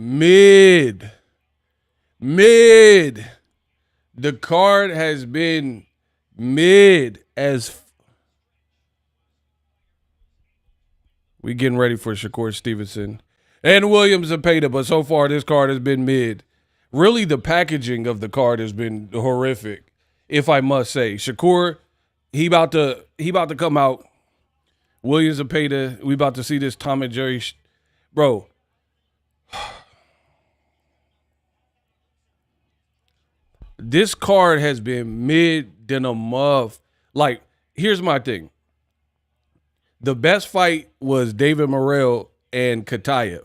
Mid. Mid. The card has been mid as we getting ready for Shakur Stevenson and Williams Zepeda, but so far this card has been mid. Really, the packaging of the card has been horrific, if I must say. Shakur, he about to come out. Williams Zepeda, we about to see this Tom and Jerry, bro. This card has been mid than a muff. Like, here's my thing. The best fight was David Morrell and Katayev.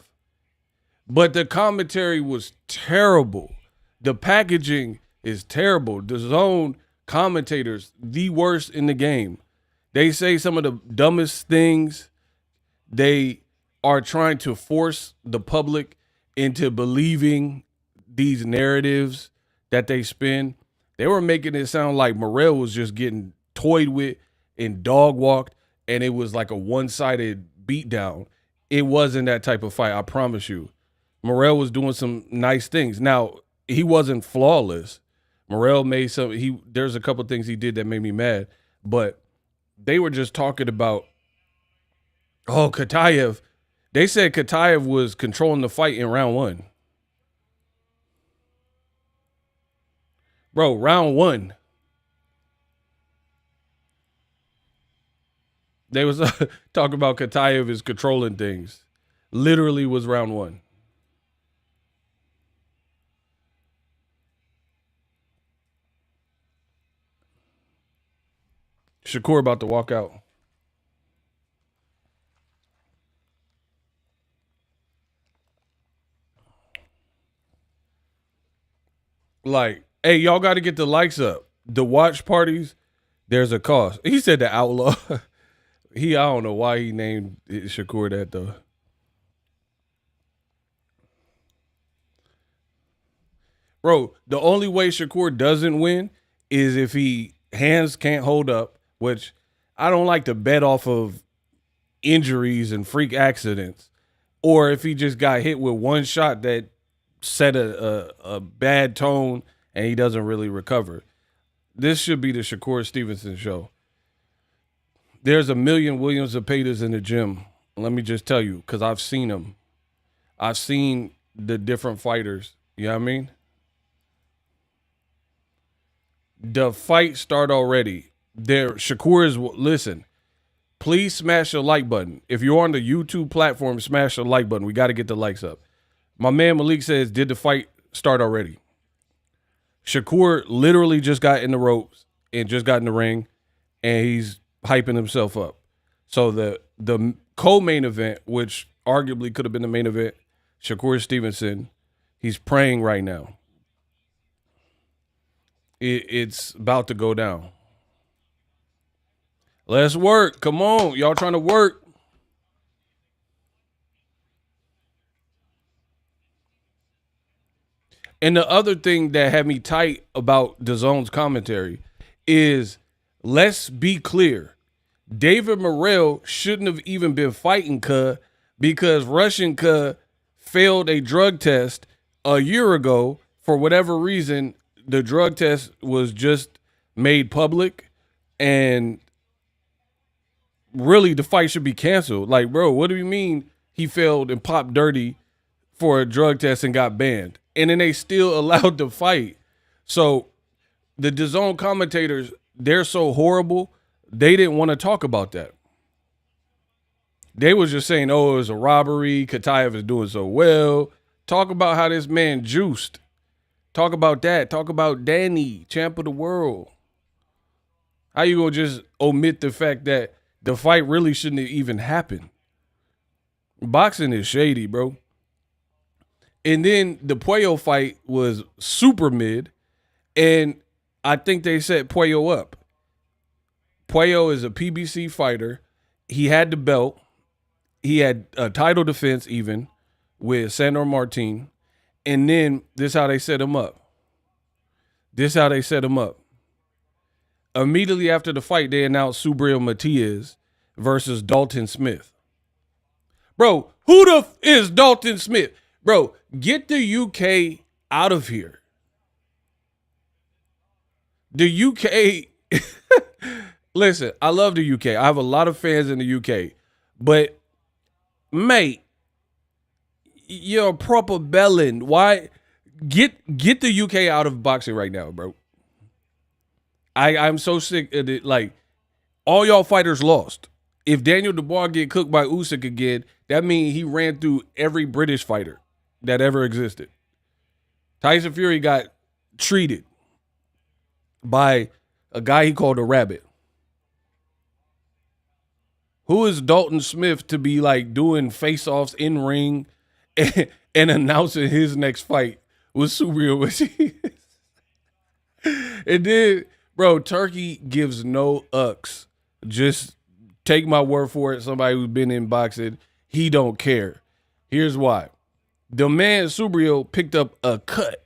But the commentary was terrible. The packaging is terrible. The zone commentators, the worst in the game. They say some of the dumbest things. They are trying to force the public into believing these narratives that they spin. They were making it sound like Morrell was just getting toyed with and dog walked, and it was like a one-sided beatdown. It wasn't that type of fight, I promise you. Morrell was doing some nice things. Now, he wasn't flawless. Morrell made there's a couple things he did that made me mad, but they were just talking about, Katayev. They said Katayev was controlling the fight in round one. Bro, round one. They was talking about Katayev is controlling things. Literally was round one. Shakur about to walk out. Like, hey, y'all got to get the likes up. The watch parties, there's a cost. He said the outlaw. I don't know why he named Shakur that, though. Bro, the only way Shakur doesn't win is if he hands can't hold up, which I don't like to bet off of injuries and freak accidents, or if he just got hit with one shot that set a bad tone and he doesn't really recover. This should be the Shakur Stevenson show. There's a million Williams Zepedas in the gym. Let me just tell you, because I've seen them. I've seen the different fighters. You know what I mean? The fight start already. Shakur is, listen, please smash the like button. If you're on the YouTube platform, smash the like button. We got to get the likes up. My man Malik says, did the fight start already? Shakur literally just got in the ropes and just got in the ring, and he's hyping himself up. So the co-main event, which arguably could have been the main event, Shakur Stevenson, he's praying right now. It's about to go down. Let's work. Come on. Y'all trying to work. And the other thing that had me tight about DAZN's commentary is, let's be clear. David Morrell shouldn't have even been fighting Kuh because Russian Kuh failed a drug test a year ago. For whatever reason, the drug test was just made public, and really the fight should be canceled. Like, bro, what do you mean he failed and popped dirty for a drug test and got banned? And then they still allowed to fight. So the DAZN commentators, they're so horrible, they didn't want to talk about that. They was just saying, oh, it was a robbery. Katayev is doing so well. Talk about how this man juiced. Talk about that. Talk about Danny, champ of the world. How you gonna just omit the fact that the fight really shouldn't have even happened? Boxing is shady, bro. And then the Puello fight was super mid, and I think they set Puello up. Puello is a PBC fighter. He had the belt. He had a title defense even with Sandor Martin. And then this is how they set him up. Immediately after the fight, they announced Subriel Matias versus Dalton Smith. Bro, who the is Dalton Smith? Bro, Get the UK out of here. The UK. Listen, I love the UK. I have a lot of fans in the UK. But, mate, you're a proper bellend. Why? Get the UK out of boxing right now, bro. I'm so sick of it. Like, all y'all fighters lost. If Daniel Dubois get cooked by Usyk again, that means he ran through every British fighter that ever existed. Tyson Fury got treated by a guy he called a rabbit. Who is Dalton Smith to be like doing face-offs in ring and announcing his next fight with Subriel? And then, bro, Turkey gives no ucks. Just take my word for it. Somebody who's been in boxing, he don't care. Here's why. The man Subriel picked up a cut.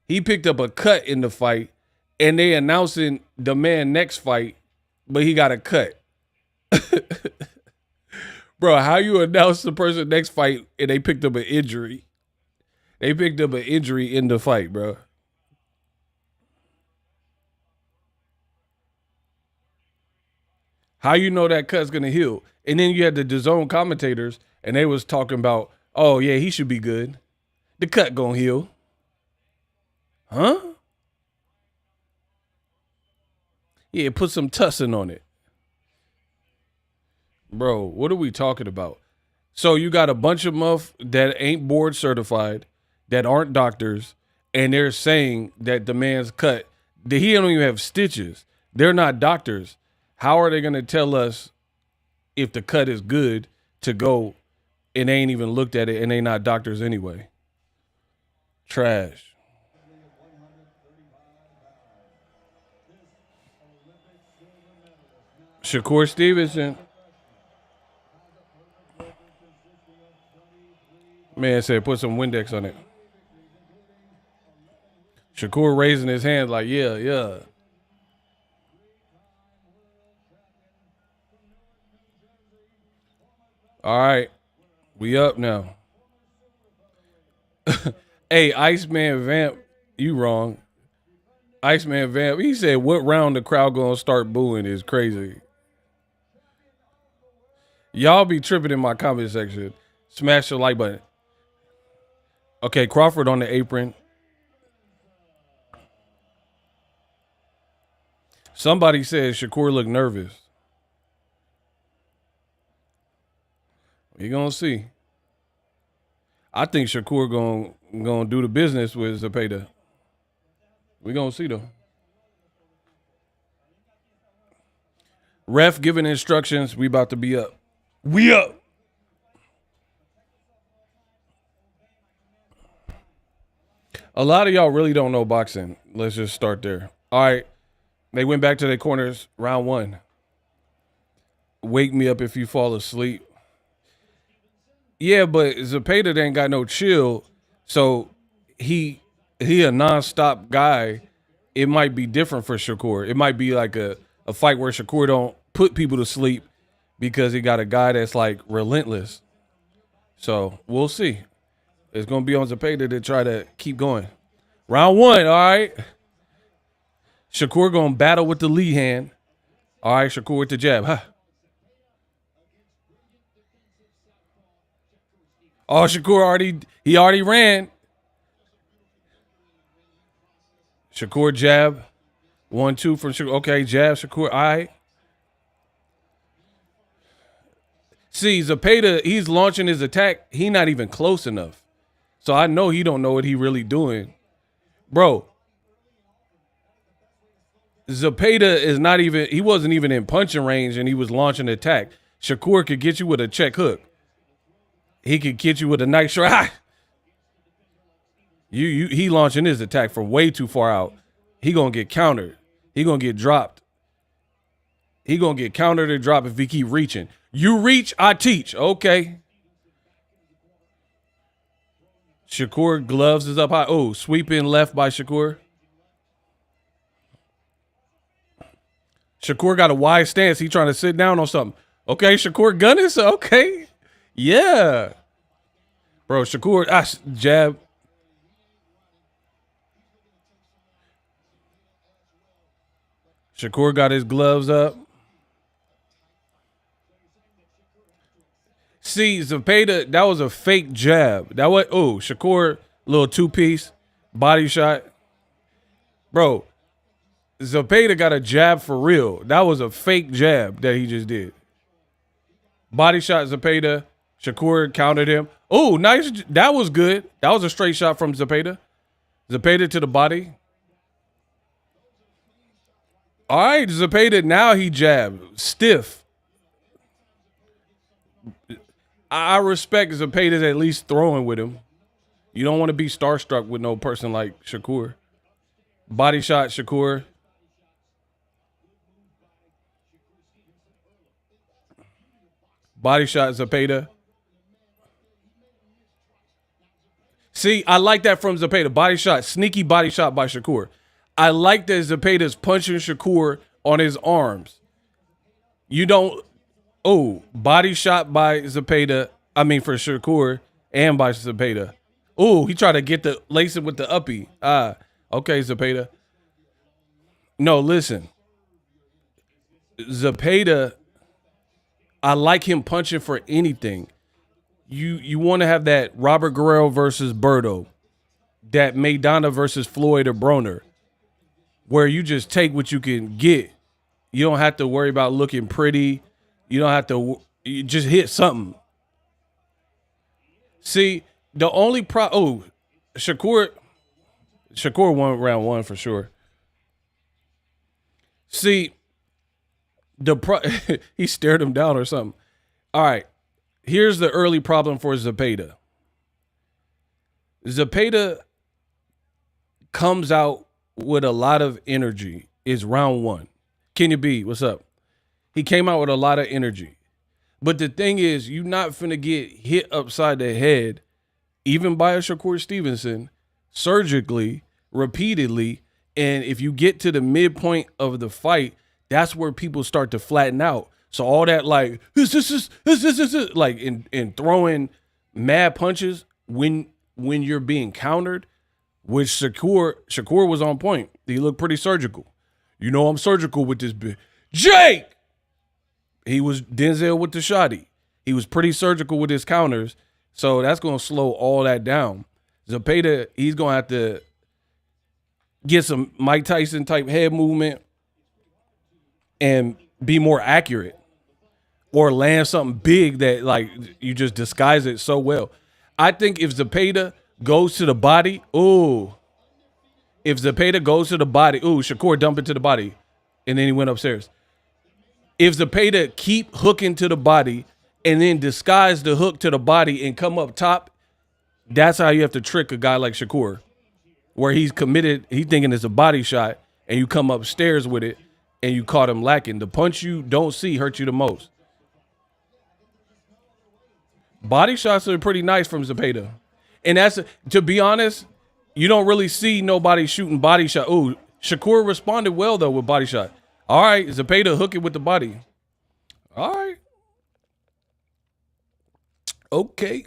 He picked up a cut in the fight, and they announcing the man next fight, but he got a cut. Bro, how you announce the person next fight and they picked up an injury? They picked up an injury in the fight, bro. How you know that cut's gonna heal? And then you had the DAZN commentators, and they was talking about, oh yeah, he should be good. The cut gonna heal. Huh? Yeah, put some tussin on it. Bro, what are we talking about? So you got a bunch of muff that ain't board certified, that aren't doctors, and they're saying that the man's cut, that he don't even have stitches. They're not doctors. How are they going to tell us if the cut is good to go and they ain't even looked at it and they not doctors anyway? Trash. Shakur Stevenson. Man said put some Windex on it. Shakur raising his hand like, yeah. All right. We up now. Hey, Iceman Vamp, you wrong. Iceman Vamp, he said what round the crowd gonna start booing is crazy. Y'all be tripping in my comment section. Smash the like button. Okay, Crawford on the apron. Somebody said Shakur looked nervous. You gonna see. I think Shakur gonna do the business with Zepeda. We gonna see though. Ref giving instructions. We about to be up. We up. A lot of y'all really don't know boxing. Let's just start there. All right. They went back to their corners. Round one. Wake me up if you fall asleep. Yeah, but Zepeda ain't got no chill. So he a nonstop guy. It might be different for Shakur. It might be like a fight where Shakur don't put people to sleep because he got a guy that's like relentless. So we'll see. It's going to be on Zepeda to try to keep going. Round one, all right. Shakur going to battle with the lead hand. All right, Shakur with the jab. Huh. Oh, Shakur already ran. Shakur jab. 1-2 from Shakur. Okay, jab, Shakur. All right. See, Zepeda, he's launching his attack. He not even close enough. So I know he don't know what he really doing. Bro, Zepeda is not even, he wasn't even in punching range and he was launching an attack. Shakur could get you with a check hook. He could get you with a nice shot. He launching his attack from way too far out. He gonna get countered. He gonna get dropped. He gonna get countered or dropped if he keep reaching. You reach, I teach. Okay. Shakur gloves is up high. Oh, sweeping left by Shakur. Shakur got a wide stance. He trying to sit down on something. Okay, Shakur gunning. Okay. Yeah. Bro, Shakur, jab. Shakur got his gloves up. See, Zepeda, that was a fake jab. That was, Shakur, little two-piece, body shot. Bro, Zepeda got a jab for real. That was a fake jab that he just did. Body shot Zepeda. Shakur countered him. Oh, nice. That was good. That was a straight shot from Zepeda. Zepeda to the body. All right, Zepeda, now he jabbed. Stiff. I respect Zepeda's at least throwing with him. You don't want to be starstruck with no person like Shakur. Body shot Shakur. Body shot Zepeda. See, I like that from Zepeda. Body shot. Sneaky body shot by Shakur. I like that Zepeda's punching Shakur on his arms. You don't. Oh, body shot by Zepeda. I mean, for Shakur and by Zepeda. Oh, he tried to get the lace it with the uppie. Okay, Zepeda. No, listen. Zepeda, I like him punching for anything. You want to have that Robert Guerrero versus Berto, that Maidana versus Floyd or Broner, where you just take what you can get. You don't have to worry about looking pretty. You don't have to. You just hit something. See, the only Shakur won round one for sure. See, he stared him down or something. All right, here's the early problem for Zepeda. Zepeda comes out with a lot of energy. Is round one. Kenya B, what's up? He came out with a lot of energy. But the thing is, you're not finna get hit upside the head, even by a Shakur Stevenson, surgically, repeatedly. And if you get to the midpoint of the fight, that's where people start to flatten out. So all that like like in throwing mad punches when you're being countered, which Shakur was on point. He looked pretty surgical. You know I'm surgical with this bit. Jake! He was Denzel with the shotty. He was pretty surgical with his counters. So that's going to slow all that down. Zepeda, he's going to have to get some Mike Tyson type head movement and be more accurate, or land something big that like you just disguise it so well. I think if Zepeda goes to the body, if Zepeda goes to the body, Shakur dump it to the body, and then he went upstairs. If Zepeda keep hooking to the body and then disguise the hook to the body and come up top, that's how you have to trick a guy like Shakur, where he's committed, he's thinking it's a body shot, and you come upstairs with it, and you caught him lacking. The punch you don't see hurt you the most. Body shots are pretty nice from Zepeda. And that's, to be honest, you don't really see nobody shooting body shot. Oh, Shakur responded well, though, with body shot. All right, Zepeda hook it with the body. All right. Okay.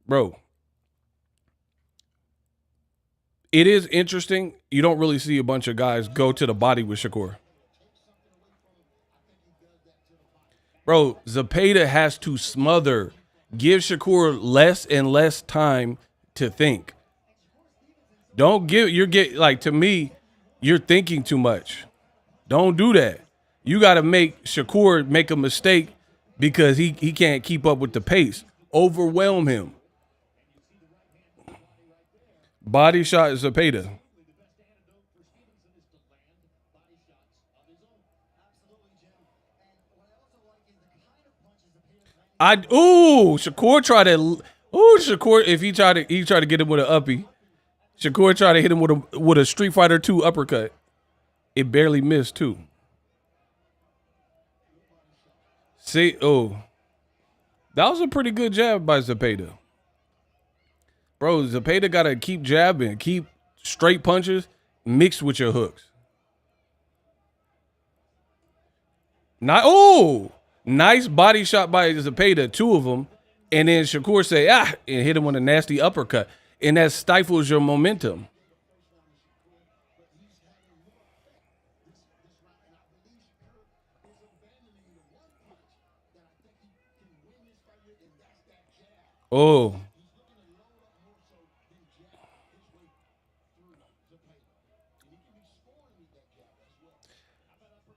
Bro. It is interesting. You don't really see a bunch of guys go to the body with Shakur. Bro, Zepeda has to smother. Give Shakur less and less time to think. Don't give, to me, you're thinking too much. Don't do that. You got to make Shakur make a mistake because he can't keep up with the pace. Overwhelm him. Body shot Zepeda. Shakur tried to. Shakur, if he tried to get him with an uppie. Shakur tried to hit him with a Street Fighter 2 uppercut. It barely missed too. See, that was a pretty good jab by Zepeda. Bro, Zepeda got to keep jabbing, keep straight punches mixed with your hooks. Nice body shot by Zepeda, two of them. And then Shakur say, and hit him with a nasty uppercut. And that stifles your momentum. Oh.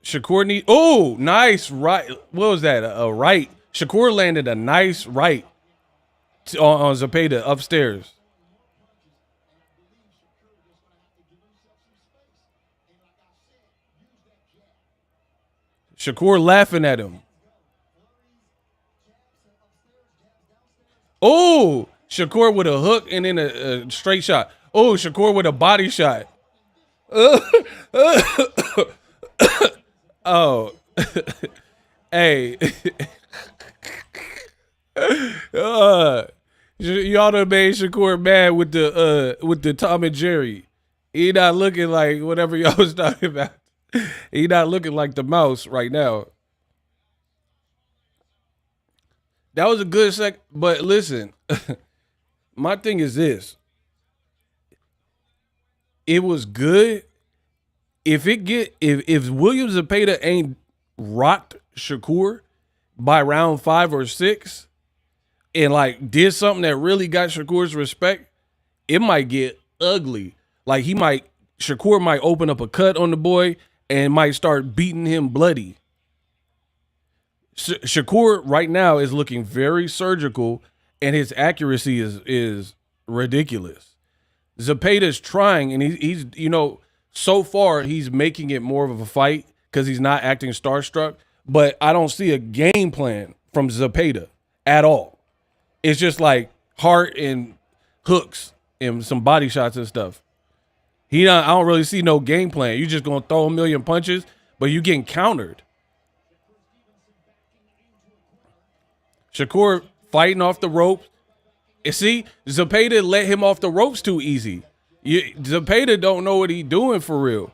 Shakur nice right. What was that? A right. Shakur landed a nice right on Zepeda upstairs. Shakur laughing at him. Oh, Shakur with a hook and then a straight shot. Oh, Shakur with a body shot. Oh, hey, y'all done made Shakur mad with the Tom and Jerry. He not looking like whatever y'all was talking about. He not looking like the mouse right now. That was a good but listen, my thing is this. It was good. If Williams Zepeda ain't rocked Shakur by round 5 or 6 and like did something that really got Shakur's respect, it might get ugly. Like Shakur might open up a cut on the boy and might start beating him bloody. Shakur right now is looking very surgical, and his accuracy is ridiculous. Zepeda's trying, and he's so far he's making it more of a fight because he's not acting starstruck. But I don't see a game plan from Zepeda at all. It's just like heart and hooks and some body shots and stuff. I don't really see no game plan. You just gonna throw a million punches, but you getting countered. Shakur fighting off the ropes. And see, Zepeda let him off the ropes too easy. Zepeda don't know what he doing for real.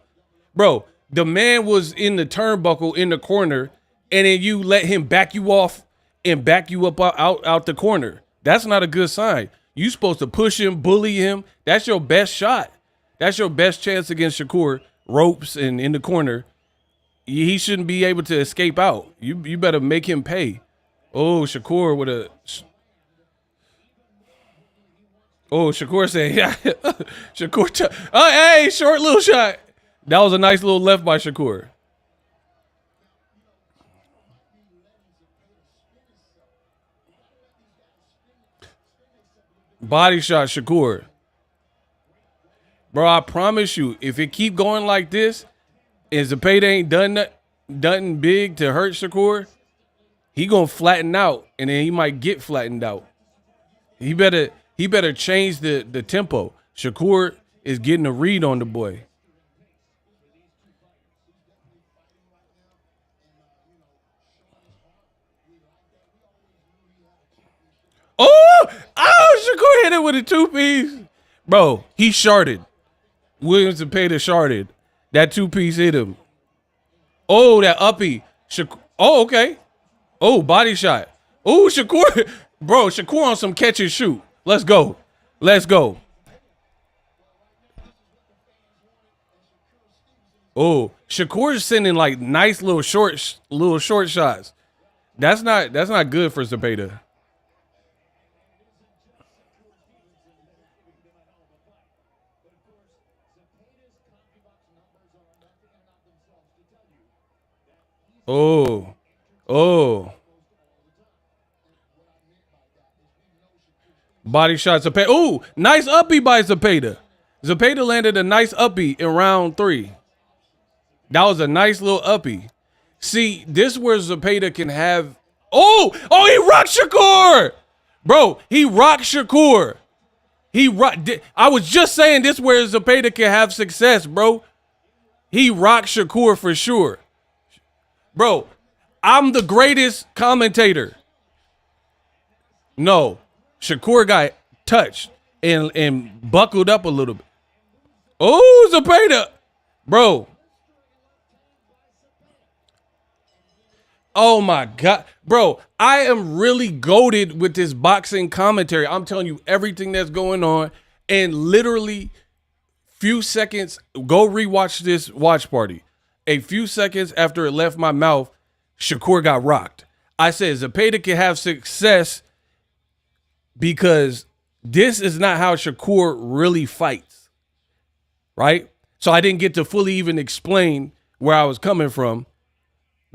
Bro, the man was in the turnbuckle in the corner, and then you let him back you off and back you up out the corner. That's not a good sign. You supposed to push him, bully him. That's your best shot. That's your best chance against Shakur. Ropes and in the corner. He shouldn't be able to escape out. You better make him pay. Oh, Shakur with a... Oh, Shakur said, yeah. Shakur, hey, short little shot. That was a nice little left by Shakur. Body shot Shakur. Bro, I promise you, if it keep going like this, and Zepeda ain't done nothing big to hurt Shakur, he gonna flatten out, and then he might get flattened out. He better change the tempo. Shakur is getting a read on the boy. Oh, Shakur hit it with a 2-piece. Bro, he sharded. Williams Zepeda sharded. That 2-piece hit him. Oh, that uppy. Oh, okay. Oh, body shot. Oh, Shakur. Bro, Shakur on some catch and shoot. Let's go. Let's go. Oh, Shakur's sending like nice little short shots. That's not good for Zepeda. Oh. Oh. Body shot Zepeda. Ooh, nice uppie by Zepeda. Zepeda landed a nice uppie in round 3. That was a nice little uppie. See, this is where Zepeda can have... Oh, he rocked Shakur! Bro, he rocked Shakur. I was just saying this where Zepeda can have success, bro. He rocked Shakur for sure. Bro, I'm the greatest commentator. No. Shakur got touched and buckled up a little bit. Oh, Zepeda. Bro. Oh my God. Bro, I am really goated with this boxing commentary. I'm telling you everything that's going on. And literally, few seconds, go rewatch this watch party. A few seconds after it left my mouth, Shakur got rocked. I said Zepeda can have success because this is not how Shakur really fights, right? So I didn't get to fully even explain where I was coming from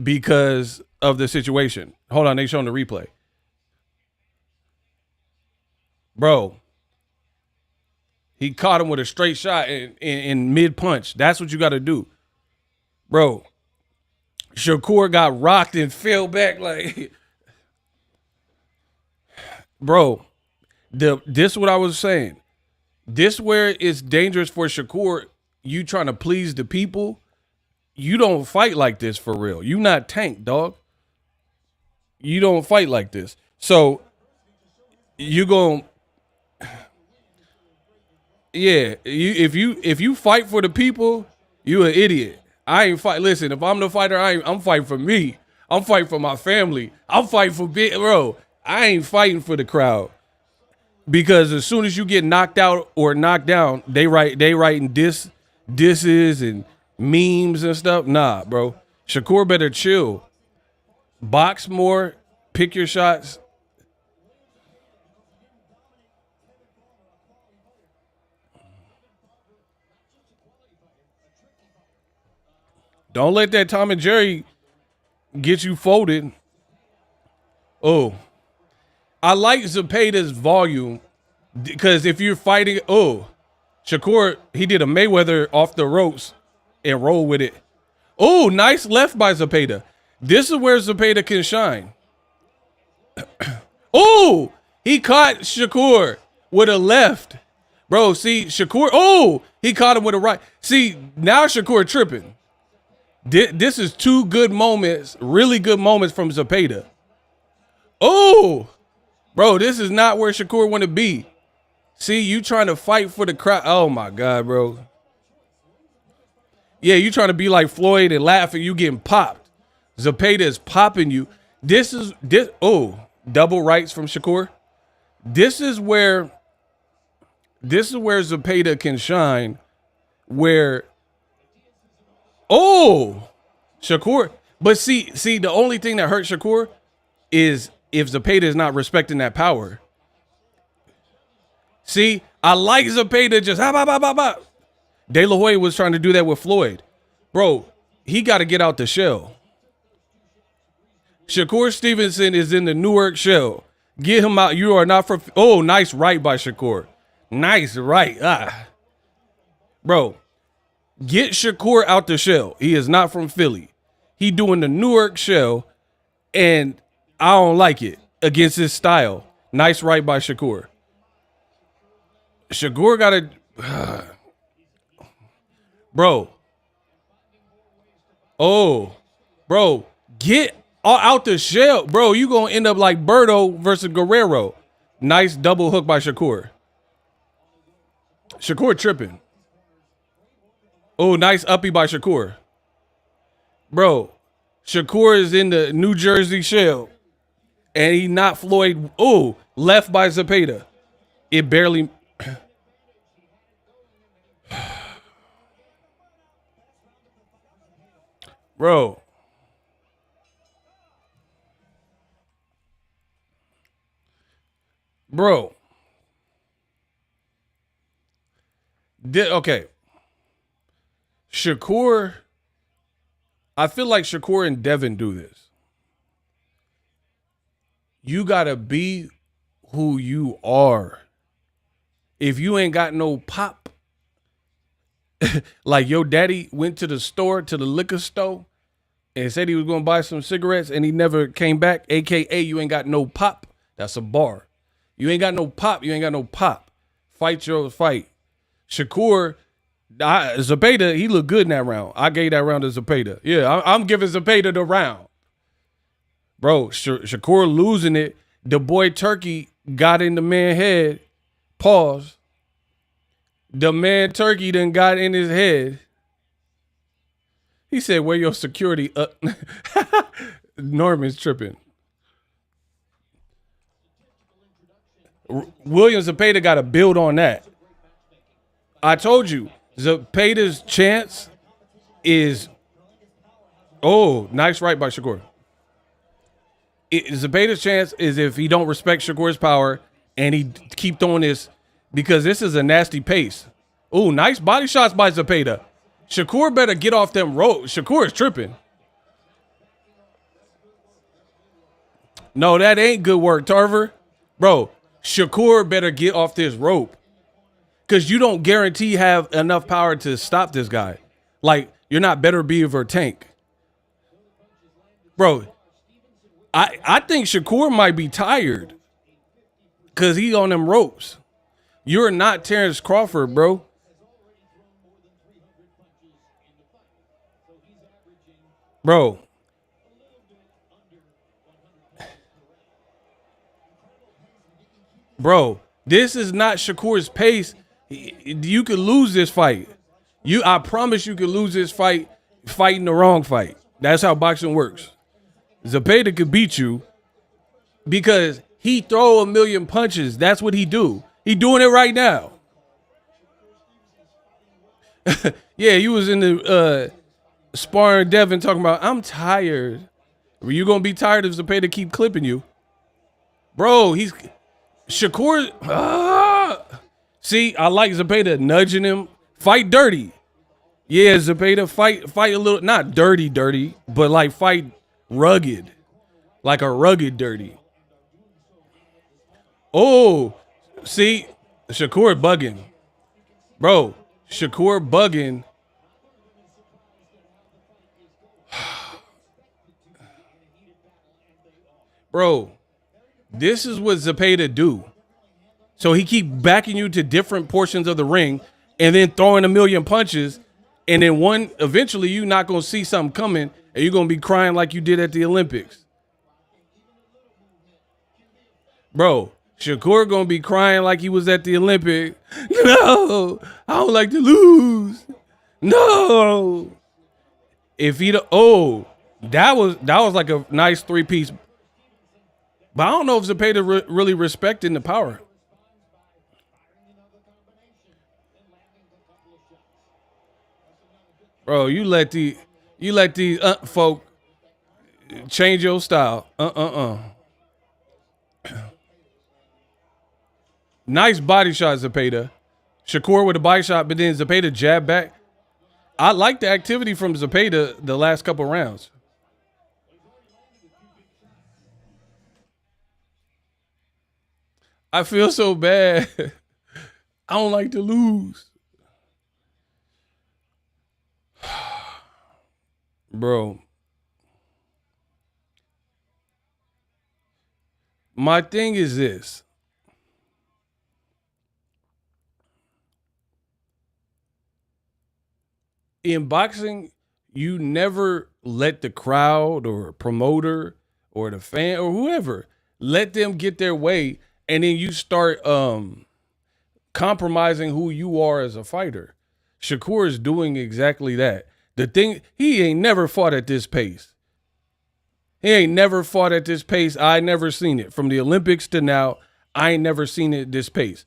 because of the situation. Hold on, they showing the replay. Bro, he caught him with a straight shot in mid-punch. That's what you got to do. Bro, Shakur got rocked and fell back like... Bro, this is what I was saying. This where it's dangerous for Shakur. You trying to please the people. You don't fight like this for real. You not Tank, dog. You don't fight like this. So you going if you fight for the people, you an idiot. I ain't fight. Listen, if I'm the fighter, I'm fighting for me. I'm fighting for my family. I'm fighting for big bro. I ain't fighting for the crowd. Because as soon as you get knocked out or knocked down, they writing disses and memes and stuff. Nah, bro. Shakur better chill. Box more. Pick your shots. Don't let that Tom and Jerry get you folded. Oh. I like Zepeda's volume because if you're fighting, Shakur, he did a Mayweather off the ropes and roll with it. Oh, nice left by Zepeda. This is where Zepeda can shine. Oh, he caught Shakur with a left. Bro, see, Shakur, he caught him with a right. See, now Shakur tripping. This is two good moments, really good moments from Zepeda. Oh, bro, this is not where Shakur want to be. See, you trying to fight for the crowd. Oh, my God, bro. Yeah, you trying to be like Floyd and laughing. You getting popped. Zepeda is popping you. Double rights from Shakur. This is where Zepeda can shine. Where, Shakur. But see, the only thing that hurt Shakur is if Zepeda is not respecting that power. See, I like Zepeda just De La Hoya was trying to do that with Floyd. Bro, he got to get out the shell. Shakur Stevenson is in the Newark shell. Get him out. You are not from... Oh, nice right by Shakur. Nice right. Bro, get Shakur out the shell. He is not from Philly. He doing the Newark shell, and I don't like it against his style. Nice right by Shakur. Shakur got to... Bro. Oh. Bro, get out the shell. Bro, you going to end up like Berto versus Guerrero. Nice double hook by Shakur. Shakur tripping. Oh, nice uppie by Shakur. Bro, Shakur is in the New Jersey shell. And he not Floyd. Oh, left by Zepeda. It barely... Bro. Okay. Shakur, I feel like Shakur and Devin do this. You got to be who you are. If you ain't got no pop, like your daddy went to the store, to the liquor store, and said he was going to buy some cigarettes and he never came back, a.k.a. you ain't got no pop, that's a bar. You ain't got no pop, you ain't got no pop. Fight your fight. Shakur, Zepeda, he looked good in that round. I gave that round to Zepeda. Yeah, I'm giving Zepeda the round. Bro, Shakur losing it. The boy Turkey got in the man head. Pause. The man Turkey done got in his head. He said, where your security up? Norman's tripping. Williams Zepeda got to build on that. I told you, Zepeda's chance is. Oh, nice right by Shakur. Zepeda's chance is if he don't respect Shakur's power and he keep throwing this, because this is a nasty pace. Oh, nice body shots by Zepeda. Shakur better get off them ropes. Shakur is tripping. No, that ain't good work, Tarver. Bro, Shakur better get off this rope, because you don't guarantee have enough power to stop this guy. Like, you're not Better Beaver Tank. Bro, I think Shakur might be tired because he on them ropes. You're not Terrence Crawford, bro. Bro. Bro, this is not Shakur's pace. You could lose this fight. I promise you could lose this fight fighting the wrong fight. That's how boxing works. Zepeda could beat you because he throw a million punches. That's what he do. He doing it right now. Yeah, he was in the sparring Devin talking about, I'm tired. Are you going to be tired if Zepeda keep clipping you? Bro, Shakur. See, I like Zepeda nudging him. Fight dirty. Yeah, Zepeda, fight a little, not dirty, but like fight rugged. Like a rugged dirty. Oh, see, Shakur bugging. Bro, Shakur bugging. Bro, this is what Zepeda do. So he keep backing you to different portions of the ring and then throwing a million punches. And then eventually you're not going to see something coming and you're going to be crying like you did at the Olympics. Bro, Shakur going to be crying like he was at the Olympics. No, I don't like to lose. No. If he, that was like a nice three-piece. But I don't know if Zepeda really respecting the power. Bro, you let these folk change your style. Nice body shot, Zepeda. Shakur with a body shot, but then Zepeda jab back. I like the activity from Zepeda the last couple rounds. I feel so bad. I don't like to lose. Bro. My thing is this. In boxing, you never let the crowd or promoter or the fan or whoever let them get their way, and then you start compromising who you are as a fighter. Shakur is doing exactly that. The thing, he ain't never fought at this pace. He ain't never fought at this pace. I never seen it. From the Olympics to now, I ain't never seen it this pace.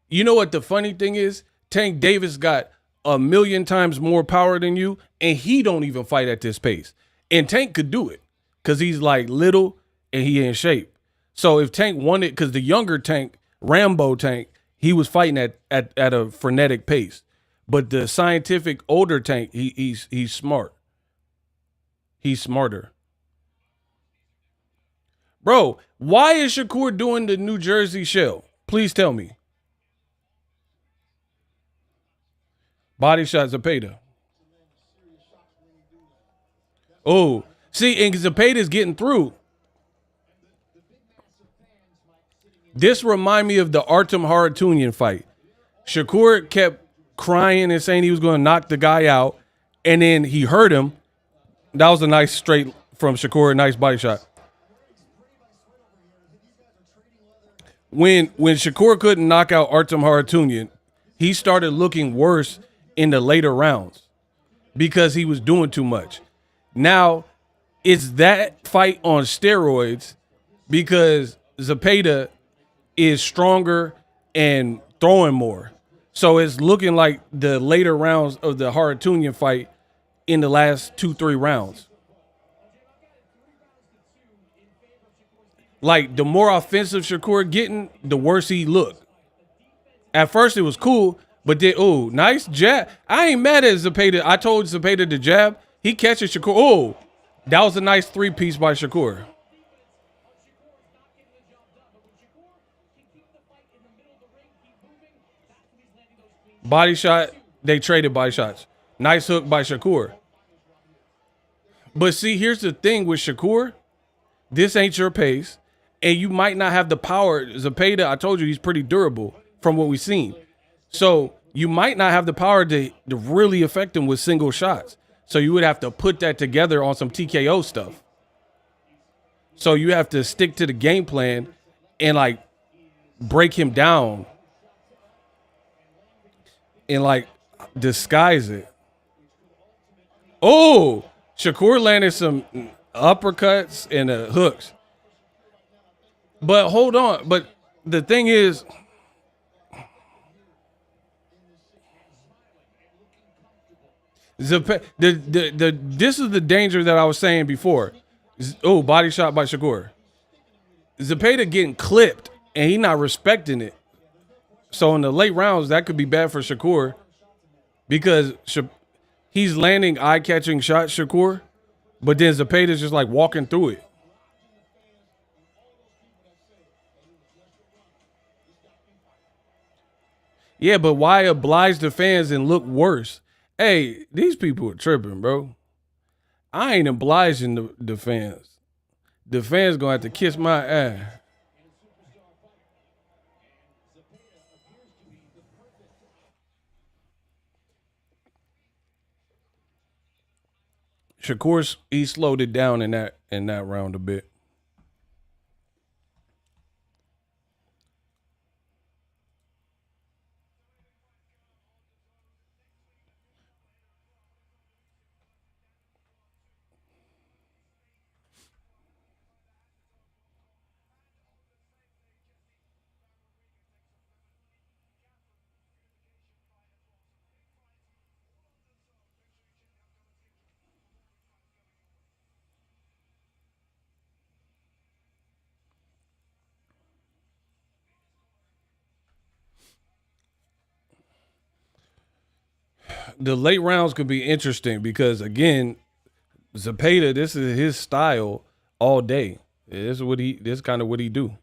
You know what the funny thing is? Tank Davis got a million times more power than you, and he don't even fight at this pace. And Tank could do it because he's like little and he in shape. So if Tank wanted, because the younger Tank, Rambo Tank, he was fighting at a frenetic pace. But the scientific older Tank, he's smart. He's smarter. Bro, why is Shakur doing the New Jersey shell? Please tell me. Body shot Zepeda. Oh, see, and Zepeda's getting through. This remind me of the Artem Haratunian fight. Shakur kept crying and saying he was going to knock the guy out, and then he hurt him. That was a nice straight from Shakur, a nice body shot. When Shakur couldn't knock out Artem Haratunian, he started looking worse in the later rounds because he was doing too much. Now, it's that fight on steroids because Zepeda is stronger and throwing more. So it's looking like the later rounds of the Haratunian fight in the last 2-3 rounds. Like the more offensive Shakur getting, the worse he looked. At first it was cool, but then nice jab. I ain't mad at Zepeda. I told Zepeda to jab. He catches Shakur. Oh, that was a nice 3-piece by Shakur. Body shot. They traded body shots. Nice hook by Shakur. But see, here's the thing with Shakur. This ain't your pace. And you might not have the power. Zepeda, I told you, he's pretty durable from what we've seen. So you might not have the power to really affect him with single shots. So you would have to put that together on some TKO stuff. So you have to stick to the game plan and like break him down and like disguise it. Oh, Shakur landed some uppercuts and hooks. But hold on. But the thing is, this is the danger that I was saying before. Oh, body shot by Shakur. Zepeda getting clipped and he not respecting it. So in the late rounds, that could be bad for Shakur because he's landing eye-catching shots, Shakur, but then Zepeda's just like walking through it. Yeah, but why oblige the fans and look worse? Hey, these people are tripping, bro. I ain't obliging the fans. The fans gonna have to kiss my ass. Shakur, he slowed it down in that round a bit. The late rounds could be interesting because again, Zepeda, this is his style all day. This is kind of what he do.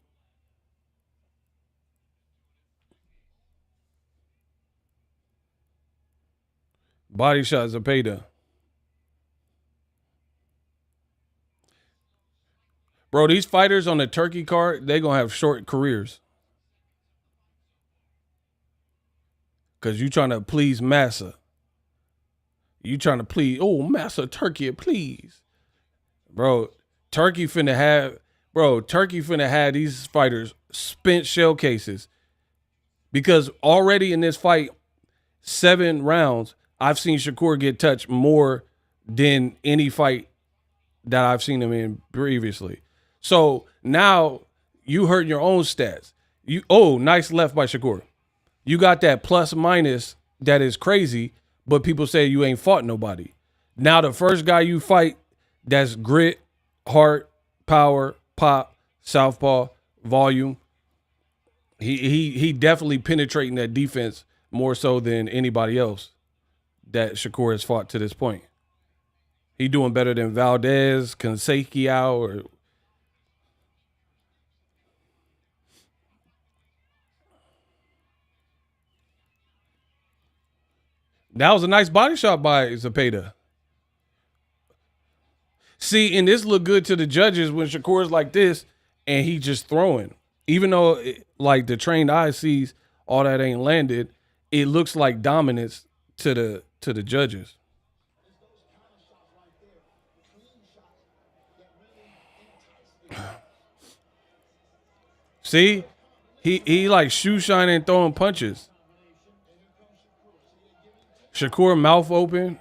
Body shot Zepeda. Bro, these fighters on the Turkey card, they gonna have short careers. Cause you trying to please Massa. You trying to please, Massa Turkey, please. Bro, Turkey finna have these fighters spent shell cases. Because already in this fight, 7 rounds, I've seen Shakur get touched more than any fight that I've seen him in previously. So now you hurt your own stats. Nice left by Shakur. You got that plus minus that is crazy, but people say you ain't fought nobody. Now the first guy you fight, that's grit, heart, power, pop, southpaw, volume. He definitely penetrating that defense more so than anybody else that Shakur has fought to this point. He doing better than Valdez, Consequio, or that was a nice body shot by Zepeda. See, and this looked good to the judges when Shakur's like this and he just throwing. Even though like the trained eye sees all that ain't landed, it looks like dominance to the judges. See, he like shoe shining and throwing punches. Shakur mouth open.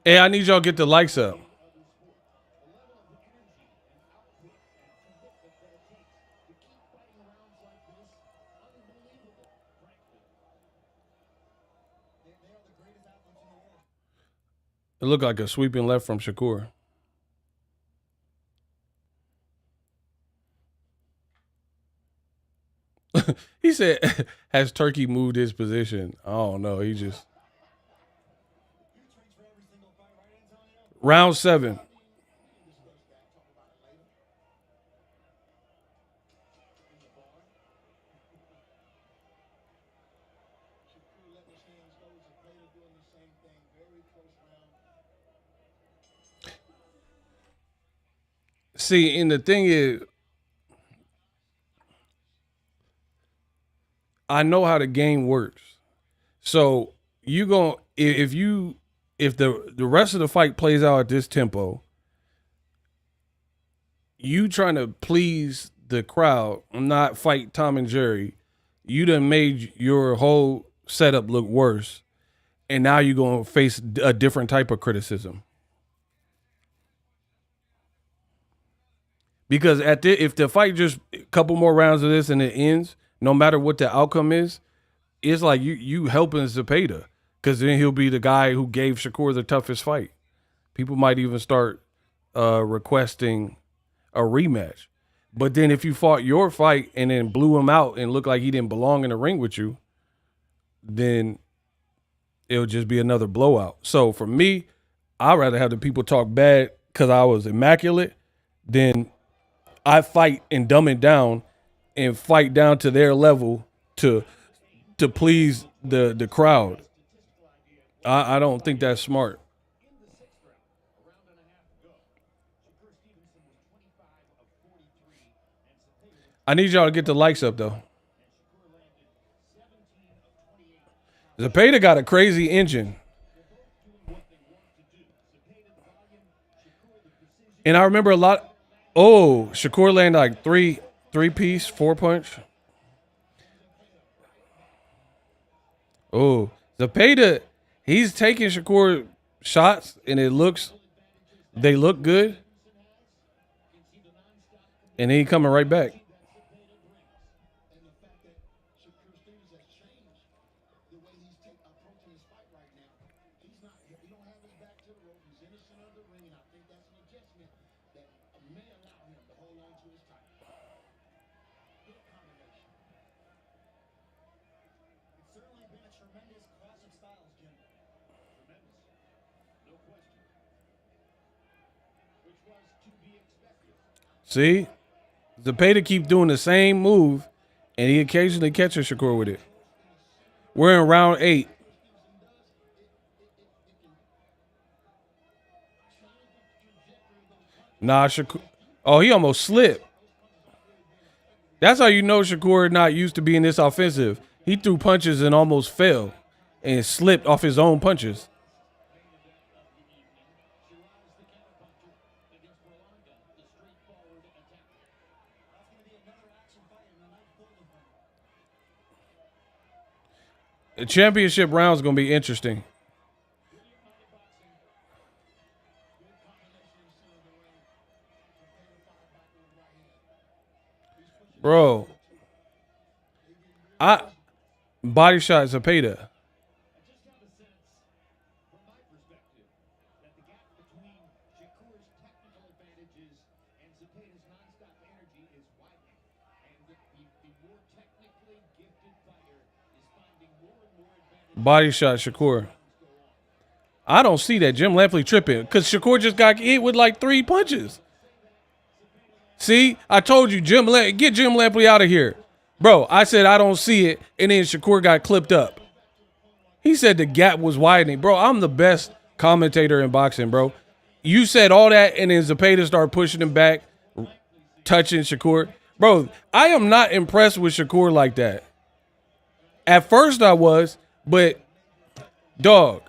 Hey, I need y'all to get the likes up. It looked like a sweeping left from Shakur. He said, "Has Turkey moved his position?" I don't know. He just round 7. See, and the thing is, I know how the game works. So you going if the rest of the fight plays out at this tempo, you trying to please the crowd, not fight Tom and Jerry. You done made your whole setup look worse, and now you're gonna face a different type of criticism. Because if the fight just a couple more rounds of this and it ends, no matter what the outcome is, it's like you helping Zepeda, because then he'll be the guy who gave Shakur the toughest fight. People might even start requesting a rematch. But then if you fought your fight and then blew him out and looked like he didn't belong in the ring with you, then it'll just be another blowout. So for me, I'd rather have the people talk bad because I was immaculate than I fight and dumb it down and fight down to their level to please the crowd. I don't think that's smart. I need y'all to get the likes up though. Zepeda got a crazy engine. And I remember a lot. Oh, Shakur landed like three piece, 4-punch. Oh, Zepeda, he's taking Shakur shots and they look good. And then he coming right back. See, Zepeda keep doing the same move, and he occasionally catches Shakur with it. We're in round 8. Nah, Shakur. Oh, he almost slipped. That's how you know Shakur not used to being this offensive. He threw punches and almost fell and slipped off his own punches. The championship round is going to be interesting. Bro, I body shot Zepeda. Body shot Shakur. I don't see that. Jim Lampley tripping because Shakur just got hit with like 3 punches. See, I told you, get Jim Lampley out of here. Bro, I said I don't see it, and then Shakur got clipped up. He said the gap was widening. Bro, I'm the best commentator in boxing, bro. You said all that, and then Zepeda started pushing him back, touching Shakur. Bro, I am not impressed with Shakur like that. At first I was, but dog,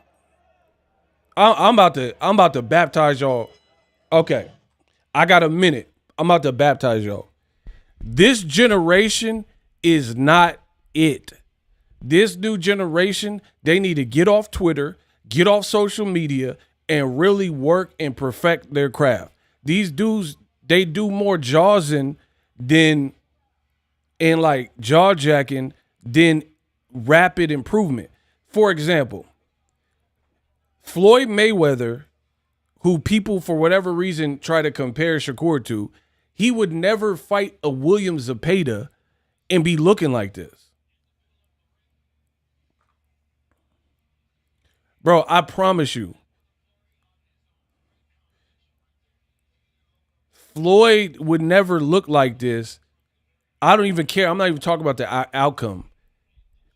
I'm about to baptize y'all. Okay, I got a minute. I'm about to baptize y'all. This generation is not it. This new generation, they need to get off Twitter, get off social media, and really work and perfect their craft. These dudes, they do more jawsing than and like jaw jacking than rapid improvement. For example, Floyd Mayweather, who people for whatever reason try to compare Shakur to, he would never fight a William Zepeda and be looking like this. Bro, I promise you, Floyd would never look like this. I don't even care. I'm not even talking about the outcome.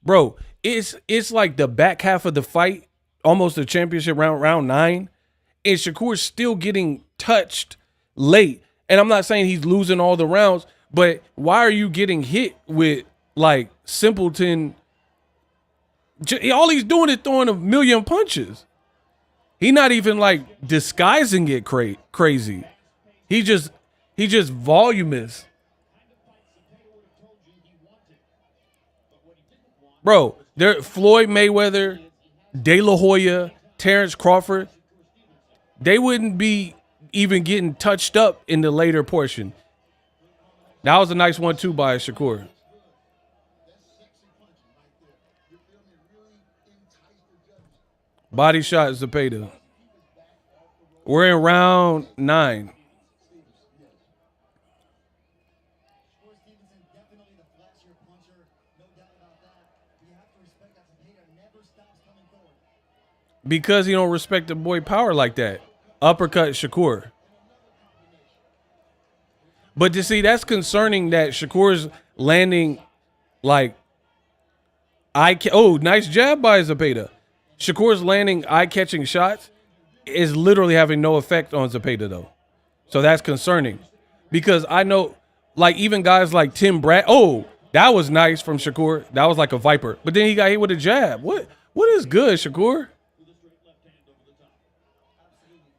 Bro, it's like the back half of the fight, almost the championship round 9, and Shakur's still getting touched late. And I'm not saying he's losing all the rounds, but why are you getting hit with like simpleton? All he's doing is throwing a million punches. He's not even like disguising it crazy. He just voluminous. Bro, Floyd Mayweather, De La Hoya, Terrence Crawford, they wouldn't be even getting touched up in the later portion. That was a nice 1-2 by Shakur. Body shot Zepeda. We're in round 9. Because he don't respect the boy power like that. Uppercut Shakur. But to see, that's concerning that Shakur's landing like nice jab by Zepeda. Shakur's landing eye-catching shots is literally having no effect on Zepeda though. So that's concerning. Because I know like even guys like Tim Brad. Oh, that was nice from Shakur. That was like a viper. But then he got hit with a jab. What is good, Shakur?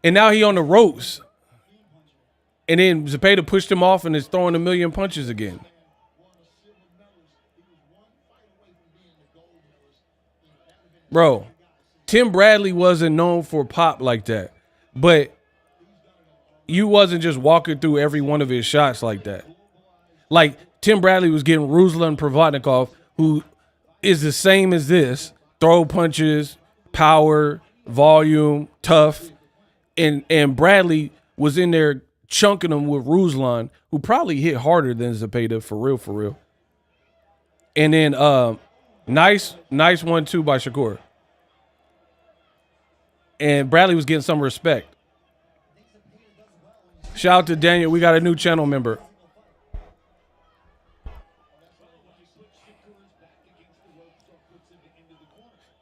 And now he on the ropes. And then Zepeda pushed him off and is throwing a million punches again. Bro, Tim Bradley wasn't known for pop like that. But you wasn't just walking through every one of his shots like that. Like Tim Bradley was getting Ruslan Provodnikov, who is the same as this. Throw punches, power, volume, tough. And Bradley was in there chunking him with Ruslan, who probably hit harder than Zepeda, for real. And then nice 1-2 by Shakur. And Bradley was getting some respect. Shout out to Daniel. We got a new channel member.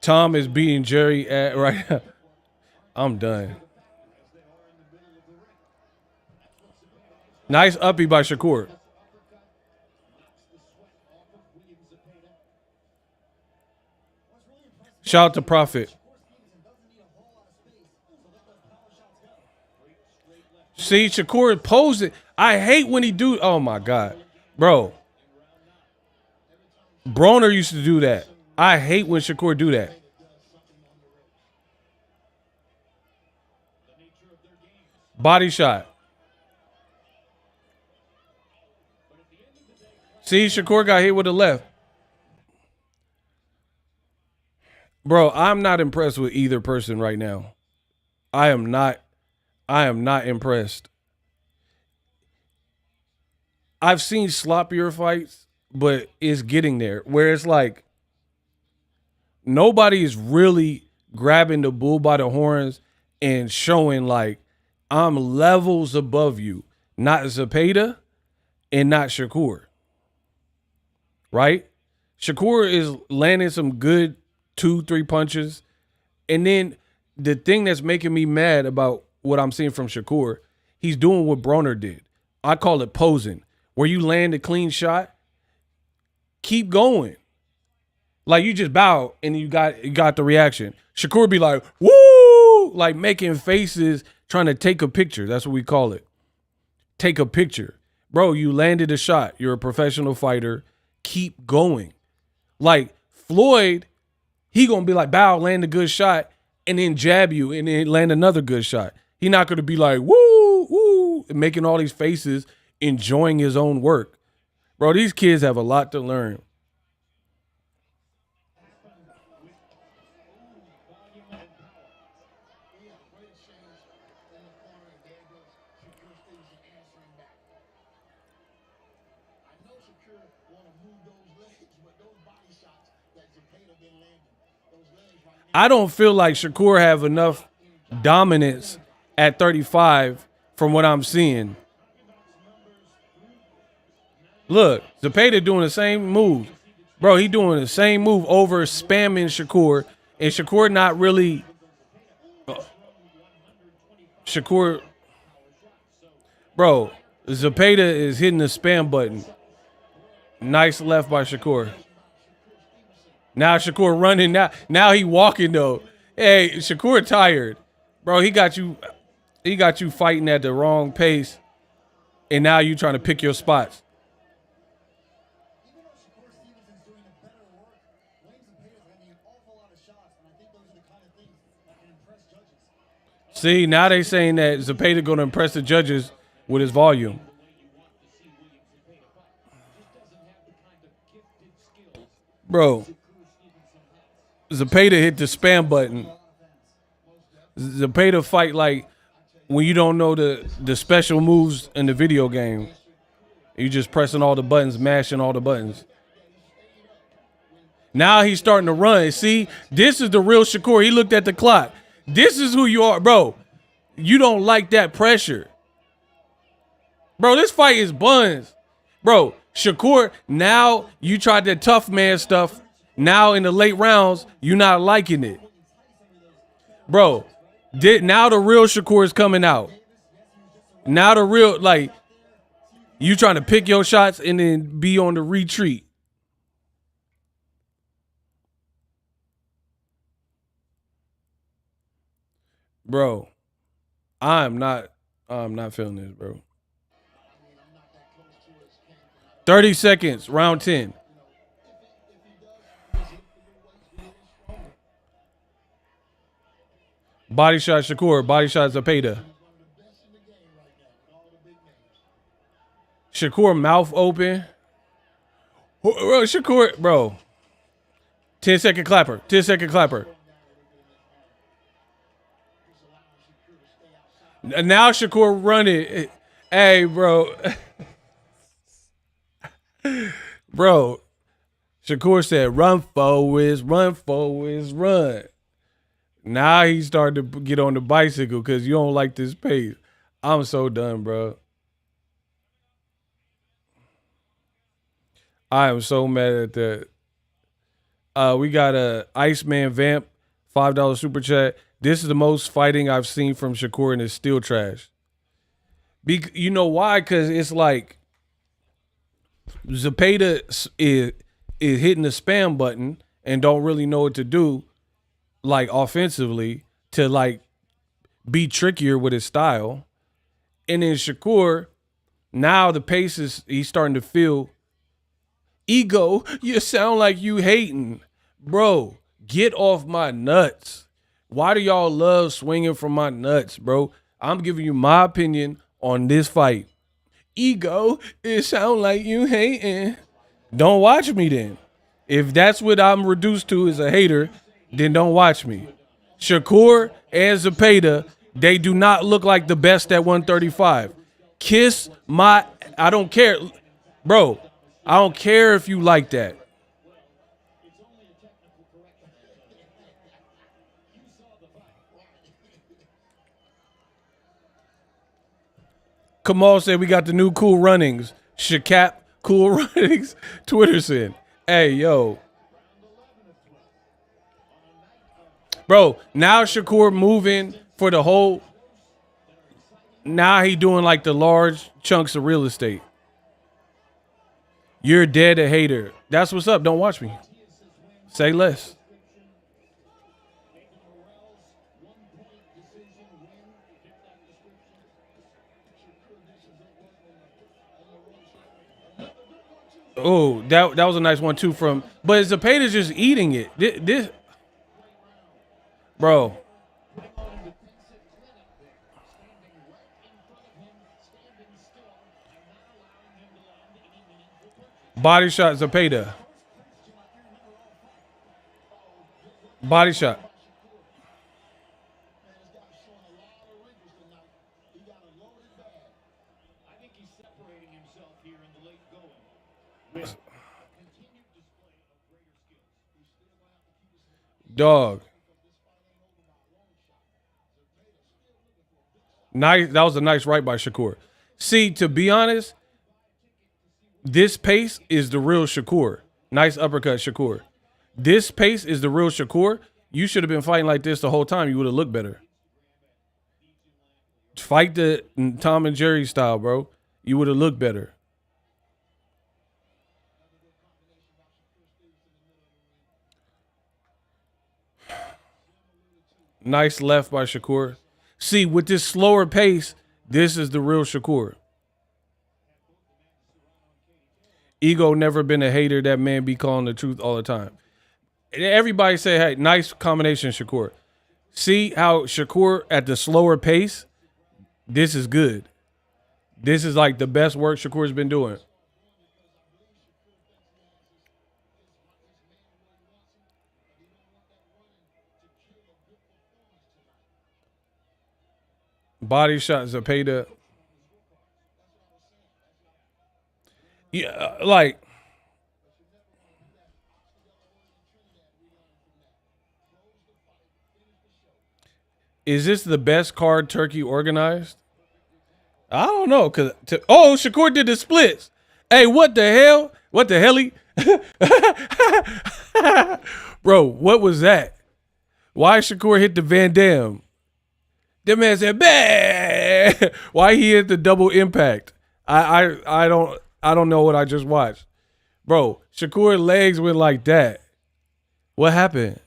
Tom is beating Jerry at right now. I'm done. Nice uppie by Shakur. Shout out to Prophet. See, Shakur posed it. I hate when he do. Oh, my God. Bro. Broner used to do that. I hate when Shakur do that. Body shot. See, Shakur got hit with the left. Bro, I'm not impressed with either person right now. I am not impressed. I've seen sloppier fights, but it's getting there. Where it's like nobody is really grabbing the bull by the horns and showing like I'm levels above you. Not Zepeda and not Shakur. Right? Shakur is landing some good 2-3 punches. And then the thing that's making me mad about what I'm seeing from Shakur, he's doing what Broner did. I call it posing. Where you land a clean shot, keep going. Like you just bow and you got the reaction. Shakur be like, woo! Like making faces, trying to take a picture. That's what we call it. Take a picture. Bro, you landed a shot. You're a professional fighter. Keep going. Like Floyd, he gonna be like, bow, land a good shot. and then jab you and then land another good shot. He's not going to be like, woo, woo, making all these faces, enjoying his own work. Bro, these kids have a lot to learn. I don't feel like Shakur have enough dominance at 35 from what I'm seeing. Look, Zepeda doing the same move. Bro, he doing the same move over spamming Shakur. And Shakur not really Shakur. Bro, Zepeda is hitting the spam button. Nice left by Shakur. Now Shakur running. Now he walking though. Hey, Shakur tired. Bro, he got you fighting at the wrong pace. And now you trying to pick your spots. See, now they saying that Zepeda going to impress the judges with his volume. Bro, Zepeda hit the spam button. Zepeda fight like when you don't know the special moves in the video game. You just pressing all the buttons, mashing all the buttons. Now he's starting to run. See, this is the real Shakur. He looked at the clock. This is who you are, bro. You don't like that pressure. Bro, this fight is buns. Bro, Shakur, now you tried that tough man stuff. Now in the late rounds, you're not liking it. Bro, now the real Shakur is coming out. Now the real, like, you trying to pick your shots and then be on the retreat. Bro, I'm not feeling this, bro. 30 seconds, round 10. Body shot Shakur, body shot Zepeda. Shakur mouth open. Bro, Shakur, bro. 10-second clapper, 10-second clapper. Now Shakur running. Hey, bro. Bro, Shakur said, run forwards, run forwards, run. Now he started to get on the bicycle because you don't like this pace. I'm so done, bro. I am so mad at that. We got a Iceman Vamp, $5 super chat. This is the most fighting I've seen from Shakur, and it's still trash. You know why? Because it's like Zepeda is hitting the spam button and don't really know what to do, like offensively, to like be trickier with his style. And then Shakur, now the pace is, he's starting to feel ego. You sound like you hating. Bro, get off my nuts. Why do y'all love swinging from my nuts, bro? I'm giving you my opinion on this fight. Ego, it sound like you hating. Don't watch me then. If that's what I'm reduced to as a hater, then don't watch me. Shakur and Zepeda, they do not look like the best at 135. Kiss my, I don't care. Bro, I don't care if you like that. Kamal said we got the new Cool Runnings. Shakap Cool Runnings. Twitter said, hey, yo. Bro, now Shakur moving for the whole. Now he doing like the large chunks of real estate. You're dead a hater. That's what's up. Don't watch me. Say less. Oh, that was a nice one too from. But Zepeda's just eating it. This bro. Body shot Zepeda. Body shot. Dog. Nice. That was a nice right by Shakur. See, to be honest, this pace is the real Shakur. Nice uppercut, Shakur. This pace is the real Shakur. You should have been fighting like this the whole time. You would have looked better. Fight the Tom and Jerry style, bro. You would have looked better. Nice left by Shakur. See, with this slower pace, this is the real Shakur. Ego never been a hater. That man be calling the truth all the time. Everybody say, hey, nice combination, Shakur. See how Shakur at the slower pace, this is good. This is like the best work Shakur's been doing. Body shot Zepeda. Yeah, like is this the best card Turkey organized? I don't know, Shakur did the splits. Hey, what the hell? What the helly? Bro, what was that? Why Shakur hit the Van Dam? That man said, "Bah!" Why he hit the double impact? I don't know what I just watched. Bro, Shakur's legs went like that. What happened?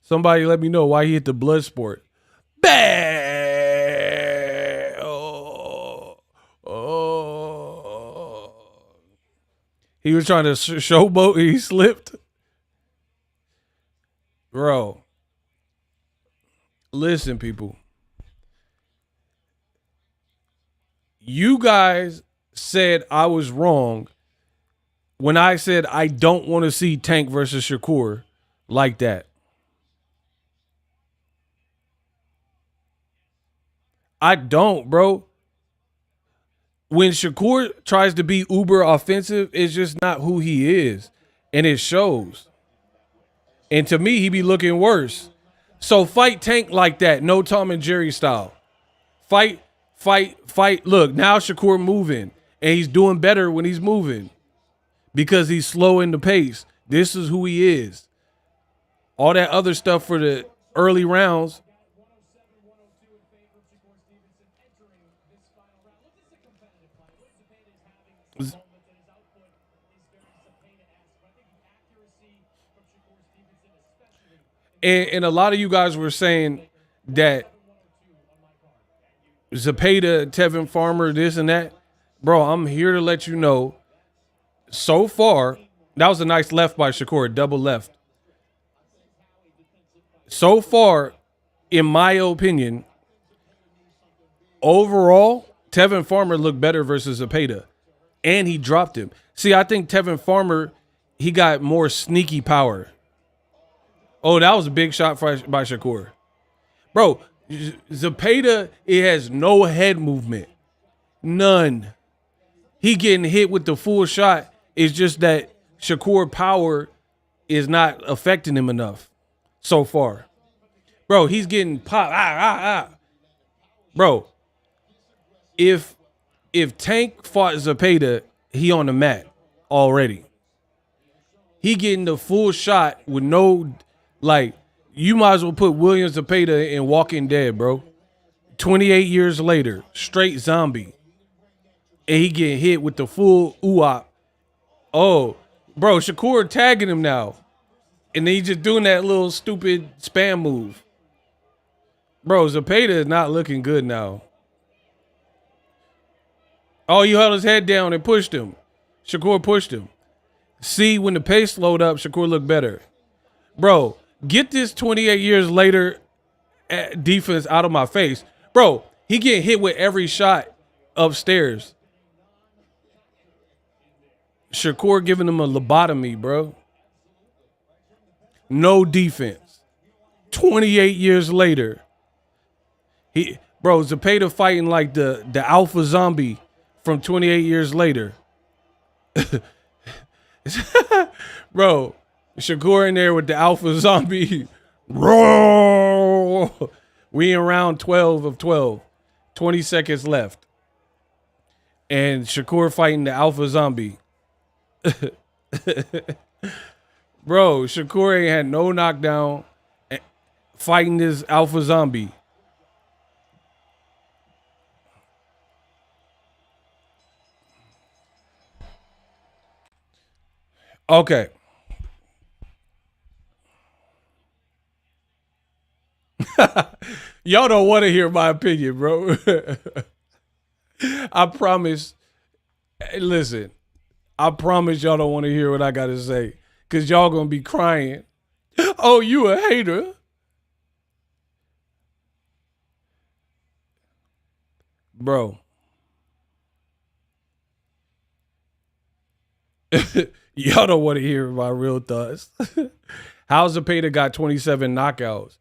Somebody let me know why he hit the blood sport. Bah! Oh. He was trying to showboat and he slipped. Bro, listen, people. You guys said I was wrong when I said I don't want to see Tank versus Shakur like that. I don't, bro. When Shakur tries to be uber offensive, it's just not who he is. And it shows. And to me, he be looking worse. So fight Tank like that. No Tom and Jerry style. Fight. Look, now Shakur moving. And he's doing better when he's moving. Because he's slowing the pace. This is who he is. All that other stuff for the early rounds. And a lot of you guys were saying that Zepeda, Tevin Farmer, this and that. Bro, I'm here to let you know, so far, that was a nice left by Shakur, double left. So far, in my opinion, overall, Tevin Farmer looked better versus Zepeda. And he dropped him. See, I think Tevin Farmer, he got more sneaky power. Oh, that was a big shot by Shakur. Bro, Zepeda, it has no head movement. None. He getting hit with the full shot. It's just that Shakur power is not affecting him enough so far. Bro, he's getting popped. Bro, if Tank fought Zepeda, he on the mat already. He getting the full shot with no, like, you might as well put William Zepeda in Walking Dead, bro. 28 years later, straight zombie. And he getting hit with the full ooh-op. Oh, bro, Shakur tagging him now. And then he just doing that little stupid spam move. Bro, Zepeda is not looking good now. Oh, he held his head down and pushed him. Shakur pushed him. See, when the pace slowed up, Shakur looked better. Bro, get this 28 years later defense out of my face. Bro, he getting hit with every shot upstairs. Shakur giving him a lobotomy, bro. No defense. 28 years later. Zepeda fighting like the alpha zombie from 28 years later. Bro, Shakur in there with the alpha zombie. Roll. We in round 12 of 12. 20 seconds left. And Shakur fighting the alpha zombie. Bro, Shakur ain't had no knockdown fighting this alpha zombie. Okay. Y'all don't want to hear my opinion, bro. I promise. Listen, I promise y'all don't want to hear what I got to say because y'all going to be crying. Oh, you a hater? Bro. Y'all don't want to hear my real thoughts. How Zepeda got 27 knockouts?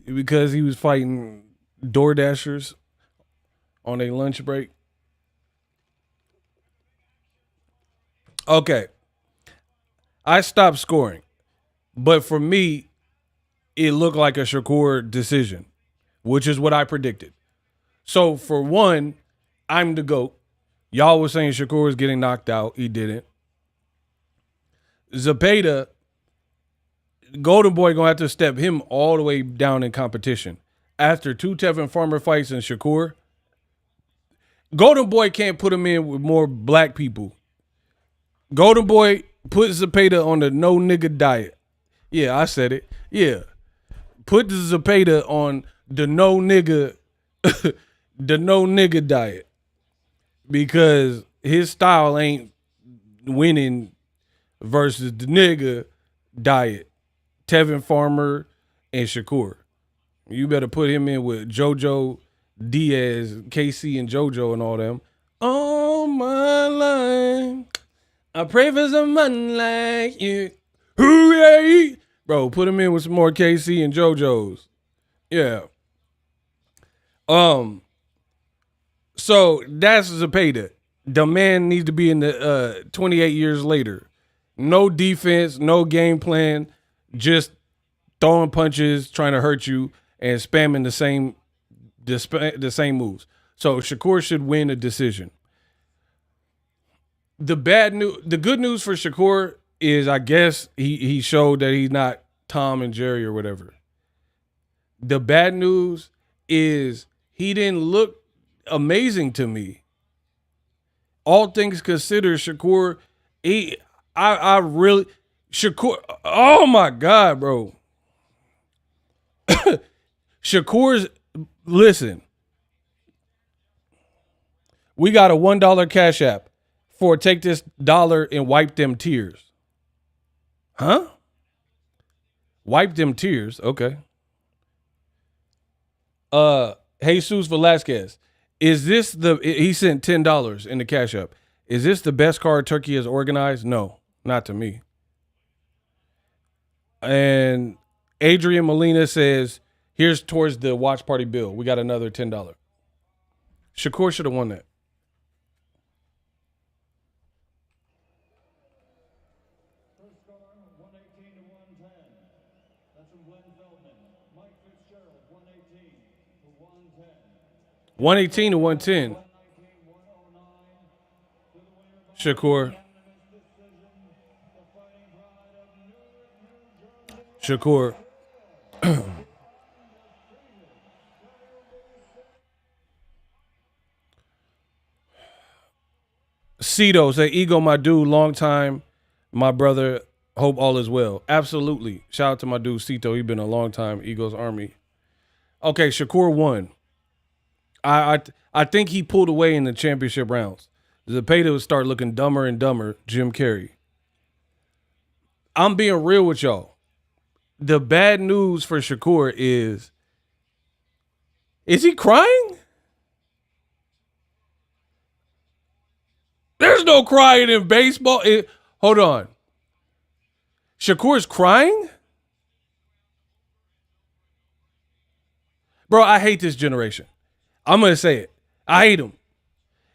Because he was fighting DoorDashers on a lunch break. Okay. I stopped scoring. But for me, it looked like a Shakur decision, which is what I predicted. So for one, I'm the GOAT. Y'all were saying Shakur was getting knocked out. He didn't. Zepeda, Golden Boy gonna have to step him all the way down in competition. After 2 Tevin Farmer fights and Shakur, Golden Boy can't put him in with more black people. Golden Boy put Zepeda on the no nigga diet. Yeah, I said it. Yeah. Put the Zepeda on the no nigga the no nigga diet. Because his style ain't winning versus the nigga diet. Tevin Farmer and Shakur. You better put him in with JoJo Diaz, KC and JoJo and all them. All my life, I pray for someone like you. Hooray! Bro, put him in with some more KC and JoJo's. Yeah. So that's Zepeda. The man needs to be in the 28 years later. No defense, no game plan, just throwing punches, trying to hurt you, and spamming the same moves. So Shakur should win a decision. The good news for Shakur is, I guess he showed that he's not Tom and Jerry or whatever. The bad news is he didn't look amazing to me. All things considered, Shakur, I really, Shakur, oh my God, bro. Shakur's, listen, we got a $1 Cash App for take this dollar and wipe them tears. Huh? Wipe them tears. Okay. Jesus Velasquez. Is this he sent $10 in the Cash App. Is this the best card Turkey has organized? No, not to me. And Adrian Molina says, here's towards the watch party bill. We got another $10. Shakur should have won that. First score, 118 to 110. That's from Glenn Feldman. Mike Fitzgerald, 118 to 110. 118 to 110. Shakur. Shakur. Cito say, Ego, my dude, long time, my brother. Hope all is well. Absolutely. Shout out to my dude Cito. He's been a long time Eagles Army. Okay, Shakur won. I think he pulled away in the championship rounds. Zepeda would start looking dumber and dumber. Jim Carrey. I'm being real with y'all. The bad news for Shakur is he crying? There's no crying in baseball. Hold on. Shakur's crying? Bro, I hate this generation. I'm going to say it. I hate him.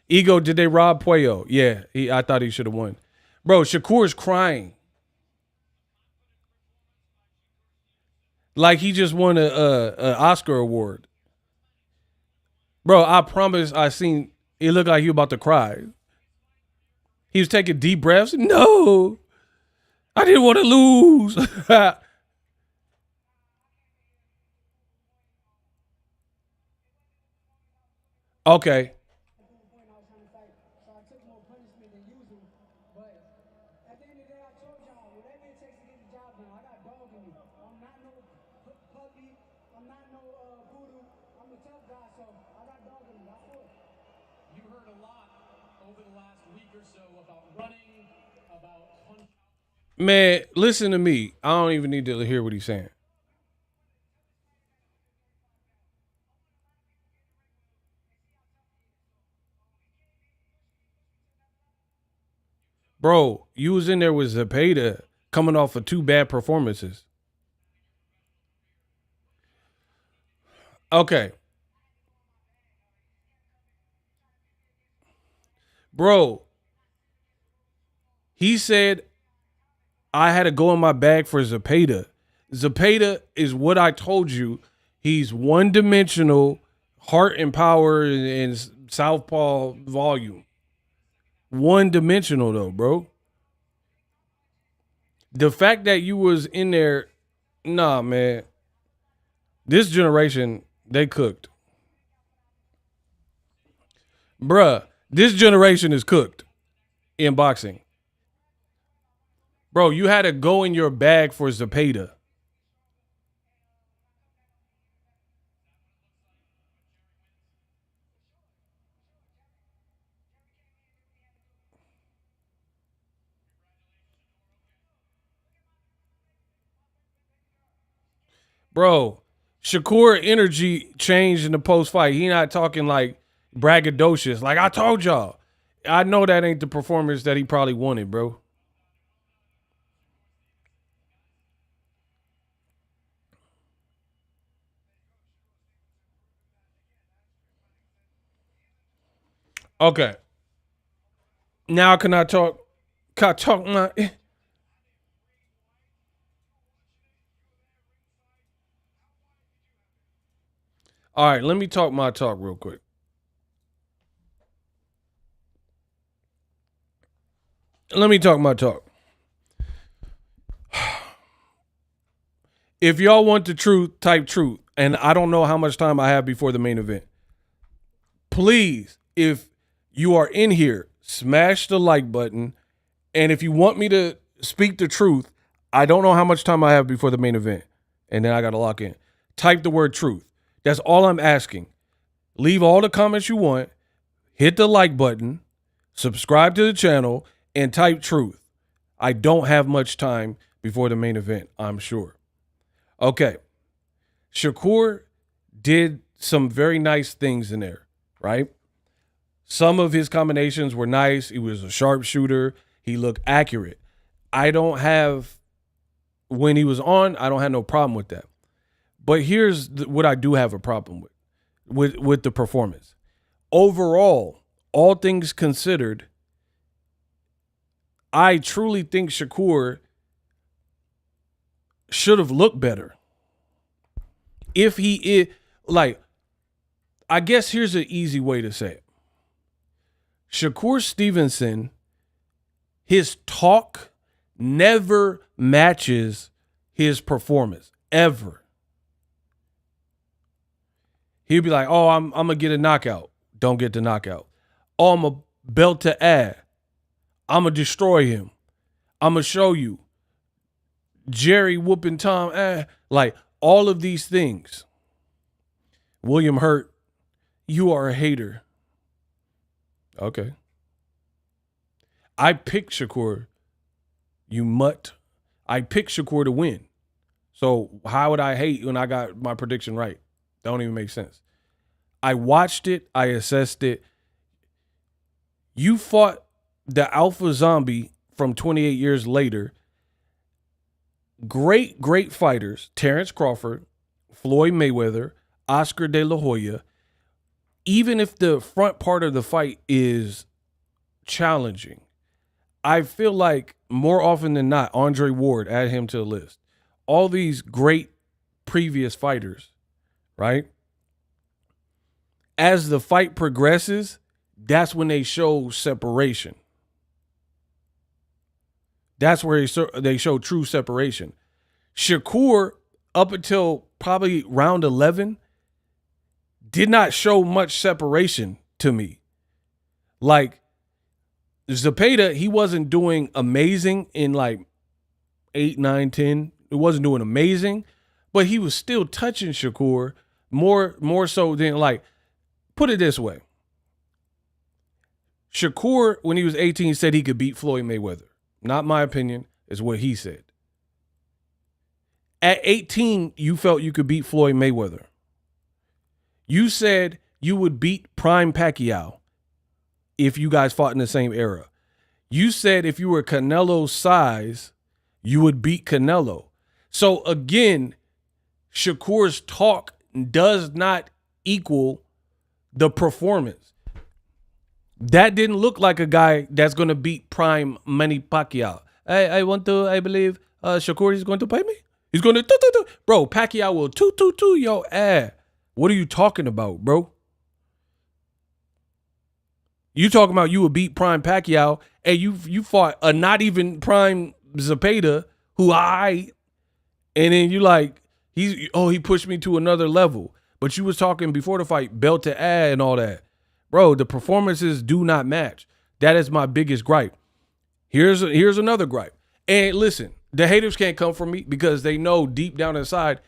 Ego, did they rob Puello? Yeah, I thought he should have won. Bro, Shakur's crying. Like he just won a Oscar award. Bro, I promise I seen it looked like he was about to cry. He was taking deep breaths. No, I didn't want to lose. Okay. Man, listen to me. I don't even need to hear what he's saying. Bro, you was in there with Zepeda coming off of two bad performances. Okay. Bro, he said I had to go in my bag for Zepeda. Zepeda is what I told you. He's one dimensional, heart and power and southpaw volume. One dimensional though, bro. The fact that you was in there, nah, man. This generation, they cooked. Bruh, this generation is cooked in boxing. Bro, you had to go in your bag for Zepeda. Bro, Shakur energy changed in the post fight. He not talking like braggadocious. Like I told y'all. I know that ain't the performance that he probably wanted, bro. Okay. Now can I talk? Can I talk my all right, let me talk my talk real quick. Let me talk my talk. If y'all want the truth, type truth. And I don't know how much time I have before the main event. Please, if you are in here, smash the like button. And if you want me to speak the truth, I don't know how much time I have before the main event. And then I got to lock in. Type the word truth. That's all I'm asking. Leave all the comments you want. Hit the like button. Subscribe to the channel and type truth. I don't have much time before the main event, I'm sure. Okay. Shakur did some very nice things in there, right? Some of his combinations were nice. He was a sharpshooter. He looked accurate. I don't have, when he was on, I don't have no problem with that. But here's what I do have a problem with the performance. Overall, all things considered, I truly think Shakur should have looked better. If he is, like, I guess here's an easy way to say it. Shakur Stevenson, his talk never matches his performance, ever. He'll be like, oh, I'm going to get a knockout. Don't get the knockout. Oh, I'm a belt to add. I'm going to destroy him. I'm going to show you. Jerry whooping Tom. Like, all of these things. William Hurt, you are a hater. Okay. I picked Shakur, you mutt. I picked Shakur to win. So how would I hate when I got my prediction right? Don't even make sense. I watched it. I assessed it. You fought the alpha zombie from 28 years later. Great fighters, Terrence Crawford, Floyd Mayweather, Oscar De La Hoya. Even if the front part of the fight is challenging, I feel like more often than not, Andre Ward, add him to the list. All these great previous fighters, right? As the fight progresses, that's when they show separation. That's where they show true separation. Shakur, up until probably round 11, did not show much separation to me. Like, Zepeda, he wasn't doing amazing in like 8, 9, 10. It wasn't doing amazing, but he was still touching Shakur more so than, like, put it this way. Shakur, when he was 18, said he could beat Floyd Mayweather. Not my opinion, is what he said. At 18, you felt you could beat Floyd Mayweather. You said you would beat Prime Pacquiao if you guys fought in the same era. You said if you were Canelo's size, you would beat Canelo. So again, Shakur's talk does not equal the performance. That didn't look like a guy that's going to beat Prime Manny Pacquiao. I believe Shakur is going to pay me. He's going to, bro, Pacquiao will your ass. What are you talking about, bro? You talking about you would beat Prime Pacquiao, and you fought a not even Prime Zepeda, and then you like, he pushed me to another level. But you was talking before the fight, belt to ass and all that. Bro, the performances do not match. That is my biggest gripe. Here's another gripe. And listen, the haters can't come for me because they know deep down inside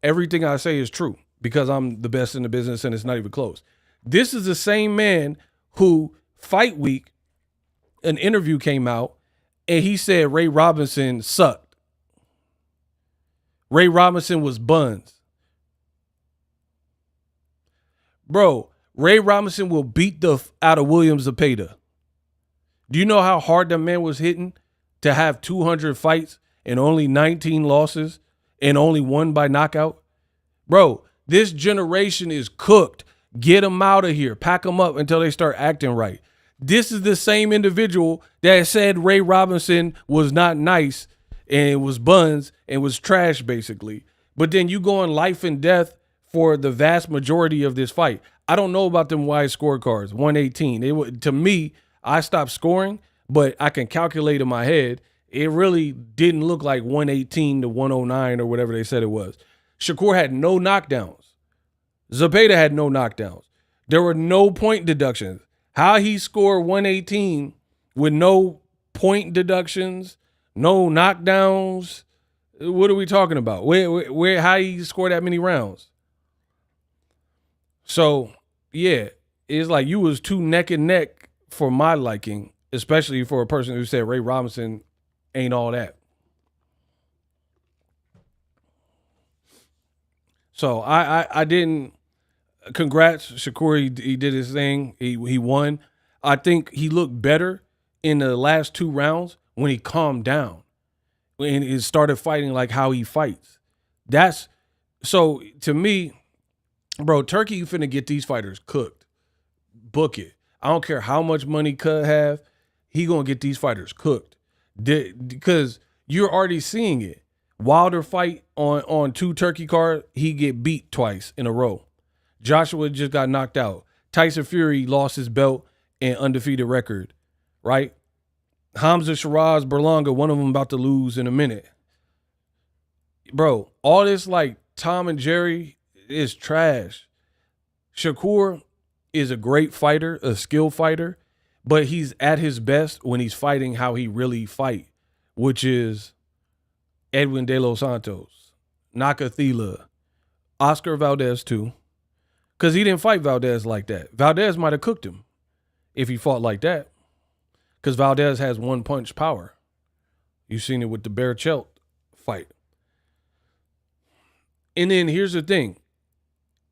everything I say is true because I'm the best in the business and it's not even close. This is the same man who, fight week, an interview came out and he said Ray Robinson sucked. Ray Robinson was buns. Bro, Ray Robinson will beat the out of William Zepeda. Do you know how hard that man was hitting to have 200 fights and only 19 losses and only one by knockout? Bro, this generation is cooked. Get them out of here. Pack them up until they start acting right. This is the same individual that said Ray Robinson was not nice and was buns and was trash, basically. But then you go on life and death for the vast majority of this fight. I don't know about them wide scorecards, 118. To me, I stopped scoring, but I can calculate in my head. It really didn't look like 118 to 109 or whatever they said it was. Shakur had no knockdowns. Zepeda had no knockdowns. There were no point deductions. How he scored 118 with no point deductions, no knockdowns. What are we talking about? How he scored that many rounds? So, yeah, it's like you was too neck and neck for my liking, especially for a person who said Ray Robinson ain't all that. So I didn't. Congrats, Shakur. He did his thing. He won. I think he looked better in the last 2 rounds when he calmed down and he started fighting like how he fights. That's so to me, bro. Turkey, you finna get these fighters cooked. Book it. I don't care how much money Cud have. He gonna get these fighters cooked because you're already seeing it. Wilder fight on 2 Turkey cards, he get beat twice in a row. Joshua just got knocked out. Tyson Fury lost his belt and undefeated record, right? Hamzah Sheeraz, Berlanga, one of them about to lose in a minute. Bro, all this like Tom and Jerry is trash. Shakur is a great fighter, a skilled fighter, but he's at his best when he's fighting how he really fight, which is Edwin De Los Santos, Nakathila, Oscar Valdez too, because he didn't fight Valdez like that. Valdez might have cooked him if he fought like that, because Valdez has one punch power. You've seen it with the Bear Chelt fight. And then here's the thing.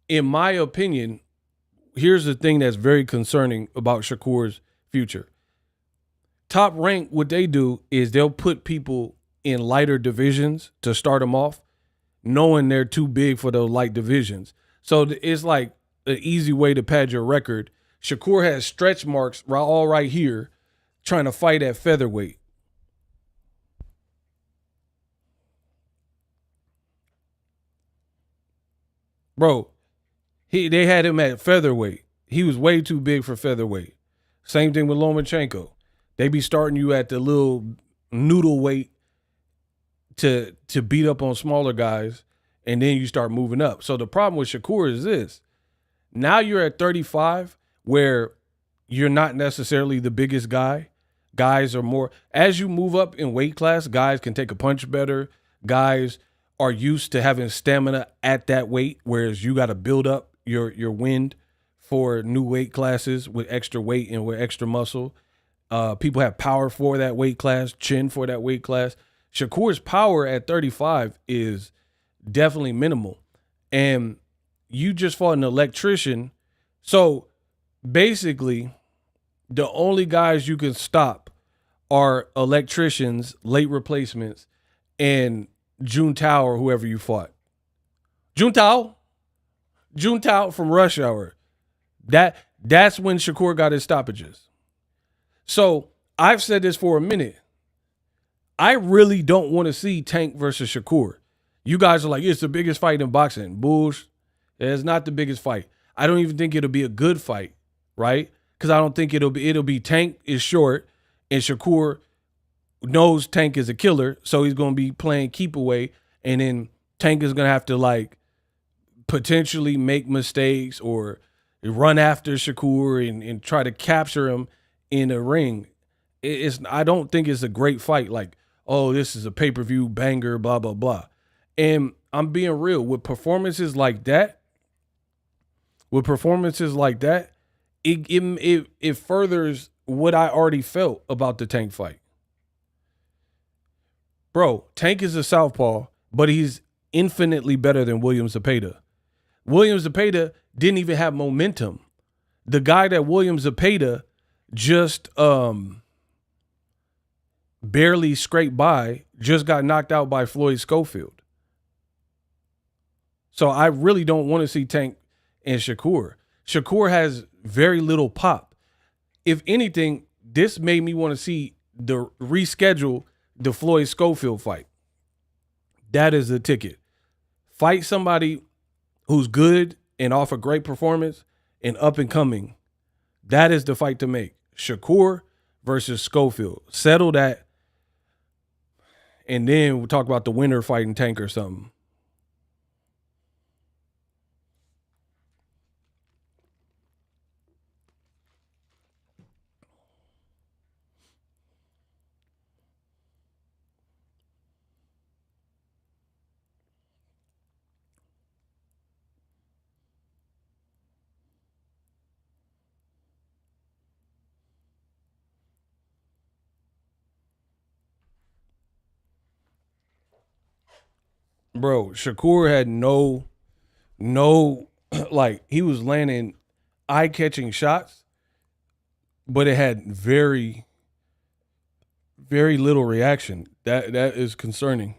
In my opinion, here's the thing that's very concerning about Shakur's future. Top Rank, what they do is they'll put people in lighter divisions to start them off, knowing they're too big for those light divisions. So it's like an easy way to pad your record. Shakur has stretch marks all right here trying to fight at featherweight. Bro, they had him at featherweight. He was way too big for featherweight. Same thing with Lomachenko. They be starting you at the little noodle weight to beat up on smaller guys, and then you start moving up. So the problem with Shakur is this. Now you're at 35 where you're not necessarily the biggest guy. Guys are more, as you move up in weight class, guys can take a punch better. Guys are used to having stamina at that weight, whereas you got to build up your wind for new weight classes with extra weight and with extra muscle. People have power for that weight class, chin for that weight class. Shakur's power at 35 is definitely minimal. And you just fought an electrician. So basically, the only guys you can stop are electricians, late replacements, and Juntao or whoever you fought. Juntao from Rush Hour. That's when Shakur got his stoppages. So I've said this for a minute. I really don't want to see Tank versus Shakur. You guys are like, it's the biggest fight in boxing. Bullsh. It's not the biggest fight. I don't even think it'll be a good fight, right? Because I don't think it'll be Tank is short and Shakur knows Tank is a killer, so he's going to be playing keep away, and then Tank is going to have to like potentially make mistakes or run after Shakur and try to capture him in a ring. I don't think it's a great fight. Like, oh, this is a pay-per-view banger, blah, blah, blah. And I'm being real. With performances like that, it furthers what I already felt about the Tank fight. Bro, Tank is a southpaw, but he's infinitely better than William Zepeda. William Zepeda didn't even have momentum. The guy that William Zepeda just barely scraped by just got knocked out by Floyd Schofield. So I really don't want to see Tank and Shakur. Shakur has very little pop. If anything, this made me want to see the reschedule the Floyd Schofield fight. That is the ticket. Fight somebody who's good and off a great performance and up and coming. That is the fight to make. Shakur versus Schofield. Settle that. And then we'll talk about the winner fighting Tank or something. Bro, Shakur had no, like, he was landing eye-catching shots, but it had very, very little reaction. That is concerning.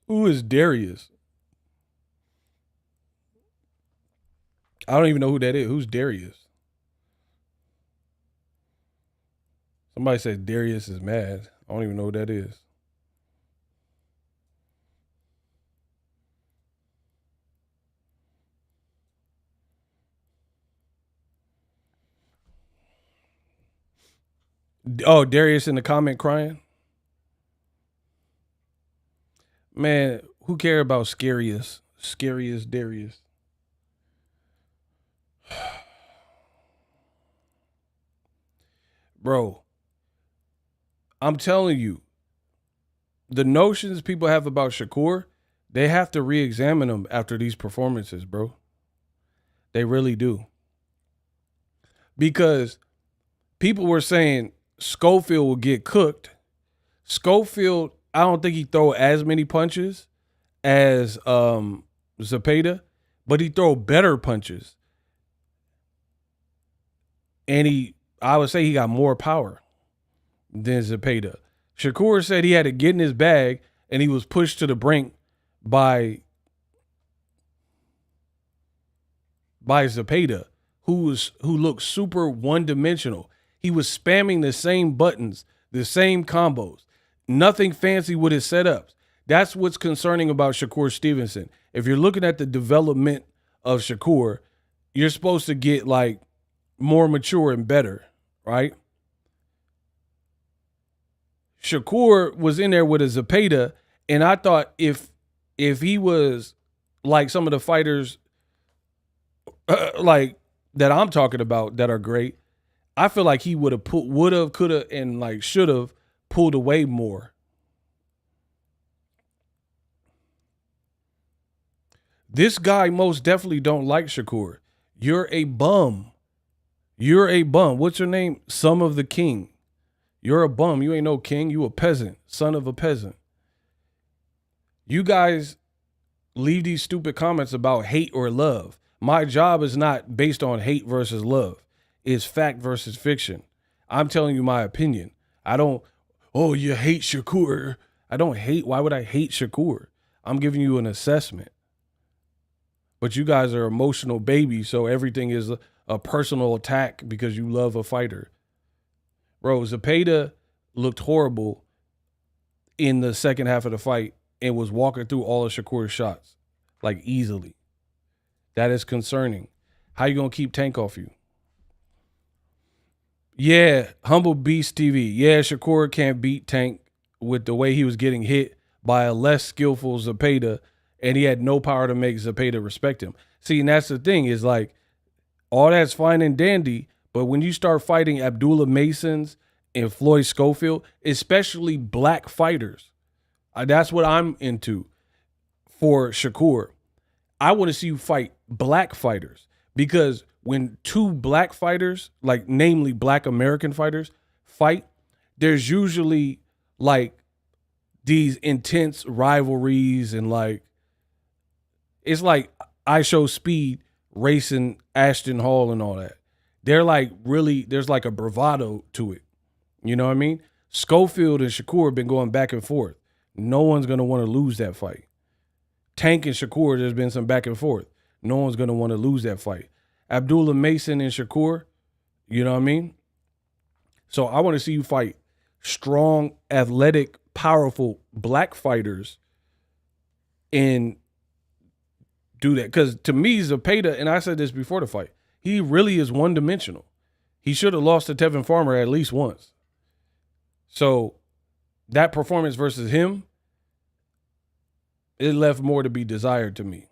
Who is Darius? I don't even know who that is. Who's Darius? Somebody said Darius is mad. I don't even know who that is. Oh, Darius in the comment crying? Man, who care about scariest? Scariest Darius. Bro, I'm telling you, the notions people have about Shakur, they have to re-examine them after these performances, bro. They really do. Because people were saying Schofield will get cooked. Schofield, I don't think he throw as many punches as Zepeda, but he throw better punches. And I would say he got more power than Zepeda. Shakur said he had to get in his bag and he was pushed to the brink by Zepeda, who looked super one-dimensional. He was spamming the same buttons, the same combos. Nothing fancy with his setups. That's what's concerning about Shakur Stevenson. If you're looking at the development of Shakur, you're supposed to get like more mature and better, right? Shakur was in there with a Zepeda, and I thought if he was like some of the fighters like that I'm talking about that are great, I feel like he would have, could have, and like should have pulled away more. This guy most definitely don't like Shakur. You're a bum. You're a bum. What's your name? Son of the king. You're a bum. You ain't no king. You a peasant. Son of a peasant. You guys leave these stupid comments about hate or love. My job is not based on hate versus love. It's fact versus fiction. I'm telling you my opinion. I don't, oh, you hate Shakur. I don't hate. Why would I hate Shakur? I'm giving you an assessment. But you guys are emotional babies, so everything is a personal attack because you love a fighter. Bro, Zepeda looked horrible in the second half of the fight and was walking through all of Shakur's shots, like easily. That is concerning. How you going to keep Tank off you? Yeah, Humble Beast TV. Yeah, Shakur can't beat Tank with the way he was getting hit by a less skillful Zepeda, and he had no power to make Zepeda respect him. See, and that's the thing is like, all that's fine and dandy, but when you start fighting Abdullah Masons and Floyd Schofield, especially black fighters, that's what I'm into for Shakur. I want to see you fight black fighters because when two black fighters, like namely black American fighters, fight, there's usually like these intense rivalries and like, it's like I Show Speed racing Ashton Hall and all that. They're like really, there's like a bravado to it. You know what I mean? Schofield and Shakur have been going back and forth. No one's going to want to lose that fight. Tank and Shakur, there's been some back and forth. No one's going to want to lose that fight. Abdullah Mason and Shakur, you know what I mean? So I want to see you fight strong, athletic, powerful black fighters and do that. Because to me, Zepeda, and I said this before the fight, he really is one-dimensional. He should have lost to Tevin Farmer at least once. So that performance versus him, it left more to be desired to me.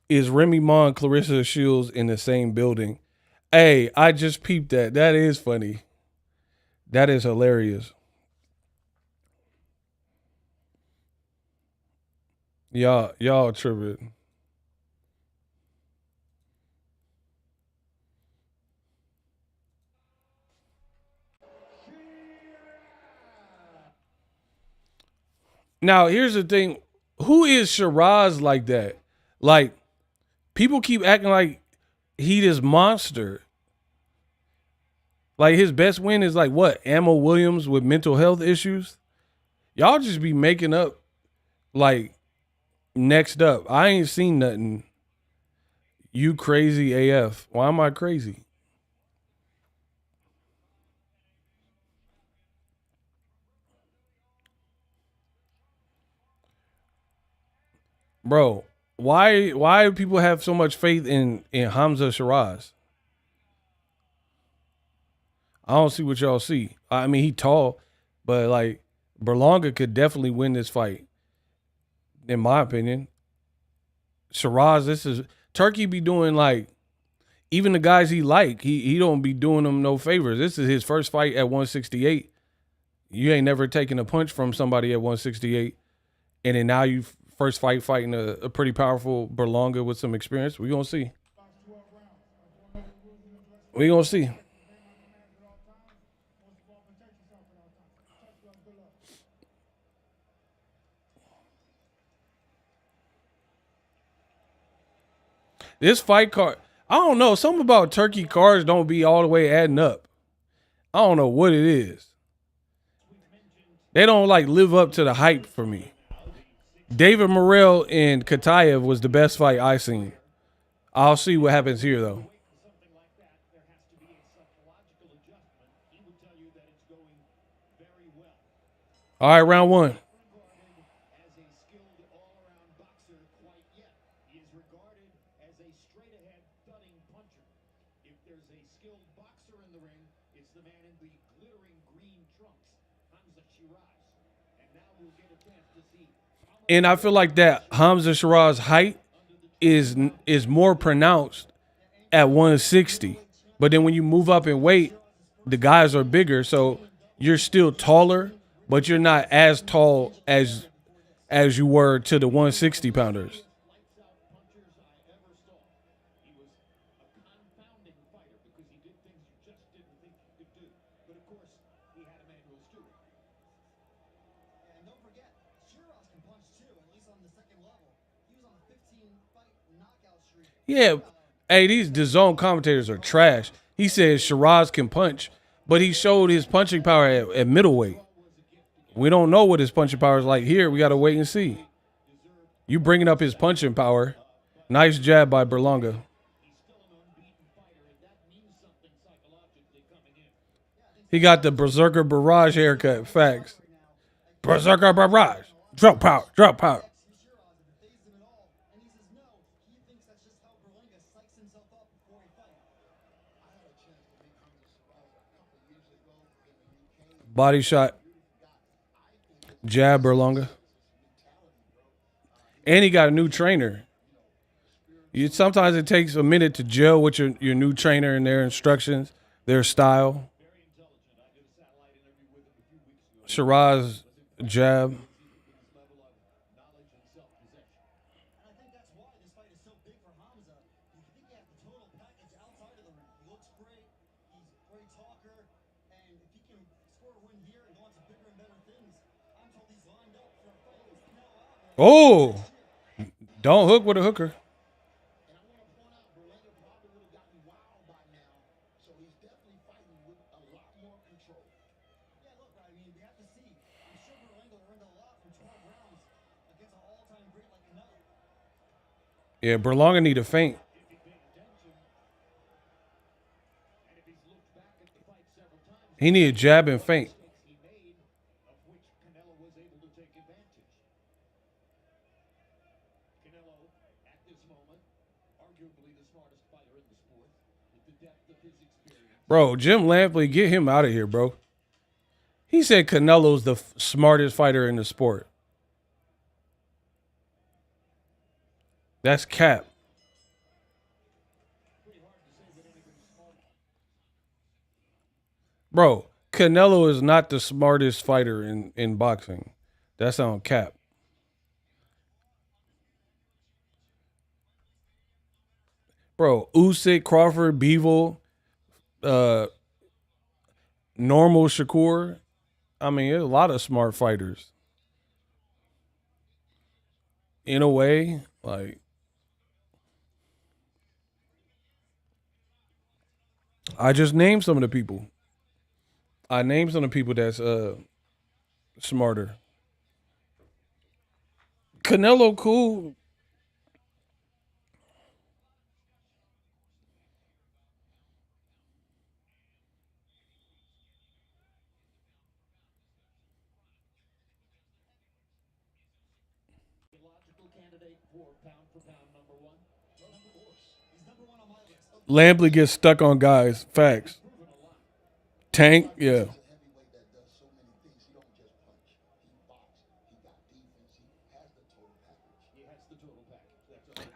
Is Remy Ma and Clarissa Shields in the same building? Hey, I just peeped that. That is funny. That is hilarious. Y'all tripping. Now, here's the thing. Who is Shiraz like that? Like, people keep acting like he this monster. Like, his best win is like, what? Ammo Williams with mental health issues? Y'all just be making up, like, next up. I ain't seen nothing. You crazy AF. Why am I crazy? Bro, why do people have so much faith in Hamzah Sheeraz? I don't see what y'all see. I mean, he tall, but like Berlanga could definitely win this fight, in my opinion. Shiraz, this is Turkey be doing like even the guys he like, he don't be doing them no favors. This is his first fight at 168. You ain't never taken a punch from somebody at 168, and then now you first fight fighting a pretty powerful Berlanga with some experience. We gonna see. We gonna see. This fight card, I don't know. Something about turkey cards don't be all the way adding up. I don't know what it is. They don't like live up to the hype for me. David Morrell and Katayev was the best fight I seen. I'll see what happens here though. All right, round one. And I feel like that Hamzah Sheeraz height is more pronounced at 160. But then when you move up in weight, the guys are bigger, so you're still taller, but you're not as tall as you were to the 160 pounders. Yeah. Hey, these DAZN commentators are trash. He says Shiraz can punch, but he showed his punching power at middleweight. We don't know what his punching power is like here. We got to wait and see. You bringing up his punching power. Nice jab by Berlanga. He got the Berserker Barrage haircut. Facts. Berserker Barrage. Drop power. Drop power. Body shot. Jab Berlanga. And he got a new trainer. Sometimes it takes a minute to gel with your new trainer and their instructions, their style. Shiraz jab. Oh, don't hook with a hooker. Yeah, Berlanga need a feint. He need a jab and feint. Bro, Jim Lampley, get him out of here, bro. He said Canelo's the smartest fighter in the sport. That's cap. Bro, Canelo is not the smartest fighter in boxing. That's on cap. Bro, Usyk, Crawford, Bivol, uh, normal Shakur. I mean, there's a lot of smart fighters. In a way, like I just named some of the people. I named some of the people that's smarter. Canelo cool. Lampley gets stuck on guys. Facts. Tank, yeah.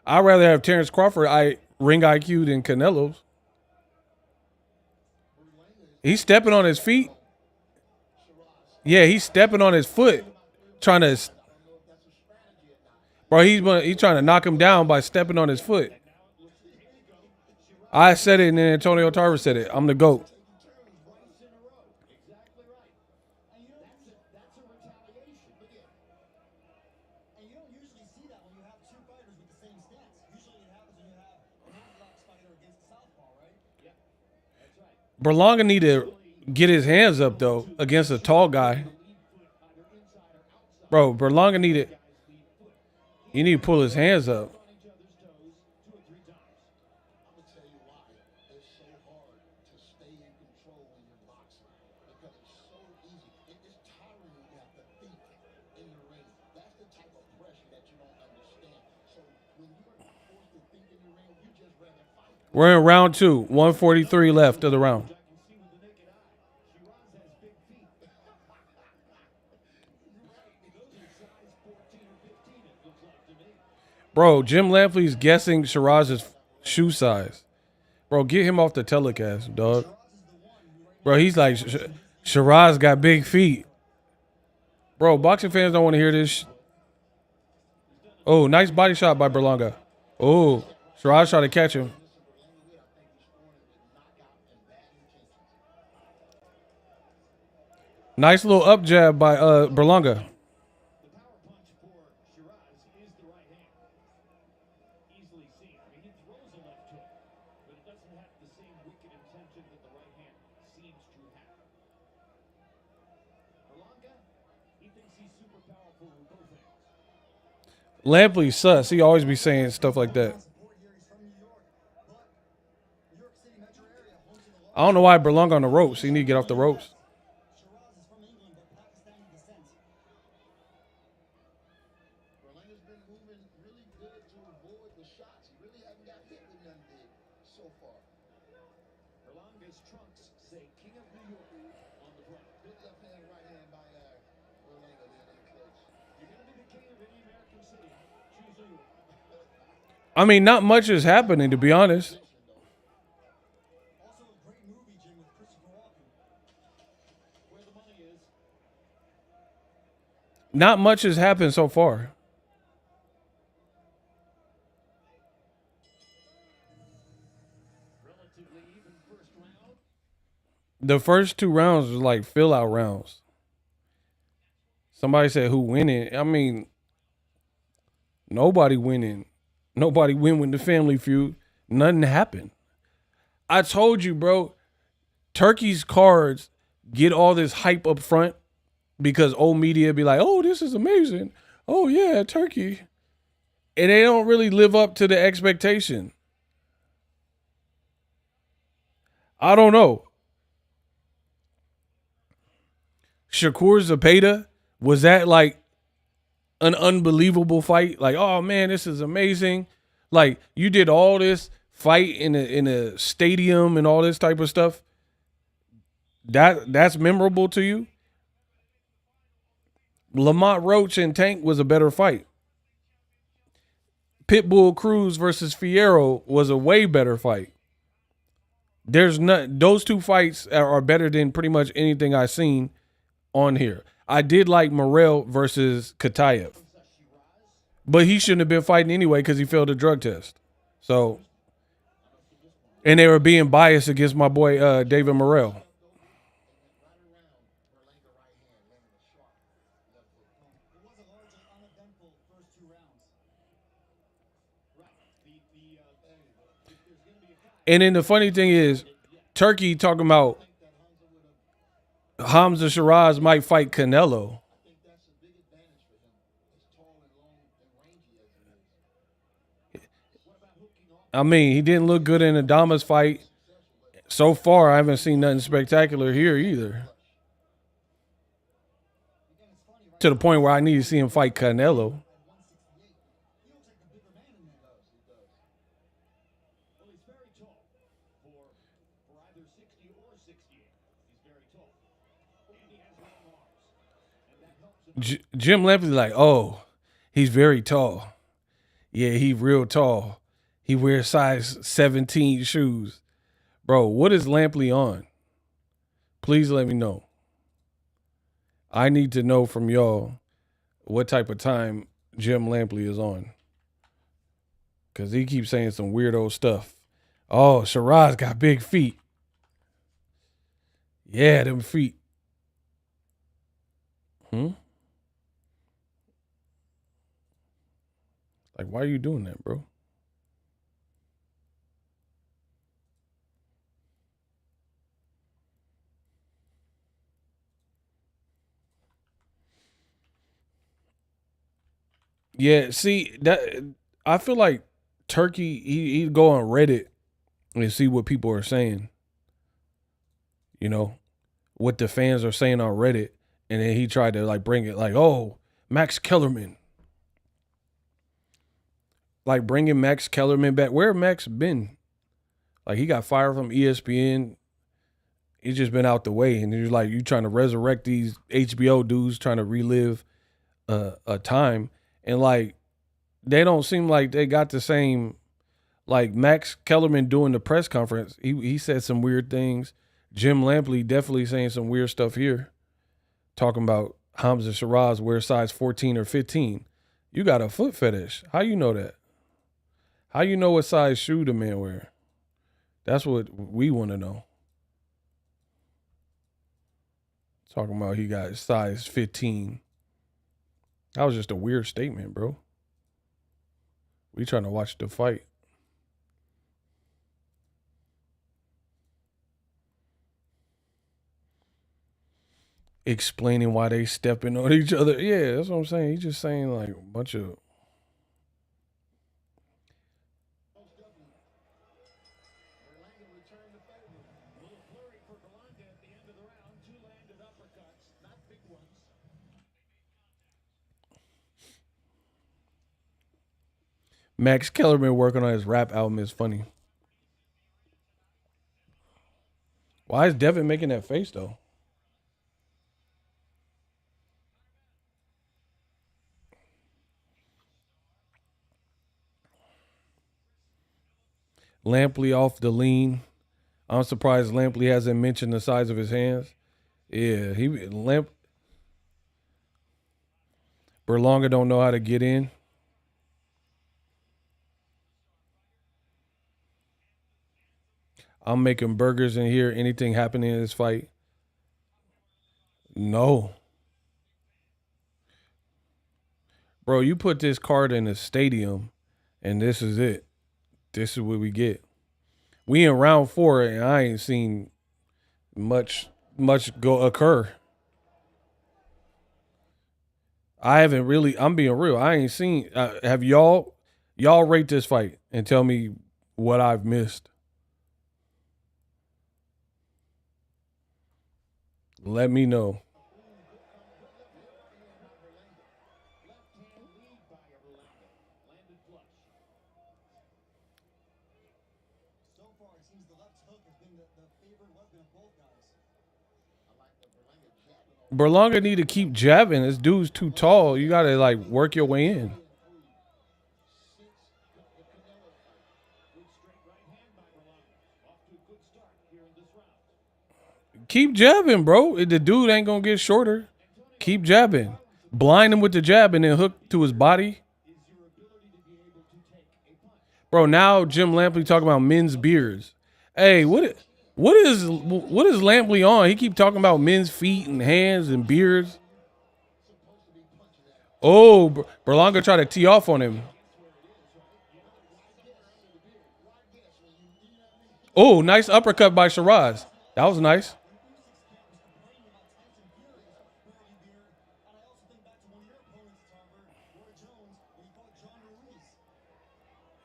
I'd rather have Terrence Crawford ring IQ than Canelo's. He's stepping on his feet. Yeah, he's stepping on his foot, trying to. Bro, he's trying to knock him down by stepping on his foot. I said it, and then Antonio Tarver said it. I'm the GOAT. Berlanga need to get his hands up though against a tall guy. Bro, Berlanga needed. He need to pull his hands up. We're in round 2. 143 left of the round. Bro, Jim Lampley's guessing Shiraz's shoe size. Bro, get him off the telecast, dog. Bro, he's like, Shiraz got big feet. Bro, boxing fans don't want to hear this. Oh, nice body shot by Berlanga. Oh, Shiraz trying to catch him. Nice little up jab by Berlanga. Lampley sus. He always be saying stuff like that. I don't know why Berlanga on the ropes. He need to get off the ropes. I mean, not much is happening, to be honest. Not much has happened so far. The first 2 rounds was like fill out rounds. Somebody said who winning? I mean, nobody winning. Nobody win with the Family Feud. Nothing happened. I told you, bro. Turkey's cards get all this hype up front because old media be like, oh, this is amazing. Oh, yeah, Turkey. And they don't really live up to the expectation. I don't know. Shakur Zepeda, was that like an unbelievable fight? Like, oh man, this is amazing. Like, you did all this fight in a stadium and all this type of stuff. That's memorable to you? Lamont Roach and Tank was a better fight. Pitbull Cruz versus Fierro was a way better fight. There's not, those 2 fights are better than pretty much anything I've seen on here. I did like Morrell versus Katayev, but he shouldn't have been fighting anyway because he failed a drug test. So, and they were being biased against my boy David Morrell. And then the funny thing is, Turkey talking about Hamzah Sheeraz might fight Canelo. I mean, he didn't look good in Adama's fight. So far, I haven't seen nothing spectacular here either. To the point where I need to see him fight Canelo. Jim Lampley's like, oh, he's very tall. Yeah, he real tall. He wears size 17 shoes. Bro, what is Lampley on? Please let me know. I need to know from y'all what type of time Jim Lampley is on. Because he keeps saying some weirdo stuff. Oh, Shiraz got big feet. Yeah, them feet. Like, why are you doing that, bro? Yeah, see that I feel like Turkey. He'd go on Reddit and see what people are saying. You know what the fans are saying on Reddit, and then he tried to like bring it like, oh, Max Kellerman, like bringing Max Kellerman back. Where Max been? Like he got fired from ESPN. He's just been out the way, and he's like, you trying to resurrect these HBO dudes, trying to relive a time, and like they don't seem like they got the same. Like Max Kellerman doing the press conference, he said some weird things. Jim Lampley definitely saying some weird stuff here, talking about Hamzah Sheeraz wears size 14 or 15. You got a foot fetish. How you know that? How you know what size shoe the man wear? That's what we want to know. Talking about he got size 15. That was just a weird statement, bro. We trying to watch the fight. Explaining why they stepping on each other. Yeah, that's what I'm saying. He's just saying like a bunch of Max Kellerman working on his rap album is funny. Why is Devin making that face though? Lampley off the lean. I'm surprised Lampley hasn't mentioned the size of his hands. Yeah, Berlanga don't know how to get in. I'm making burgers in here. Anything happening in this fight? No. Bro, you put this card in the stadium and this is it. This is what we get. We in round 4 and I ain't seen much go occur. I haven't really, I'm being real. I ain't seen have y'all rate this fight and tell me what I've missed. Let me know. Berlanga need to keep jabbing. This dude's too tall. You gotta like work your way in. Keep jabbing, bro. The dude ain't gonna get shorter. Keep jabbing. Blind him with the jab and then hook to his body. Bro, now Jim Lampley talking about men's beards. Hey, what is Lampley on? He keep talking about men's feet and hands and beards. Oh, Berlanga tried to tee off on him. Oh, nice uppercut by Shiraz. That was nice.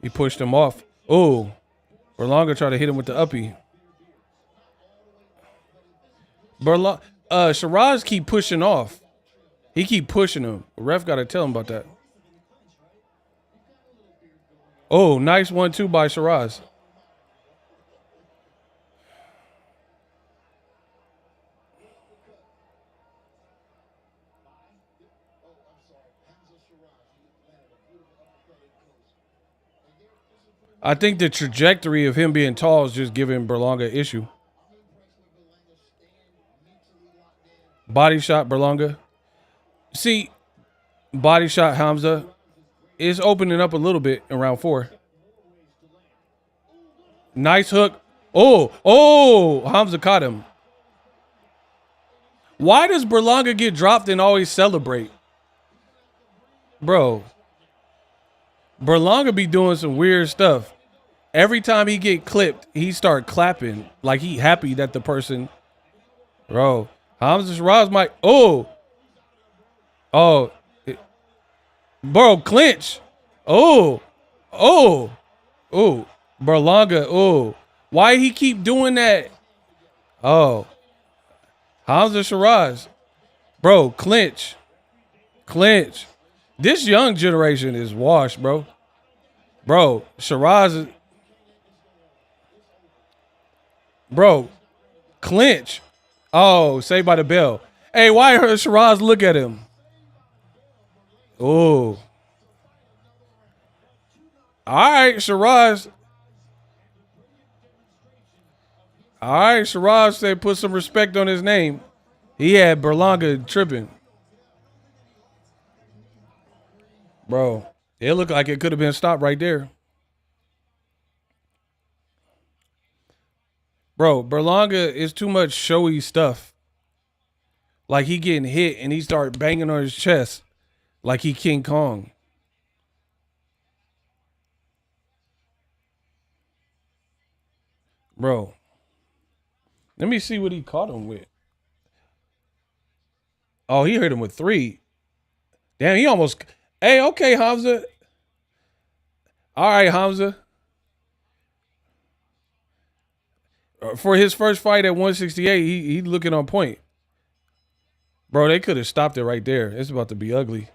He pushed him off. Oh, Berlanga tried to hit him with the uppie. Shiraz keep pushing off. He keep pushing him. The ref got to tell him about that. Oh, nice 1-2 by Shiraz. I think the trajectory of him being tall is just giving Berlanga issue. Body shot Berlanga. See, body shot Hamzah is opening up a little bit in round 4. Nice hook. Oh, Hamzah caught him. Why does Berlanga get dropped and always celebrate? Bro, Berlanga be doing some weird stuff. Every time he get clipped, he start clapping like he happy that the person. Bro, Hamzah Sheeraz might. Bro, clinch. Oh, oh, oh. Berlanga, oh. Why he keep doing that? Oh. Hamzah Sheeraz. Bro, clinch. Clinch. This young generation is washed, bro. Bro, Shiraz, bro, clinch. Oh, Saved by the Bell. Hey, why her Shiraz look at him? Oh. All right, Shiraz. All right, Shiraz said put some respect on his name. He had Berlanga tripping. Bro, it looked like it could have been stopped right there. Bro, Berlanga is too much showy stuff. Like he getting hit and he start banging on his chest like he King Kong. Bro, let me see what he caught him with. Oh, he hit him with 3. Damn, he almost. Hey, okay, Hamzah. All right, Hamzah. For his first fight at 168, he looking on point. Bro, they could have stopped it right there. It's about to be ugly.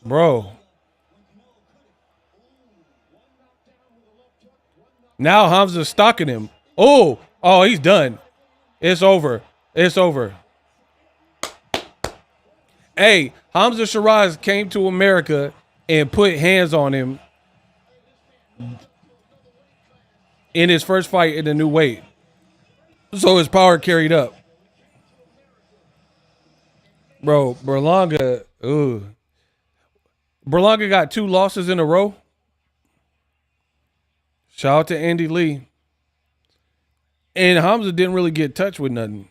Bro. Now Hamza's stalking him. Oh, he's done. It's over. It's over. Hey, Hamzah Sheeraz came to America and put hands on him in his first fight in the new weight. So his power carried up. Bro, Berlanga, ooh. Berlanga got 2 losses in a row. Shout out to Andy Lee. And Hamzah didn't really get touched with nothing.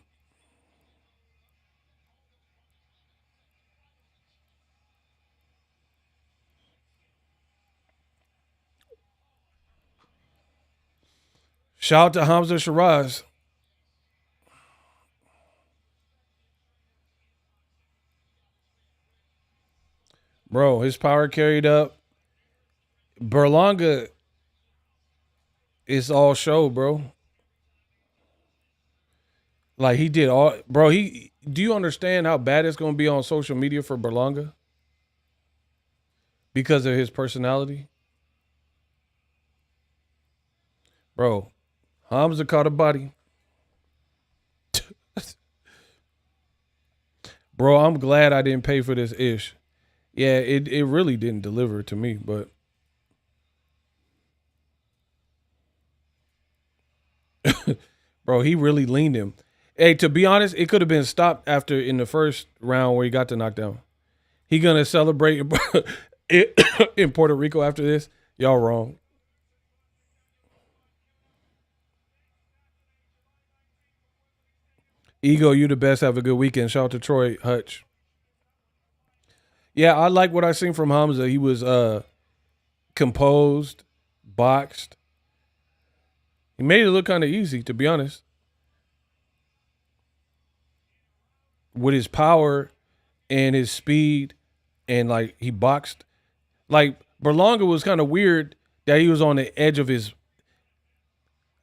Shout out to Hamzah Sheeraz. Bro, his power carried up. Berlanga is all show, bro. Like he did all, bro. Do you understand how bad it's gonna be on social media for Berlanga because of his personality, bro? Hamzah caught a body, bro. I'm glad I didn't pay for this ish. Yeah, it really didn't deliver to me, but bro, he really leaned him. Hey, to be honest, it could have been stopped after in the first round where he got the knockdown. He gonna celebrate in Puerto Rico after this? Y'all wrong. Ego, you the best. Have a good weekend. Shout out to Troy Hutch. Yeah, I like what I seen from Hamzah. He was composed, boxed. He made it look kind of easy, to be honest. With his power and his speed, and like he boxed. Like Berlanga was kind of weird that he was on the edge of his.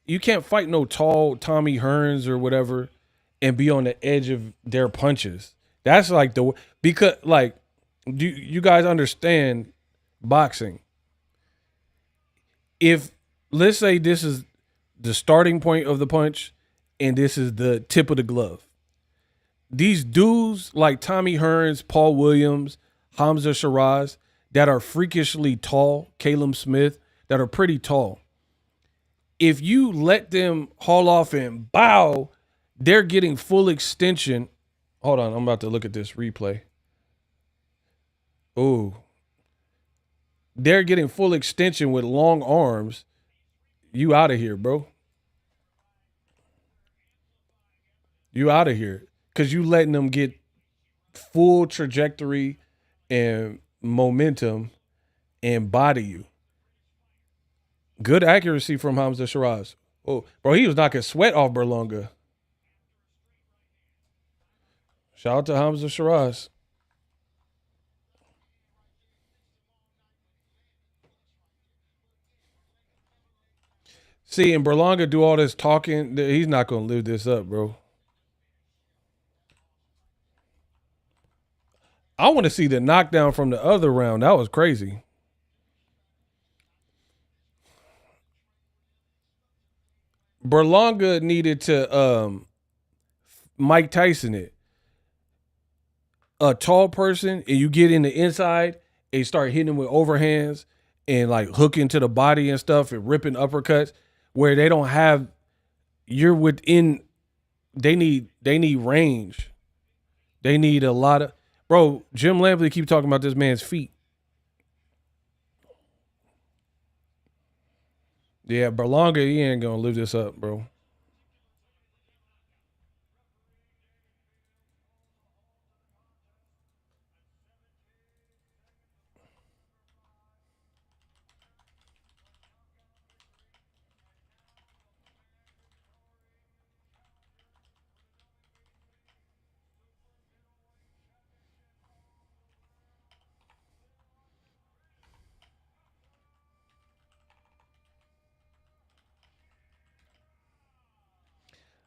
You can't fight no tall Tommy Hearns or whatever and be on the edge of their punches. That's like because like, do you guys understand boxing? If let's say this is the starting point of the punch and this is the tip of the glove. These dudes like Tommy Hearns, Paul Williams, Hamzah Sheeraz that are freakishly tall, Caleb Smith, that are pretty tall. If you let them haul off and bow, they're getting full extension. Hold on, I'm about to look at this replay. Ooh. They're getting full extension with long arms. You out of here, bro. You out of here. Because you letting them get full trajectory and momentum and body you. Good accuracy from Hamzah Sheeraz. Oh, bro, he was knocking sweat off Berlanga. Shout out to Hamzah Sheeraz. See, and Berlanga do all this talking. He's not gonna live this up, bro. I want to see the knockdown from the other round. That was crazy. Berlanga needed to Mike Tyson it. A tall person and you get in the inside and you start hitting him with overhands and like hooking to the body and stuff and ripping uppercuts where they don't have you're within they need range. They need a lot of bro, Jim Lampley keep talking about this man's feet. Yeah, Berlanga, he ain't gonna live this up, bro.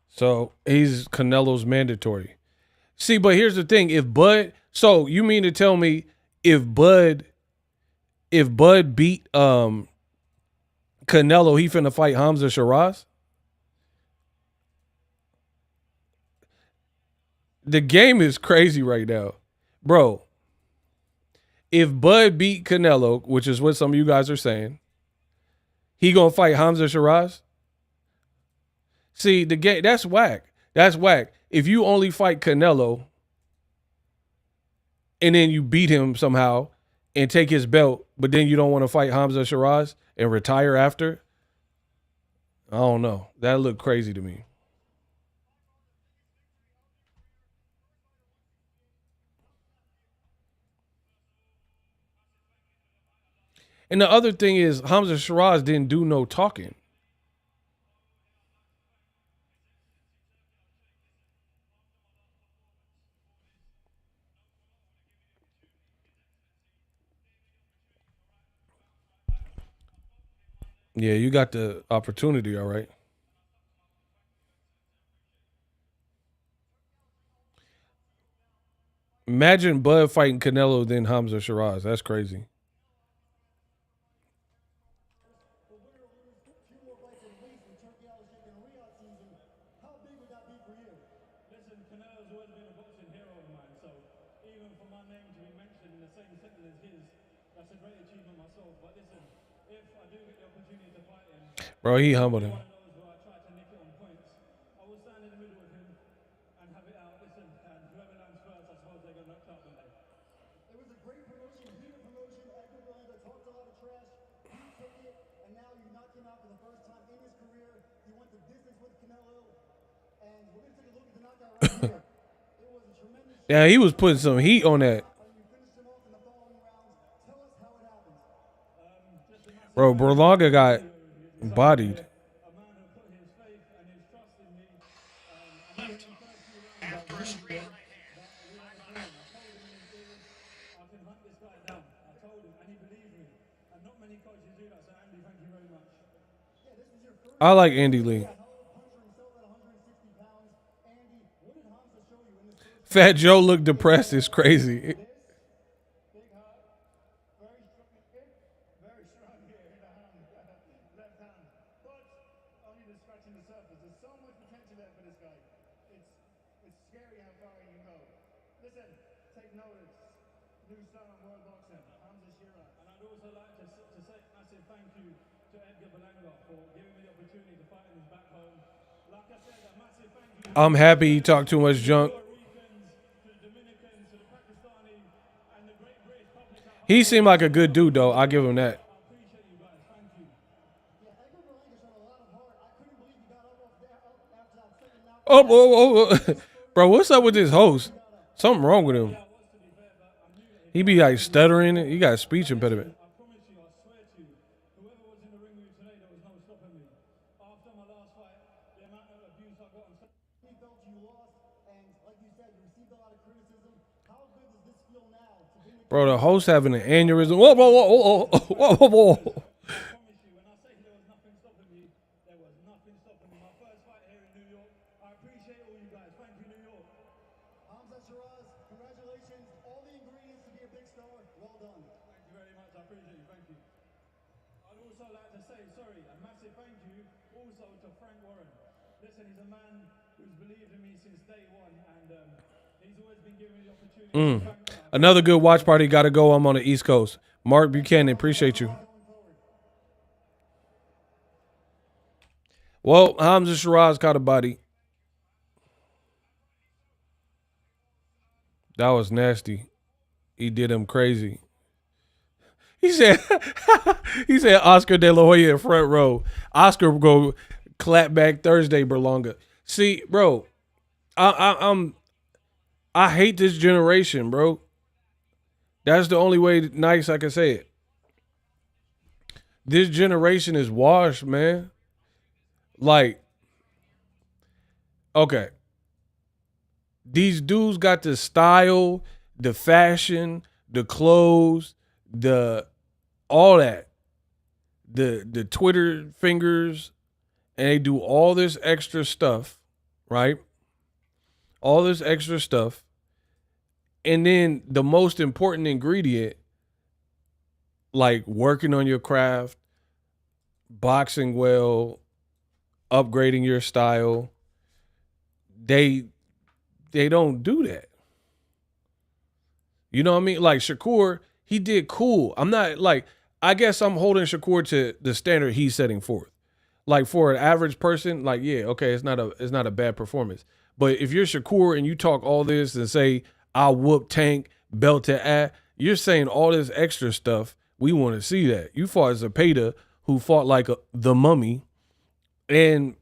So he's Canelo's mandatory. See, but here's the thing: if Bud, so you mean to tell me if Bud, if Bud beat Canelo, he finna fight Hamza Shiraz? The game is crazy right now, bro. If Bud beat Canelo, which is what some of you guys are saying, he gonna fight Hamza Shiraz? See, the game that's whack. That's whack. If you only fight Canelo and then you beat him somehow and take his belt, but then you don't want to fight Hamza Shiraz and retire after, I don't know. That looked crazy to me. And the other thing is, Hamza Shiraz didn't do no talking. Yeah, you got the opportunity, all right. Imagine Bud fighting Canelo, then Hamza Shiraz. That's crazy. Listen, Canelo's always been a boxing hero of mine, so even for my name to be mentioned in the same sentence as his, that's a great achievement myself. But listen, if I do get the opportunity to fight him, Bro, he he's humbled probably him. one of those where I try to nick it on points. I will stand in the middle with him and have it out. Listen, and whoever lands first, I suppose they get knocked out, don't they? It was a great promotion, heated promotion. Edgar Berlanga talked a lot of trash. You took it, and now you knocked him out for the first time in his career. He went the distance with Canelo, and we're going to take a look at the knockout right here. It was a tremendous Yeah, shot. he was putting some heat on that. And you finished him off in the following rounds. Tell us how it happened. Just a massive Bro, thank you Berlanga got to someone bodied. here, a man who put his faith and his trust in me. I knew in the first few rounds I was going to win, but we had a plan. I told him in his ears, I can hunt this guy down. I told him, and he believed me. And not many coaches do that. So Andy, thank you very much. Yeah, this was your first I like Andy Lee. puncher himself at 160 pounds. Andy, what did Hamza show you in this first Fat Joe looked depressed. It's crazy. big heart? Very strong here in the hand, left hand. But only just scratching the surface. There's so much potential there for this guy. It's scary how far he can go. Listen, take notice. New star in world boxing, Hamzah Sheeraz. And I'd also like to say a massive thank you to Edgar Berlanga for giving me the opportunity to fight in his back home. Like I said, a massive thank you I'm happy he talked too much junk. to the Ricans, to the Dominicans, to the Pakistani, and the great British public at home. He seemed like a good dude, though. I give him that. I appreciate you guys. Thank you. Yeah, Edgar Berlanga showed a lot of heart. I couldn't believe he got up off there up after that second Oh, knockout. oh, oh. Bro, what's up with this host? Something wrong with him. He be like stuttering. He got a speech impediment. I promise you, I swear to you, whoever was in the ring with you today, there was no stopping me. After my last fight, the amount of abuse I got on he felt you lost, and like you Bro, the host having an aneurysm. Whoa, whoa, whoa, whoa, whoa, whoa, whoa. I promise you, when I say there was nothing stopping me, there was nothing stopping me. My first fight here in New York. I appreciate all you guys. Thank you, New York. Hamzah Sheeraz, congratulations. All the ingredients to be a big star. Well done. Thank you very much. I appreciate you. Thank you. I'd also like to say, sorry, a massive thank you also to Frank Warren. Listen, he's a man who's believed in me since day one, and he's always been giving me the opportunity. Another good watch party. Got to go. I'm on the East Coast. Mark Buchanan, appreciate you. Well, Hamzah Sheeraz caught a body. That was nasty. He did him crazy. He said, he said Oscar De La Hoya in front row. Oscar go clap back Thursday, Berlanga. See, bro, I hate this generation, bro. That's the only way nice I can say it. This generation is washed, man. Like, okay. These dudes got the style, the fashion, the clothes, all that. The Twitter fingers, and they do all this extra stuff, right? All this extra stuff. And then the most important ingredient, like working on your craft, boxing well, upgrading your style, they don't do that. You know what I mean? Like Shakur, he did cool. I'm not like, I guess I'm holding Shakur to the standard he's setting forth. Like for an average person, like, yeah, okay, it's not a bad performance. But if you're Shakur and you talk all this and say, I'll whoop Tank, belt to ass, you're saying all this extra stuff. We want to see that. You fought Zepeda, who fought like the mummy, and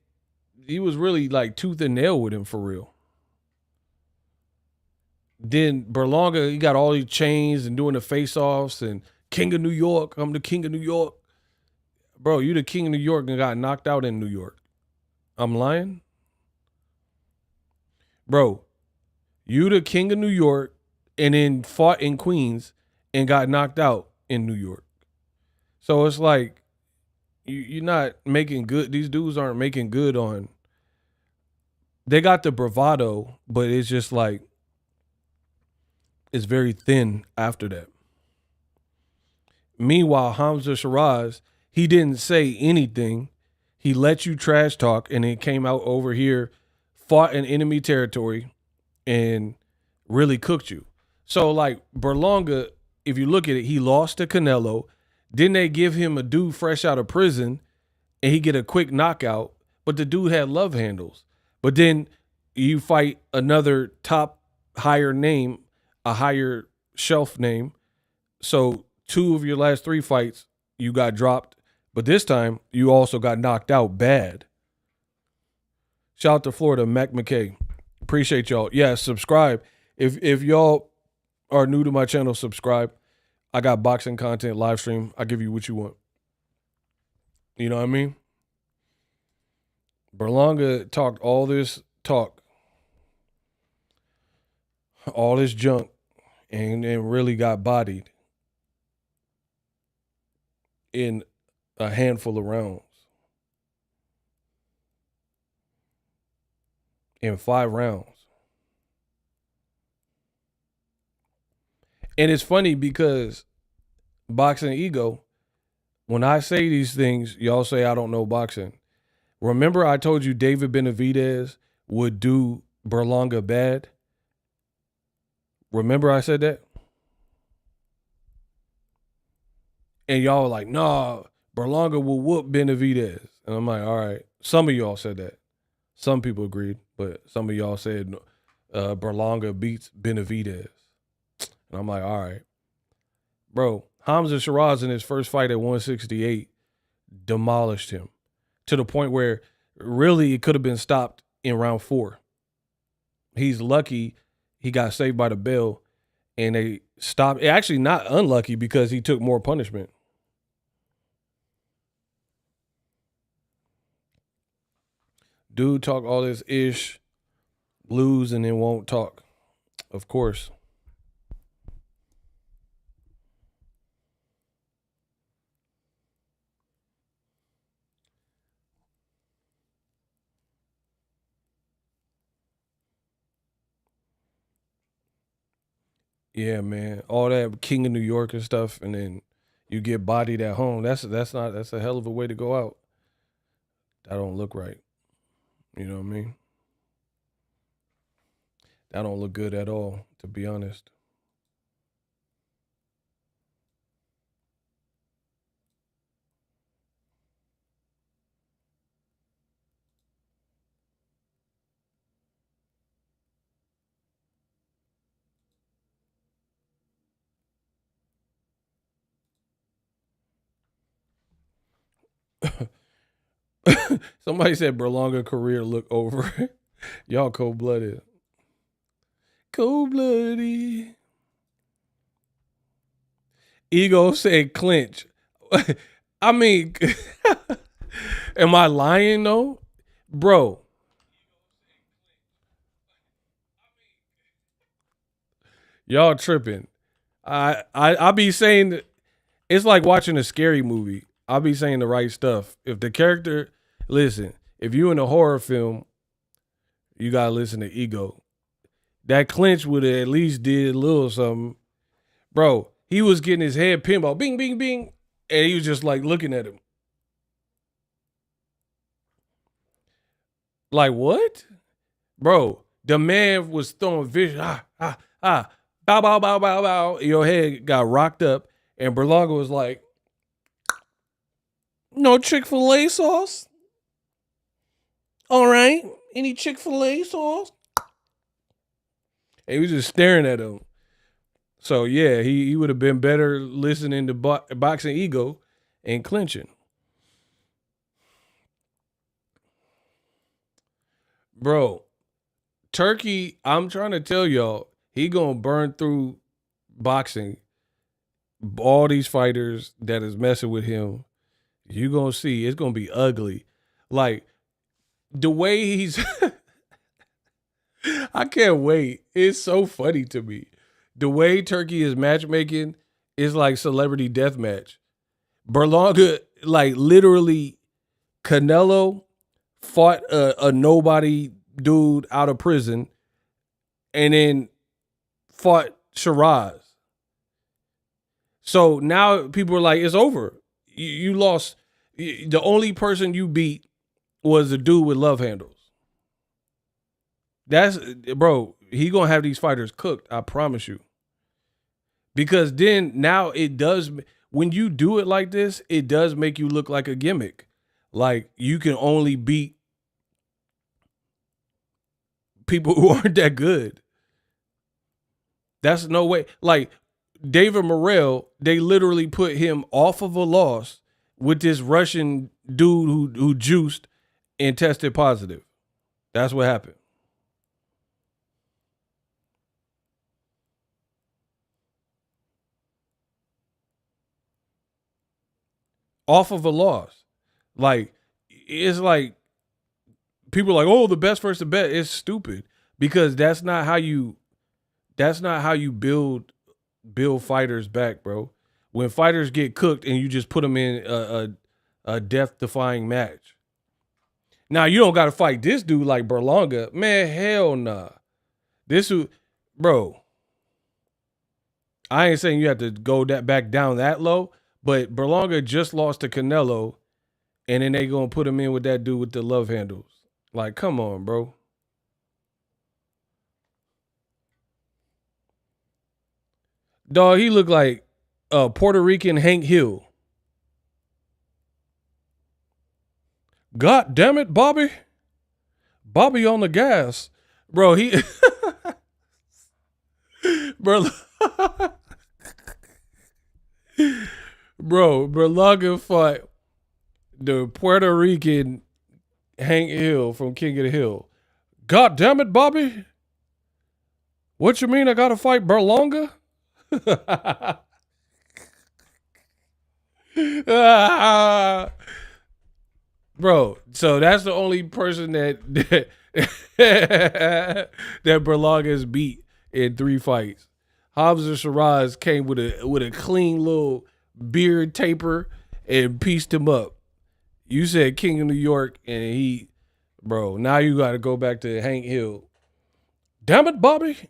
he was really like tooth and nail with him for real. Then Berlanga, he got all these chains and doing the face-offs and King of New York. I'm the King of New York. Bro, you the King of New York and got knocked out in New York. I'm lying? Bro, you the King of New York and then fought in Queens and got knocked out in New York. So it's like you're not making good. These dudes aren't making good on. They got the bravado, but it's just like it's very thin after that. Meanwhile, Hamzah Sheeraz, he didn't say anything. He let you trash talk, and it came out over here, fought in enemy territory, and really cooked you. So, like, Berlanga, if you look at it, he lost to Canelo. Then they give him a dude fresh out of prison, and he get a quick knockout. But the dude had love handles. But then you fight another top higher name, a higher shelf name. So 2 of your last 3 fights, you got dropped. But this time, you also got knocked out bad. Shout out to Florida, Mac McKay. Appreciate y'all. Yeah, subscribe. If y'all are new to my channel, subscribe. I got boxing content, live stream. I give you what you want. You know what I mean? Berlanga talked all this talk, all this junk, and really got bodied in a handful of rounds. In 5 rounds. And it's funny because Boxingego, when I say these things, y'all say I don't know boxing. Remember I told you David Benavidez would do Berlanga bad? Remember I said that? And y'all were like, nah, Berlanga will whoop Benavidez. And I'm like, all right. Some of y'all said that. Some people agreed, but some of y'all said Berlanga beats Benavidez. And I'm like, all right. Bro, Hamzah Sheeraz in his first fight at 168 demolished him to the point where really it could have been stopped in round 4. He's lucky he got saved by the bell and they stopped. Actually, not unlucky because he took more punishment. Dude talk all this ish, lose and then won't talk. Of course. Yeah, man. All that King of New York and stuff, and then you get bodied at home. That's a hell of a way to go out. That don't look right. You know what I mean? That don't look good at all, to be honest. Somebody said Berlanga career look over. Y'all cold blooded. Cold blooded. Ego said clinch. I mean, am I lying though? Bro, y'all tripping. I be saying it's like watching a scary movie. I'll be saying the right stuff. If the character, listen, if you in a horror film, you gotta listen to Ego. That clinch would have at least did a little something. Bro, he was getting his head pinball, bing, bing, bing, and he was just like looking at him. Like, what? Bro, the man was throwing vision. Bow, bow, bow, bow, bow. Your head got rocked up, and Berlanga was like, no Chick-fil-A sauce? All right. Any Chick-fil-A sauce? And he was just staring at him. So, yeah, he would have been better listening to Boxingego and clinching. Bro, Turkey, I'm trying to tell y'all, he going to burn through boxing. All these fighters that is messing with him, you going to see, it's going to be ugly. Like, the way he's... I can't wait. It's so funny to me. The way Turkey is matchmaking is like celebrity death match. Berlanga, like literally, Canelo fought a nobody dude out of prison and then fought Shiraz. So now people are like, it's over. You lost. The only person you beat was the dude with love handles. That's, bro, he gonna have these fighters cooked, I promise you. Because then now it does, when you do it like this, it does make you look like a gimmick. Like you can only beat people who aren't that good. That's no way. Like David Morrell, they literally put him off of a loss with this Russian dude who juiced and tested positive. That's what happened. Off of a loss. Like, it's like people are like, oh, the best versus the best. It's stupid because that's not how you build fighters back, bro. When fighters get cooked and you just put them in a death defying match. Now you don't got to fight this dude like Berlanga, man. Hell nah. This dude, bro. I ain't saying you have to go that back down that low, but Berlanga just lost to Canelo, and then they gonna put him in with that dude with the love handles. Like, come on, bro. Dog, he looked like Puerto Rican Hank Hill. God damn it, Bobby. Bobby on the gas. Bro, he bro, bro, Berlanga fought the Puerto Rican Hank Hill from King of the Hill. God damn it, Bobby. What you mean I gotta fight Berlanga? Bro, so that's the only person that that Berlanga has beat in 3 fights. Hamzah Sheeraz came with a clean little beard taper and pieced him up. You said King of New York, and bro, now you got to go back to Hank Hill. Damn it, Bobby.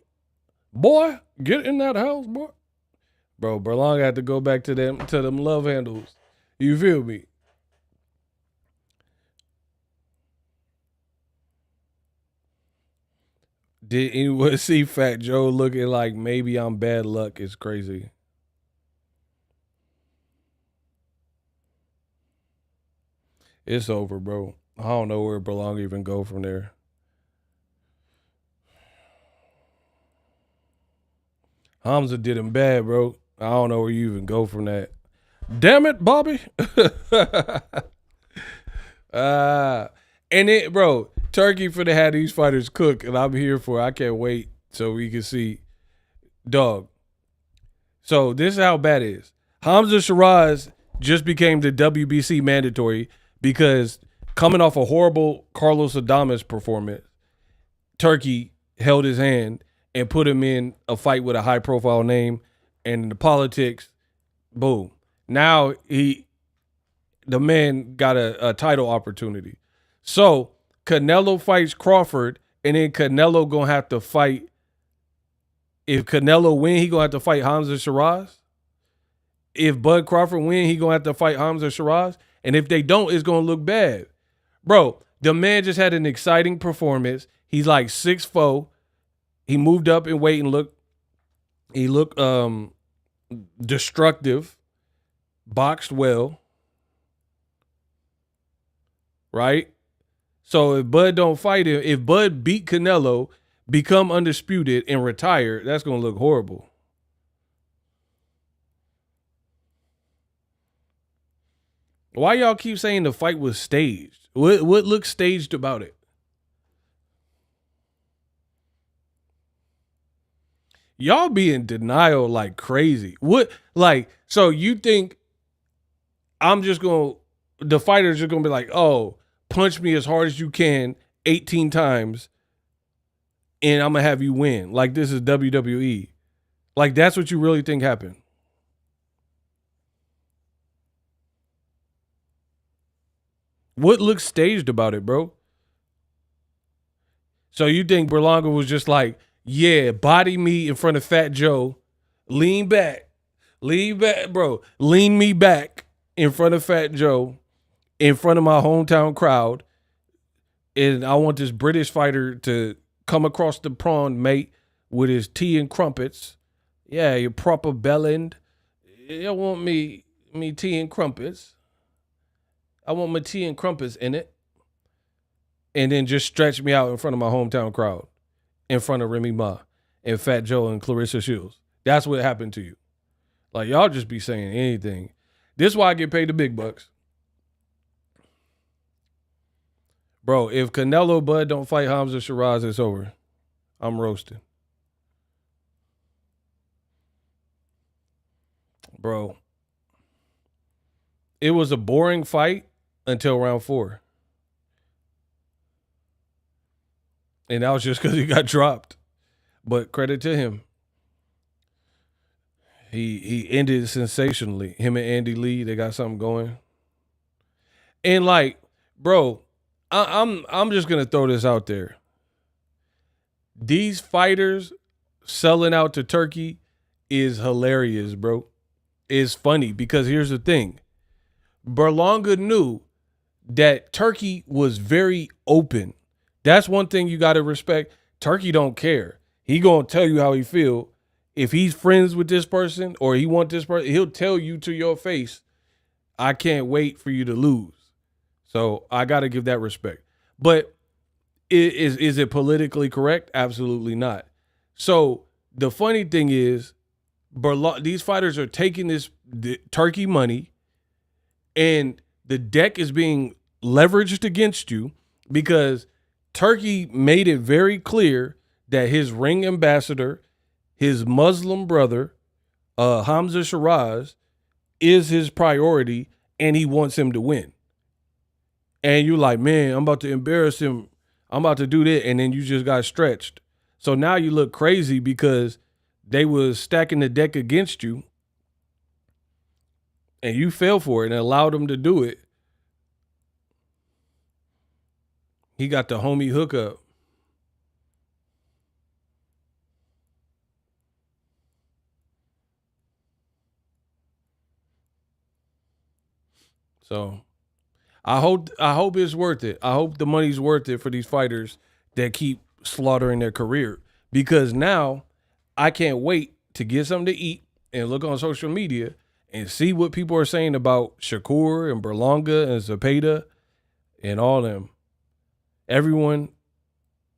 Boy, get in that house, boy. Bro, Berlanga had to go back to them love handles. You feel me? Did anyone see Fat Joe looking like maybe I'm bad luck? It's crazy. It's over, bro. I don't know where Berlanga even go from there. Hamzah did him bad, bro. I don't know where you even go from that. Damn it, Bobby. And it, bro, Turkey finna have these fighters cook, and I'm here for it. I can't wait so we can see. Dog. So this is how bad it is. Hamzah Sheeraz just became the WBC mandatory because coming off a horrible Carlos Adames performance, Turkey held his hand and put him in a fight with a high-profile name, and in the politics, boom. Now the man got a title opportunity. So Canelo fights Crawford, and then Canelo gonna have to fight. If Canelo win, he gonna have to fight Hamzah Sheeraz. If Bud Crawford win, he gonna have to fight Hamzah Sheeraz. And if they don't, it's gonna look bad. Bro, the man just had an exciting performance. He's like 6'4". He moved up in weight and he looked destructive, boxed well. Right? So if Bud don't fight him, if Bud beat Canelo, become undisputed, and retire, that's going to look horrible. Why y'all keep saying the fight was staged? What looks staged about it? Y'all be in denial like crazy. So you think the fighters are going to be like, oh, punch me as hard as you can 18 times and I'm going to have you win. Like this is WWE. Like that's what you really think happened. What looks staged about it, bro? So you think Berlanga was just like, yeah, body me in front of Fat Joe, lean back, bro. Lean me back in front of Fat Joe, in front of my hometown crowd, and I want this British fighter to come across the prawn, mate, with his tea and crumpets. Yeah, your proper bellend. You want me tea and crumpets. I want my tea and crumpets in it. And then just stretch me out in front of my hometown crowd, in front of Remy Ma and Fat Joe and Clarissa Shields. That's what happened to you. Like, y'all just be saying anything. This is why I get paid the big bucks. Bro, if Canelo Bud don't fight Hamzah Sheeraz, it's over. I'm roasted. Bro, it was a boring fight until round 4. And that was just because he got dropped. But credit to him. He ended it sensationally. Him and Andy Lee, they got something going. And like, bro, I'm just gonna throw this out there. These fighters selling out to Turkey is hilarious, bro. It's funny because here's the thing. Berlanga knew that Turkey was very open. That's one thing you got to respect. Turkey don't care. He going to tell you how he feel. If he's friends with this person or he want this person, he'll tell you to your face, I can't wait for you to lose. So I got to give that respect. But is it politically correct? Absolutely not. So the funny thing is, these fighters are taking this Turkey money and the deck is being leveraged against you because Turkey made it very clear that his ring ambassador, his Muslim brother, Hamzah Sheeraz, is his priority, and he wants him to win. And you're like, man, I'm about to embarrass him. I'm about to do that, and then you just got stretched. So now you look crazy because they was stacking the deck against you and you fell for it and allowed them to do it. He got the homie hookup. So I hope it's worth it. I hope the money's worth it for these fighters that keep slaughtering their career. Because now I can't wait to get something to eat and look on social media and see what people are saying about Shakur and Berlanga and Zepeda and all them. Everyone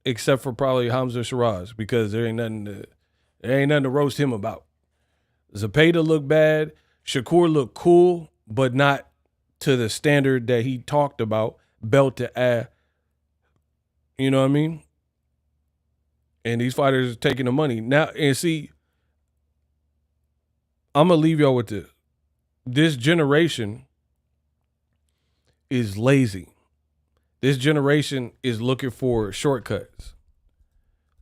except for probably Hamzah Sheeraz, because there ain't nothing to roast him about. Zepeda looked bad. Shakur looked cool, but not to the standard that he talked about, belt to ass. You know what I mean? And these fighters are taking the money. Now, and see, I'm going to leave y'all with this. This generation is lazy. This generation is looking for shortcuts.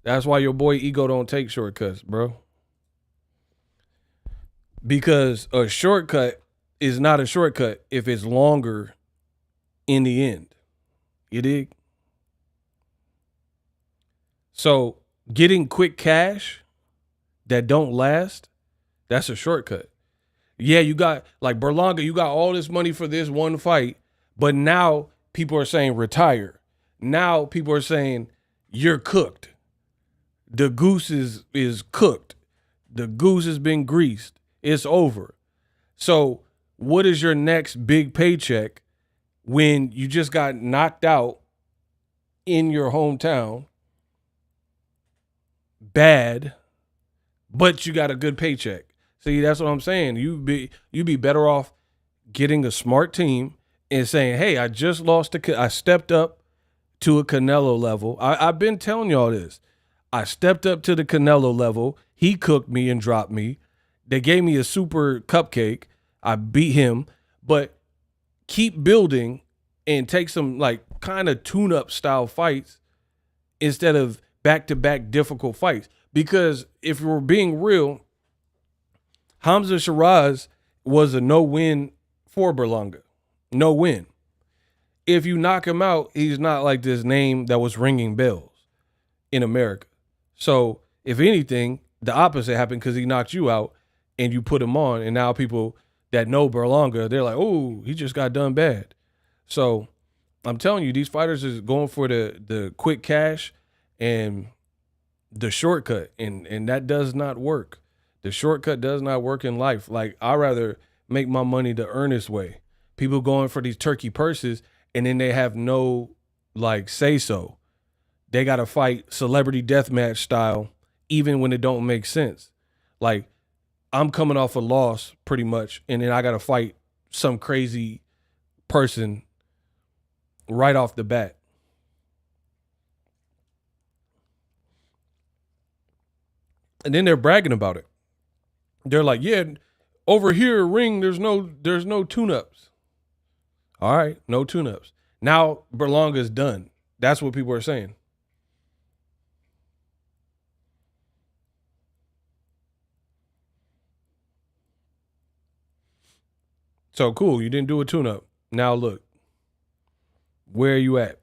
That's why your boy Ego don't take shortcuts, bro. Because a shortcut is not a shortcut if it's longer in the end. You dig? So getting quick cash that don't last, that's a shortcut. Yeah, you got, like Berlanga, you got all this money for this one fight, but now people are saying retire. Now people are saying you're cooked. The goose is cooked. The goose has been greased. It's over. So what is your next big paycheck when you just got knocked out in your hometown? Bad, but you got a good paycheck. See, that's what I'm saying. You'd be better off getting a smart team and saying, hey, I just lost I stepped up to a Canelo level. I've been telling y'all this. I stepped up to the Canelo level. He cooked me and dropped me. They gave me a super cupcake. I beat him. But keep building and take some like kind of tune-up style fights instead of back-to-back difficult fights. Because if we're being real, Hamzah Sheeraz was a no-win for Berlanga. No win. If you knock him out, he's not like this name that was ringing bells in America. So, if anything, the opposite happened because he knocked you out and you put him on, and now people that know Berlanga, they're like, oh, he just got done bad. So, I'm telling you, these fighters is going for the quick cash and the shortcut, and that does not work. The shortcut does not work in life. Like, I'd rather make my money the earnest way. People going for these turkey purses, and then they have no, like, say-so. They got to fight celebrity deathmatch style, even when it don't make sense. Like, I'm coming off a loss, pretty much, and then I got to fight some crazy person right off the bat. And then they're bragging about it. They're like, yeah, over here, ring, there's no tune-ups. All right, no tune-ups. Now Berlanga's done. That's what people are saying. So cool, you didn't do a tune-up. Now look, where are you at?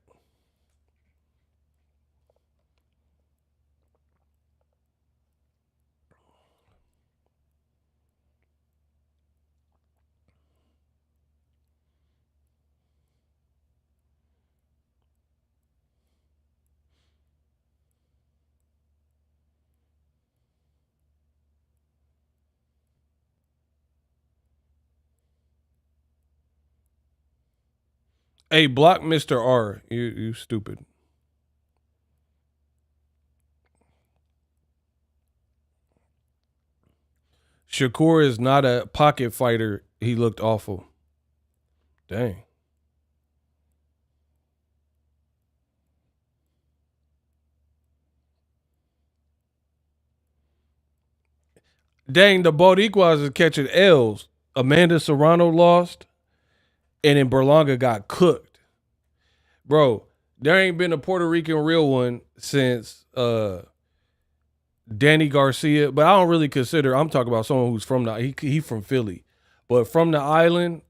Hey, block Mr. R. You stupid. Shakur is not a pocket fighter. He looked awful. Dang. Dang, the Boricuas is catching L's. Amanda Serrano lost, and then Berlanga got cooked. Bro, there ain't been a Puerto Rican real one since Danny Garcia, but I don't really consider. I'm talking about someone who's from he from Philly, but from the island,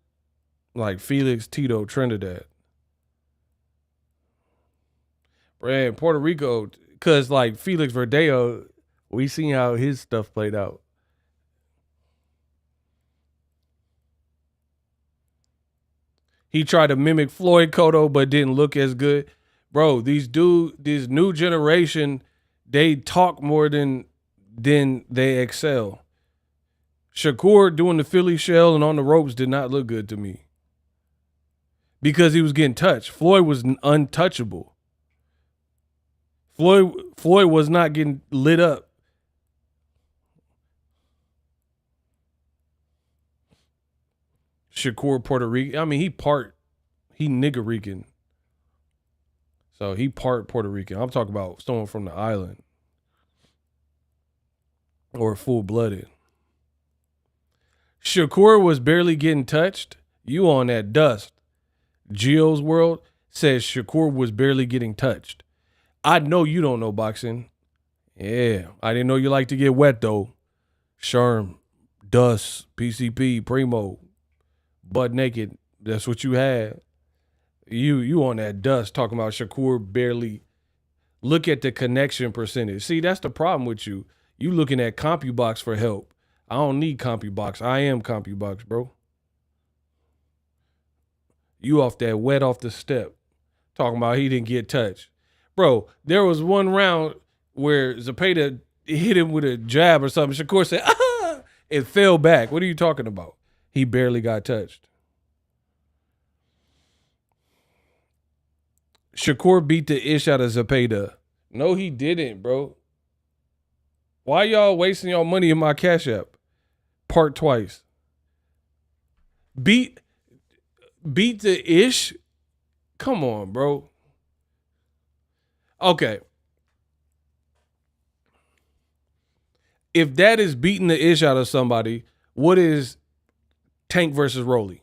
like Felix Tito Trinidad, and Puerto Rico, because like Felix Verdeo, we seen how his stuff played out. He tried to mimic Floyd Cotto, but didn't look as good. Bro, this new generation, they talk more than they excel. Shakur doing the Philly shell and on the ropes did not look good to me. Because he was getting touched. Floyd was untouchable. Floyd was not getting lit up. Shakur Puerto Rican. I mean, he nigger Rican. So he part Puerto Rican. I'm talking about someone from the island. Or full-blooded. Shakur was barely getting touched. You on that dust. Gio's World says Shakur was barely getting touched. I know you don't know boxing. Yeah, I didn't know you like to get wet, though. Sherm, Dust, PCP, Primo, butt naked. That's what you had. You on that dust talking about Shakur barely. Look at the connection percentage. See, that's the problem with you. You looking at CompuBox for help. I don't need CompuBox. I am CompuBox, bro. You off that wet off the step. Talking about he didn't get touched. Bro, there was one round where Zepeda hit him with a jab or something. Shakur said, ah! It fell back. What are you talking about? He barely got touched. Shakur beat the ish out of Zepeda. No, he didn't, bro. Why y'all wasting y'all money in my Cash App? Part twice. Beat the ish? Come on, bro. Okay. If that is beating the ish out of somebody, what is Tank versus Rolly?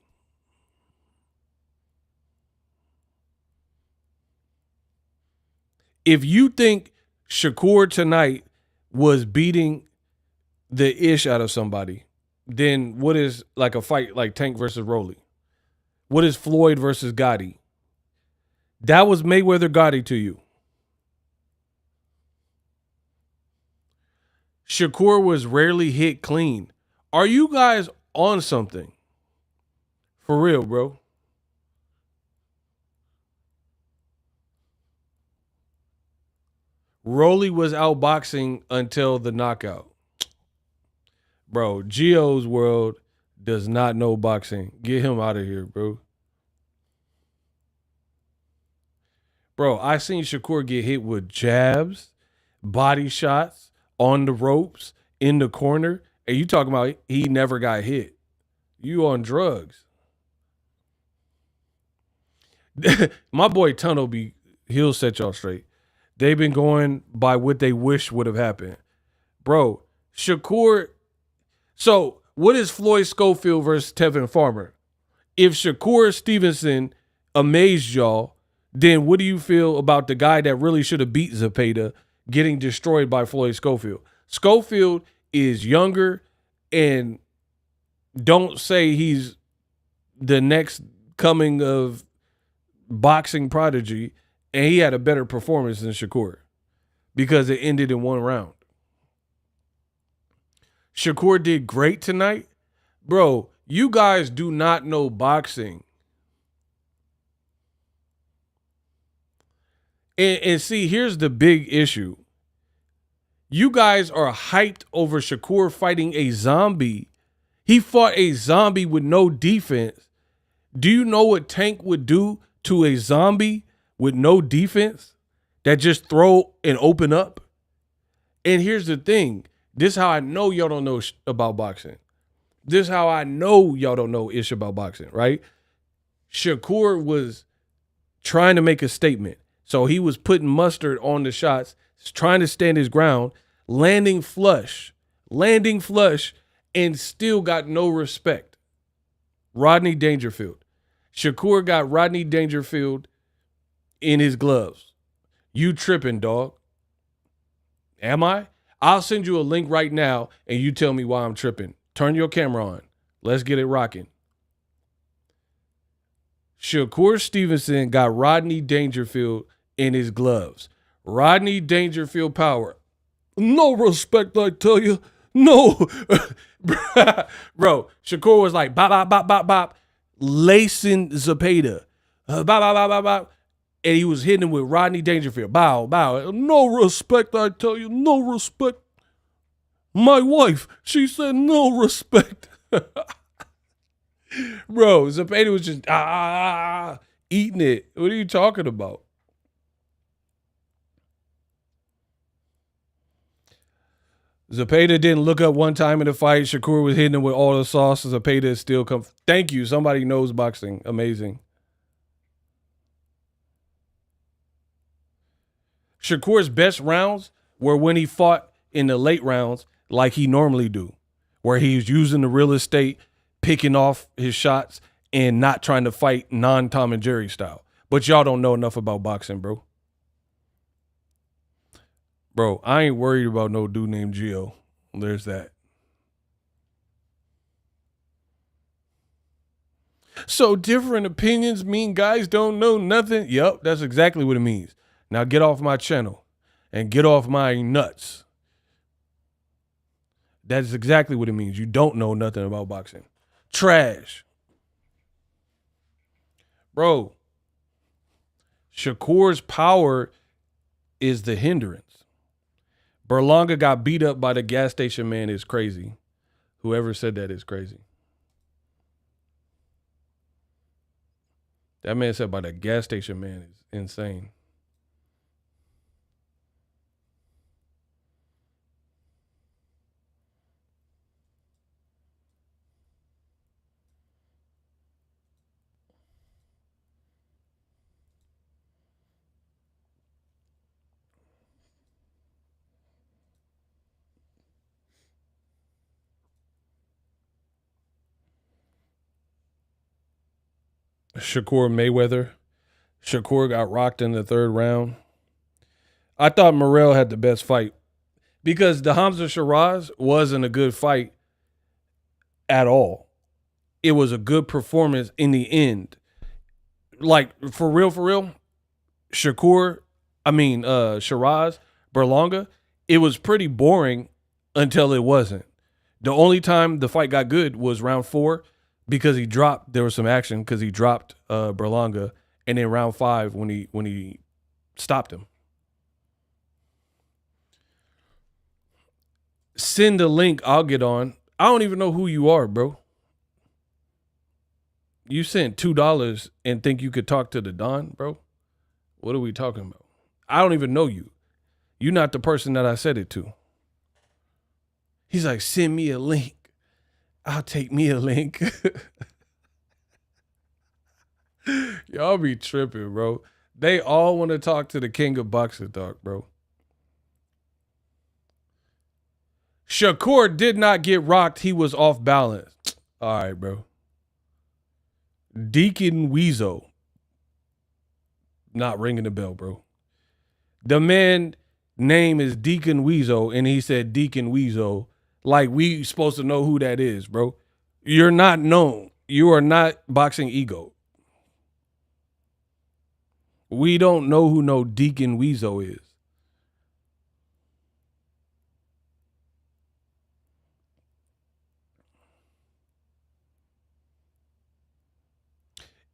If you think Shakur tonight was beating the ish out of somebody, then what is like a fight like Tank versus Rolly? What is Floyd versus Gotti? That was Mayweather Gotti to you. Shakur was rarely hit clean. Are you guys on something? For real, bro. Rolly was outboxing until the knockout. Bro, Gio's World does not know boxing. Get him out of here, bro. Bro, I seen Shakur get hit with jabs, body shots, on the ropes, in the corner. And you talking about he never got hit. You on drugs. My boy Tunnel he'll set y'all straight. They've been going by what they wish would have happened. Bro, Shakur. So, what is Floyd Schofield versus Tevin Farmer? If Shakur Stevenson amazed y'all, then what do you feel about the guy that really should have beat Zepeda getting destroyed by Floyd Schofield? Schofield is younger, and don't say he's the next coming of boxing prodigy, and he had a better performance than Shakur because it ended in one round. Shakur did great tonight. Bro, you guys do not know boxing. And see, here's the big issue. You guys are hyped over Shakur fighting a zombie. He fought a zombie with no defense. Do you know what Tank would do to a zombie with no defense that just throw and open up? And here's the thing. This is how I know y'all don't know about boxing. This is how I know y'all don't know ish about boxing, right? Shakur was trying to make a statement. So he was putting mustard on the shots, trying to stand his ground, landing flush, and still got no respect. Rodney Dangerfield. Shakur got Rodney Dangerfield in his gloves. You tripping, dog. Am I? I'll send you a link right now and you tell me why I'm tripping. Turn your camera on. Let's get it rocking. Shakur Stevenson got Rodney Dangerfield in his gloves. Rodney Dangerfield power. No respect, I tell you. No. Bro, Shakur was like, bop, bop, bop, bop, bop, lacing Zepeda. Bop, bop, bop, bop, bop. And he was hitting him with Rodney Dangerfield. Bow, bow. No respect, I tell you. No respect. My wife, she said no respect. Bro, Zepeda was just eating it. What are you talking about? Zepeda didn't look up one time in the fight. Shakur was hitting him with all the sauce. Zepeda is still come. Thank you. Somebody knows boxing. Amazing. Shakur's best rounds were when he fought in the late rounds like he normally do, where he's using the real estate, picking off his shots, and not trying to fight non-Tom and Jerry style. But y'all don't know enough about boxing, bro. Bro, I ain't worried about no dude named Gio. There's that. So different opinions mean guys don't know nothing? Yep, that's exactly what it means. Now get off my channel and get off my nuts. That's exactly what it means. You don't know nothing about boxing. Trash. Bro, Shakur's power is the hindrance. Berlanga got beat up by the gas station man is crazy. Whoever said that is crazy. That man said by the gas station man is insane. Shakur Mayweather. Shakur got rocked in the third round. I thought Morrell had the best fight because the Hamzah Sheeraz wasn't a good fight at all. It was a good performance in the end. Like, for real, Shakur, Shiraz, Berlanga, it was pretty boring until it wasn't. The only time the fight got good was round 4 because there was some action because he dropped Berlanga, and then round 5 when he stopped him. Send the link, I'll get on. I don't even know who you are, bro. You sent $2 and think you could talk to the Don, bro? What are we talking about? I don't even know you. You're not the person that I said it to. He's like, send me a link. I'll take me a link. Y'all be tripping, bro. They all want to talk to the king of boxing talk, bro. Shakur did not get rocked. He was off balance. All right, bro. Deacon Weezo. Not ringing the bell, bro. The man name is Deacon Weezo, and he said Deacon Weezo. Like we supposed to know who that is, bro. You're not known. You are not Boxingego. We don't know who no Deacon Weezo is.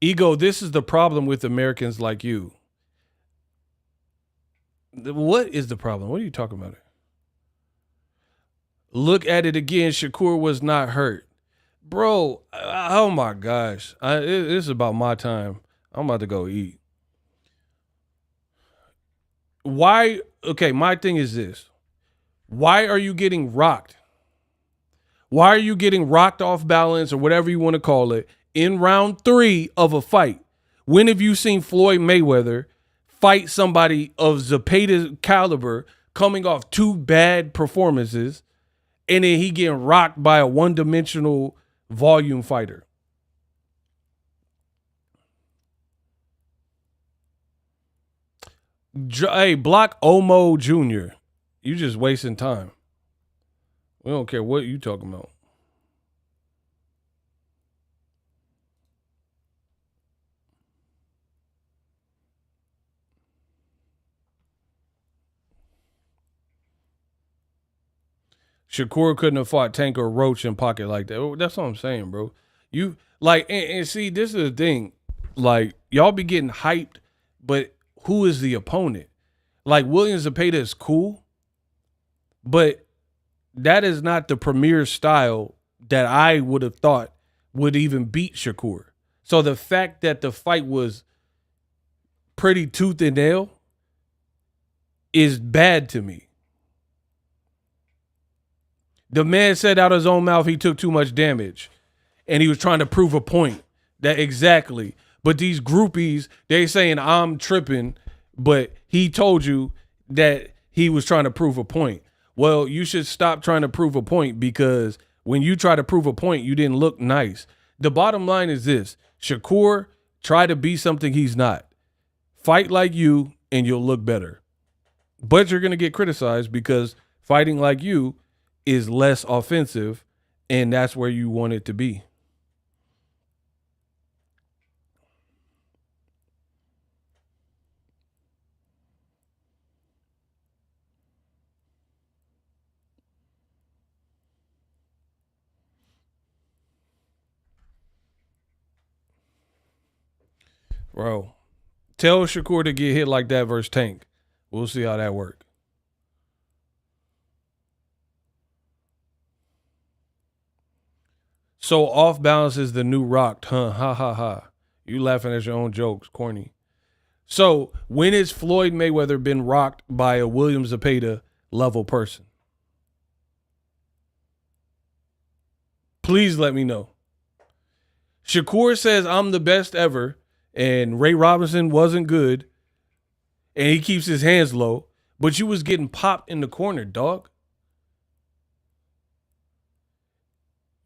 Ego, this is the problem with Americans like you. What is the problem? What are you talking about? Look at it again. Shakur was not hurt. Bro, oh my gosh. This is about my time. I'm about to go eat. Why? Okay, my thing is this. Why are you getting rocked? Why are you getting rocked off balance or whatever you want to call it in round 3 of a fight? When have you seen Floyd Mayweather fight somebody of Zepeda's caliber coming off 2 bad performances and then he getting rocked by a one-dimensional volume fighter? Hey, block Omo Jr. You just wasting time. We don't care what you talking about. Shakur couldn't have fought Tank or Roach in pocket like that. That's what I'm saying, bro. You like and see, this is the thing. Like, y'all be getting hyped, but who is the opponent? Like, William Zepeda is cool, but that is not the premier style that I would have thought would even beat Shakur. So the fact that the fight was pretty tooth and nail is bad to me. The man said out of his own mouth he took too much damage, and he was trying to prove a point. That exactly. But these groupies, they saying I'm tripping, but he told you that he was trying to prove a point. Well, you should stop trying to prove a point, because when you try to prove a point, you didn't look nice. The bottom line is this. Shakur tried to be something he's not. Fight like you and you'll look better. But you're going to get criticized because fighting like you is less offensive, and that's where you want it to be. Bro, tell Shakur to get hit like that versus Tank. We'll see how that works. So off balance is the new rocked, huh? Ha ha ha. You laughing at your own jokes, corny. So when has Floyd Mayweather been rocked by a William Zepeda level person? Please let me know. Shakur says I'm the best ever, and Ray Robinson wasn't good, and he keeps his hands low, but you was getting popped in the corner, dog.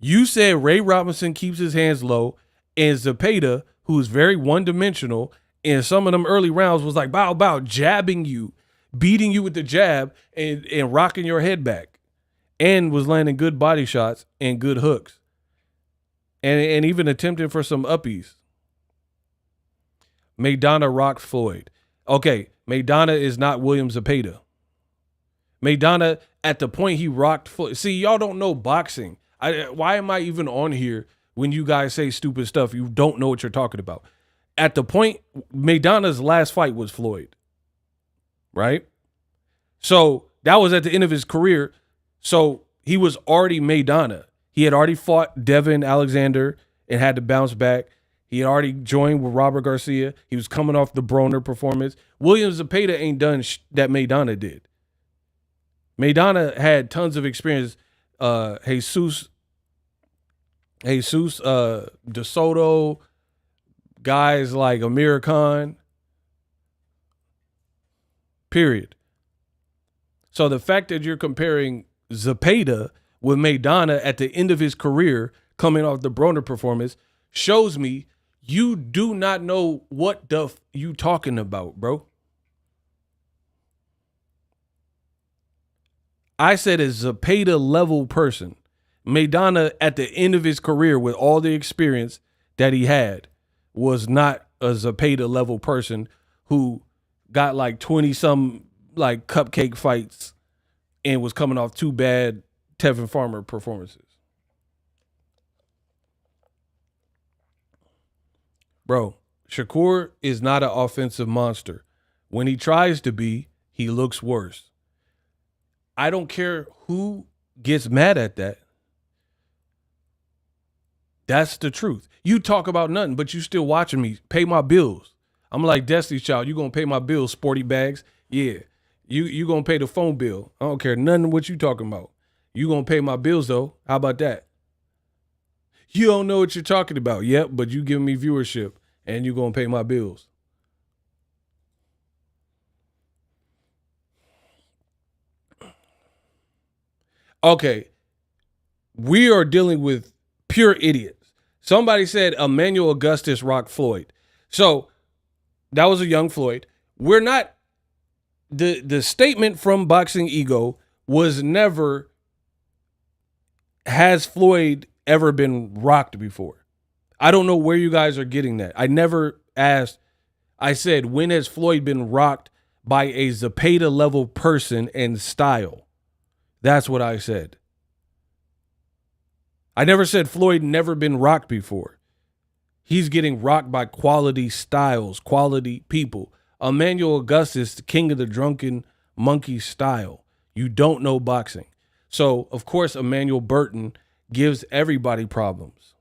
You said Ray Robinson keeps his hands low, and Zepeda, who's very one-dimensional, in some of them early rounds was like, bow, bow, jabbing you, beating you with the jab, and rocking your head back, and was landing good body shots and good hooks, and even attempting for some uppies. Maidana rocked Floyd. Okay, Maidana is not William Zepeda. Maidana, at the point he rocked Floyd. See, y'all don't know boxing. Why am I even on here when you guys say stupid stuff? You don't know what you're talking about. At the point, Maidana's last fight was Floyd, right? So that was at the end of his career. So he was already Maidana. He had already fought Devin Alexander and had to bounce back. He had already joined with Robert Garcia. He was coming off the Broner performance. William Zepeda ain't done that Maidana did. Maidana had tons of experience. Jesus De Soto, guys like Amir Khan, period. So the fact that you're comparing Zepeda with Maidana at the end of his career coming off the Broner performance shows me you do not know what you talking about, bro. I said a Zepeda level person. Maidana at the end of his career with all the experience that he had was not a Zepeda level person who got like 20 some like cupcake fights and was coming off 2 bad Tevin Farmer performances. Bro, Shakur is not an offensive monster. When he tries to be, he looks worse. I don't care who gets mad at that. That's the truth. You talk about nothing, but you still watching me pay my bills. I'm like Destiny's Child. You gonna pay my bills, sporty bags? Yeah. You gonna pay the phone bill. I don't care nothing what you talking about. You gonna pay my bills though. How about that? You don't know what you're talking about. Yep, but you giving me viewership and you gonna pay my bills. Okay. We are dealing with pure idiots. Somebody said Emmanuel Augustus rocked Floyd. So that was a young Floyd. We're not, the statement from Boxingego was never Has Floyd ever been rocked before? I don't know where you guys are getting that. I never asked. I said, when has Floyd been rocked by a Zepeda level person and style? That's what I said. I never said Floyd never been rocked before. He's getting rocked by quality styles, quality people. Emmanuel Augustus, the king of the drunken monkey style. You don't know boxing. So, of course, Emmanuel Burton gives everybody problems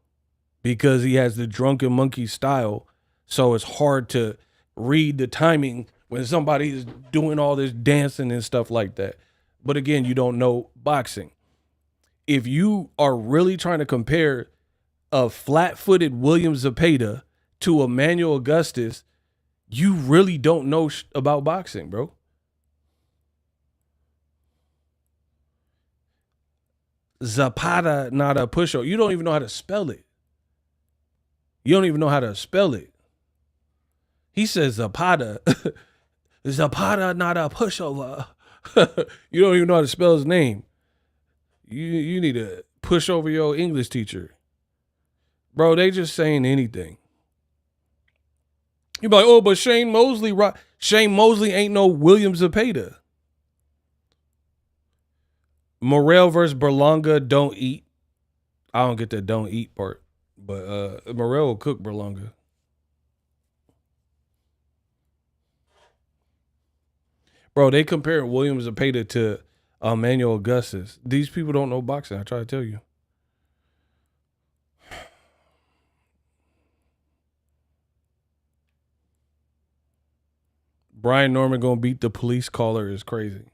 because he has the drunken monkey style. So it's hard to read the timing when somebody is doing all this dancing and stuff like that. But again, you don't know boxing. If you are really trying to compare a flat-footed William Zepeda to Emmanuel Augustus, you really don't know about boxing, bro. Zepeda, not a pushover. You don't even know how to spell it. You don't even know how to spell it. He says Zepeda. Zepeda, not a pushover. You don't even know how to spell his name. You need to push over your English teacher. Bro, they just saying anything. You be like, oh, but Shane Mosley ain't no William Zepeda. Morrell versus Berlanga, don't eat. I don't get that don't eat part. But Morrell will cook Berlanga. Bro, they compare William Zepeda to Emmanuel Augustus. These people don't know boxing. I try to tell you. Brian Norman gonna beat the police caller is crazy.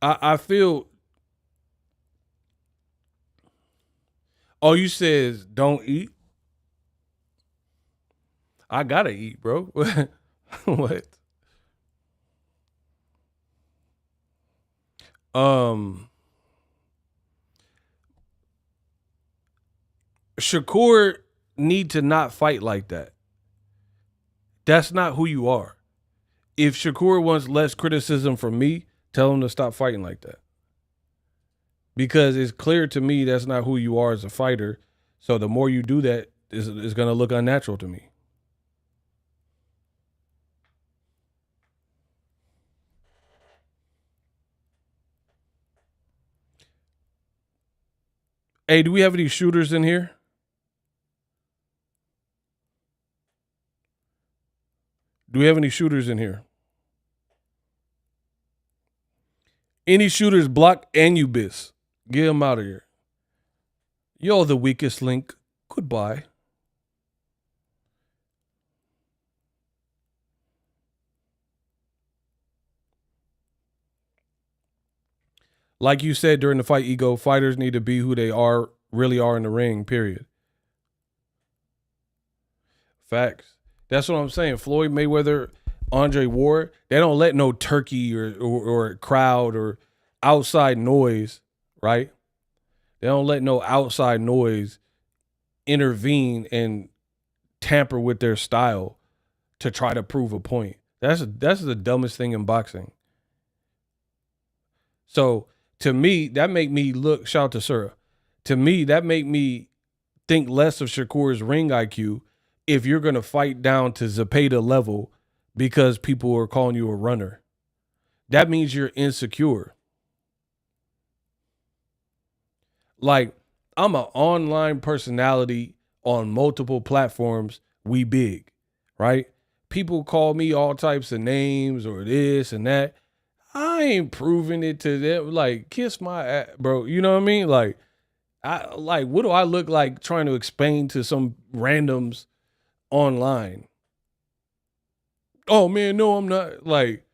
I feel. Oh, you says don't eat. I gotta eat, bro. What? Shakur need to not fight like that. That's not who you are. If Shakur wants less criticism from me, tell him to stop fighting like that. Because it's clear to me that's not who you are as a fighter. So the more you do that, it's going to look unnatural to me. Hey, do we have any shooters in here? Do we have any shooters in here? Any shooters block Anubis. Get him out of here. You're the weakest link. Goodbye. Like you said during the fight, Ego, fighters need to be who they really are in the ring, period. Facts. That's what I'm saying. Floyd Mayweather, Andre Ward, they don't let no turkey or crowd or outside noise, right? They don't let no outside noise intervene and tamper with their style to try to prove a point. That's the dumbest thing in boxing. So to me, that make me look, shout out to Sura. To me, that make me think less of Shakur's ring IQ if you're going to fight down to Zepeda level because people are calling you a runner. That means you're insecure. Like, I'm an online personality on multiple platforms. We big, right? People call me all types of names or this and that. I ain't proving it to them. Like, kiss my ass, bro. You know what I mean? Like, what do I look like trying to explain to some randoms online? Oh man, no, I'm not. Like,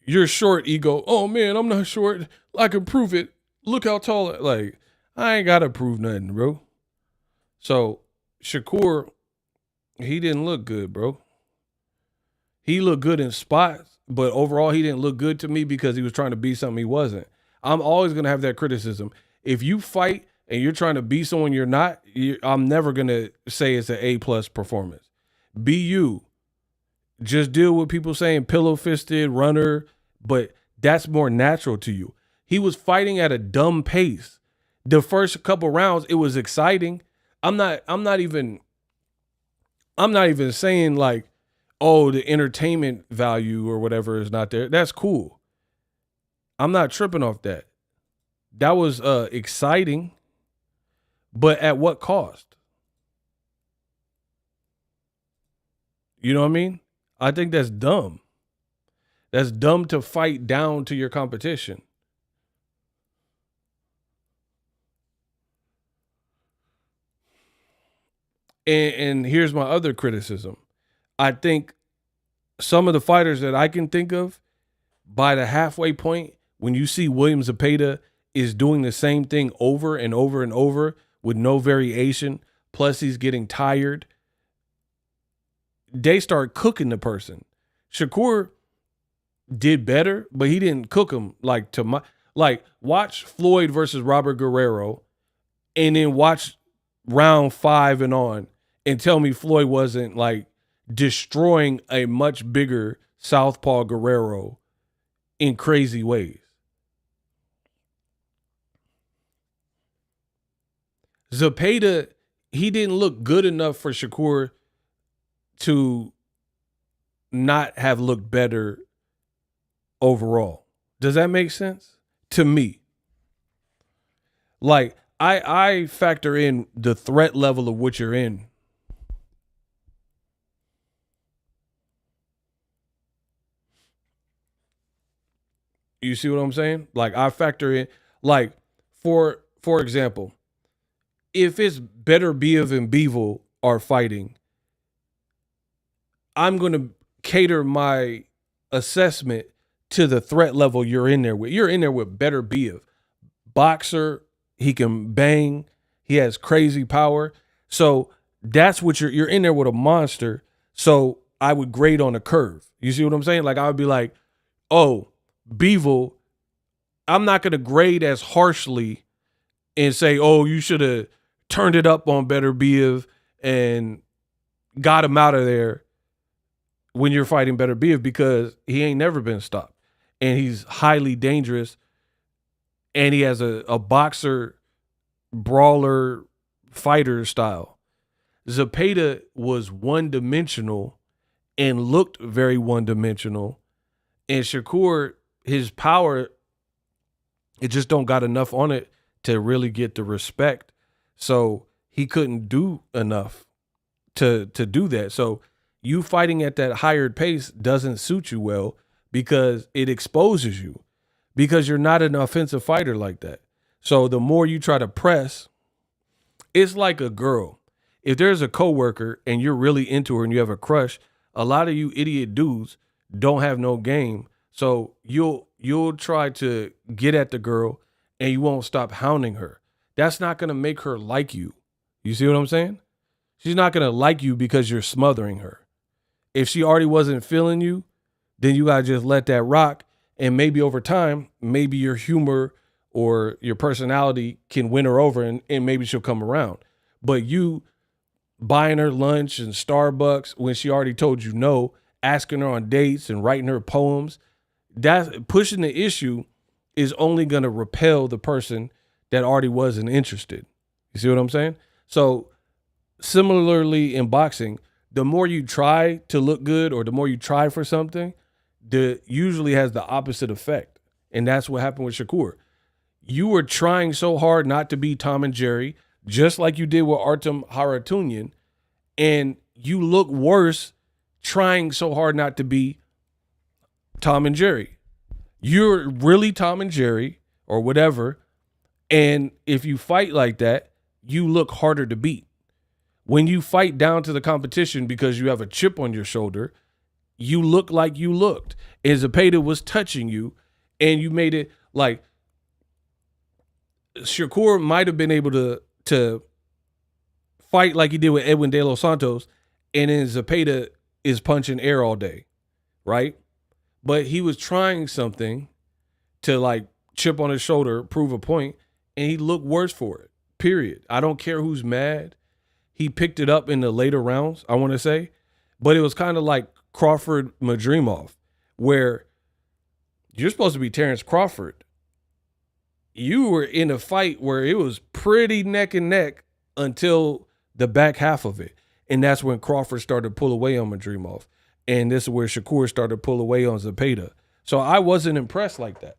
you're short, Ego. Oh man, I'm not short. I can prove it. Look how tall. Like, I ain't gotta prove nothing, bro. So Shakur, he didn't look good, bro. He looked good in spots, but overall he didn't look good to me because he was trying to be something he wasn't. I'm always gonna have that criticism. If you fight and you're trying to be someone you're not, I'm never going to say it's an A+ performance. Be you. Just deal with people saying pillow-fisted, runner, but that's more natural to you. He was fighting at a dumb pace. The first couple rounds, it was exciting. I'm not even saying like, oh, the entertainment value or whatever is not there. That's cool. I'm not tripping off that. That was exciting, but at what cost? You know what I mean? I think that's dumb. That's dumb to fight down to your competition. And here's my other criticism. I think some of the fighters that I can think of, by the halfway point, when you see William Zepeda is doing the same thing over and over and over with no variation, plus he's getting tired, they start cooking the person. Shakur did better, but he didn't cook him like watch Floyd versus Robert Guerrero and then watch round 5 and on and tell me Floyd wasn't like destroying a much bigger Southpaw Guerrero in crazy ways. Zepeda, he didn't look good enough for Shakur to not have looked better overall. Does that make sense? To me. Like, I factor in the threat level of what you're in. You see what I'm saying? Like, I factor in, like, for example, if it's Beterbiev and Bivol are fighting, I'm going to cater my assessment to the threat level you're in there with. You're in there with Beterbiev. Boxer, he can bang. He has crazy power. So that's what you're in there with a monster. So I would grade on a curve. You see what I'm saying? Like, I would be like, oh, Bivol, I'm not going to grade as harshly and say, oh, you should have turned it up on Beterbiev and got him out of there when you're fighting Beterbiev, because he ain't never been stopped. And he's highly dangerous. And he has a boxer, brawler, fighter style. Zepeda was one-dimensional and looked very one-dimensional. And Shakur, his power, it just don't got enough on it to really get the respect. So he couldn't do enough to do that. So you fighting at that higher pace doesn't suit you well because it exposes you, because you're not an offensive fighter like that. So the more you try to press, it's like a girl. If there's a coworker and you're really into her and you have a crush, a lot of you idiot dudes don't have no game. So you'll try to get at the girl and you won't stop hounding her. That's not going to make her like you. You see what I'm saying? She's not going to like you because you're smothering her. If she already wasn't feeling you, then you got to just let that rock. And maybe over time, maybe your humor or your personality can win her over and maybe she'll come around. But you buying her lunch and Starbucks when she already told you no, asking her on dates and writing her poems, that's pushing the issue is only going to repel the person that already wasn't interested. You see what I'm saying? So similarly in boxing, the more you try to look good or the more you try for something, usually has the opposite effect. And that's what happened with Shakur. You were trying so hard not to be Tom and Jerry, just like you did with Artem Harutyunyan, and you look worse trying so hard not to be Tom and Jerry. You're really Tom and Jerry or whatever, and if you fight like that, you look harder to beat. When you fight down to the competition because you have a chip on your shoulder, you look like you looked. And Zepeda was touching you, and you made it like Shakur might have been able to fight like he did with Edwin De Los Santos, and then Zepeda is punching air all day, right? But he was trying something to like chip on his shoulder, prove a point, and he looked worse for it. period. I don't care who's mad. He picked it up in the later rounds, I want to say. But it was kind of like Crawford Madrimov, where you're supposed to be Terrence Crawford. You were in a fight where it was pretty neck and neck until the back half of it. And that's when Crawford started to pull away on Madrimov. And this is where Shakur started to pull away on Zepeda. So I wasn't impressed like that.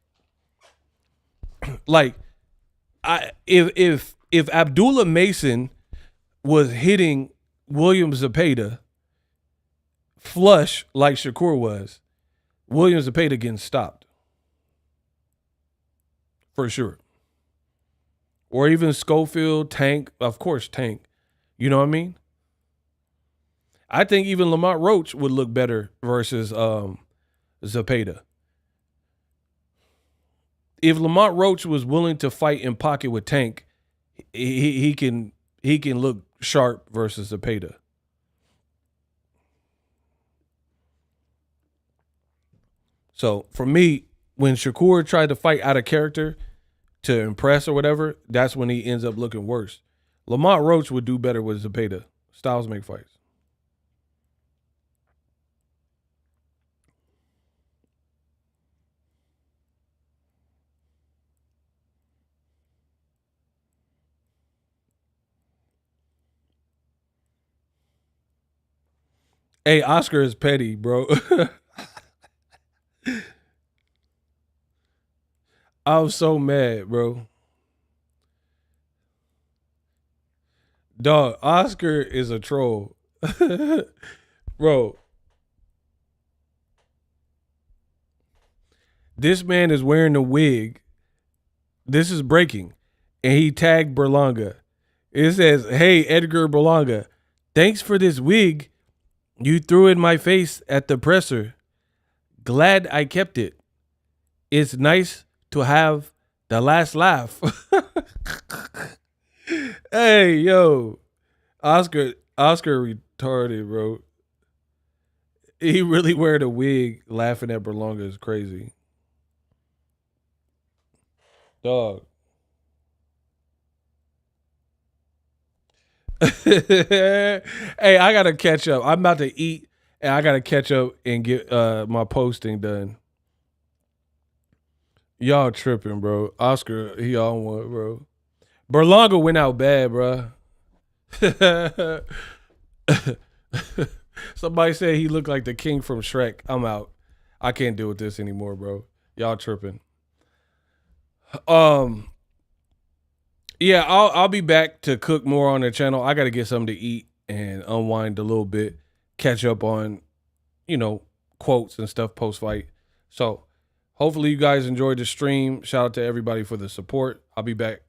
Like, if Abdullah Mason was hitting William Zepeda flush like Shakur was, William Zepeda getting stopped. For sure. Or even Schofield, Tank, of course, Tank. You know what I mean? I think even Lamont Roach would look better versus Zepeda. If Lamont Roach was willing to fight in pocket with Tank, he can look sharp versus Zepeda. So for me, when Shakur tried to fight out of character to impress or whatever, that's when he ends up looking worse. Lamont Roach would do better with Zepeda. Styles make fights. Hey, Oscar is petty, bro. I'm so mad, bro. Dog, Oscar is a troll. Bro. This man is wearing a wig. This is breaking. And he tagged Berlanga. It says, "Hey, Edgar Berlanga, thanks for this wig you threw in my face at the presser. Glad I kept it. It's nice to have the last laugh." Hey, yo. Oscar retarded, bro. He really wearing a wig laughing at Berlanga is crazy. Dog. Hey, I gotta catch up. I'm about to eat and I gotta catch up and get my posting done. Y'all tripping, bro. Oscar, he on one, bro. Berlanga went out bad, bro. Somebody said he looked like the king from Shrek. I'm out. I can't deal with this anymore, bro. Y'all tripping. Yeah, I'll be back to cook more on the channel. I got to get something to eat and unwind a little bit, catch up on, quotes and stuff post fight. So hopefully you guys enjoyed the stream. Shout out to everybody for the support. I'll be back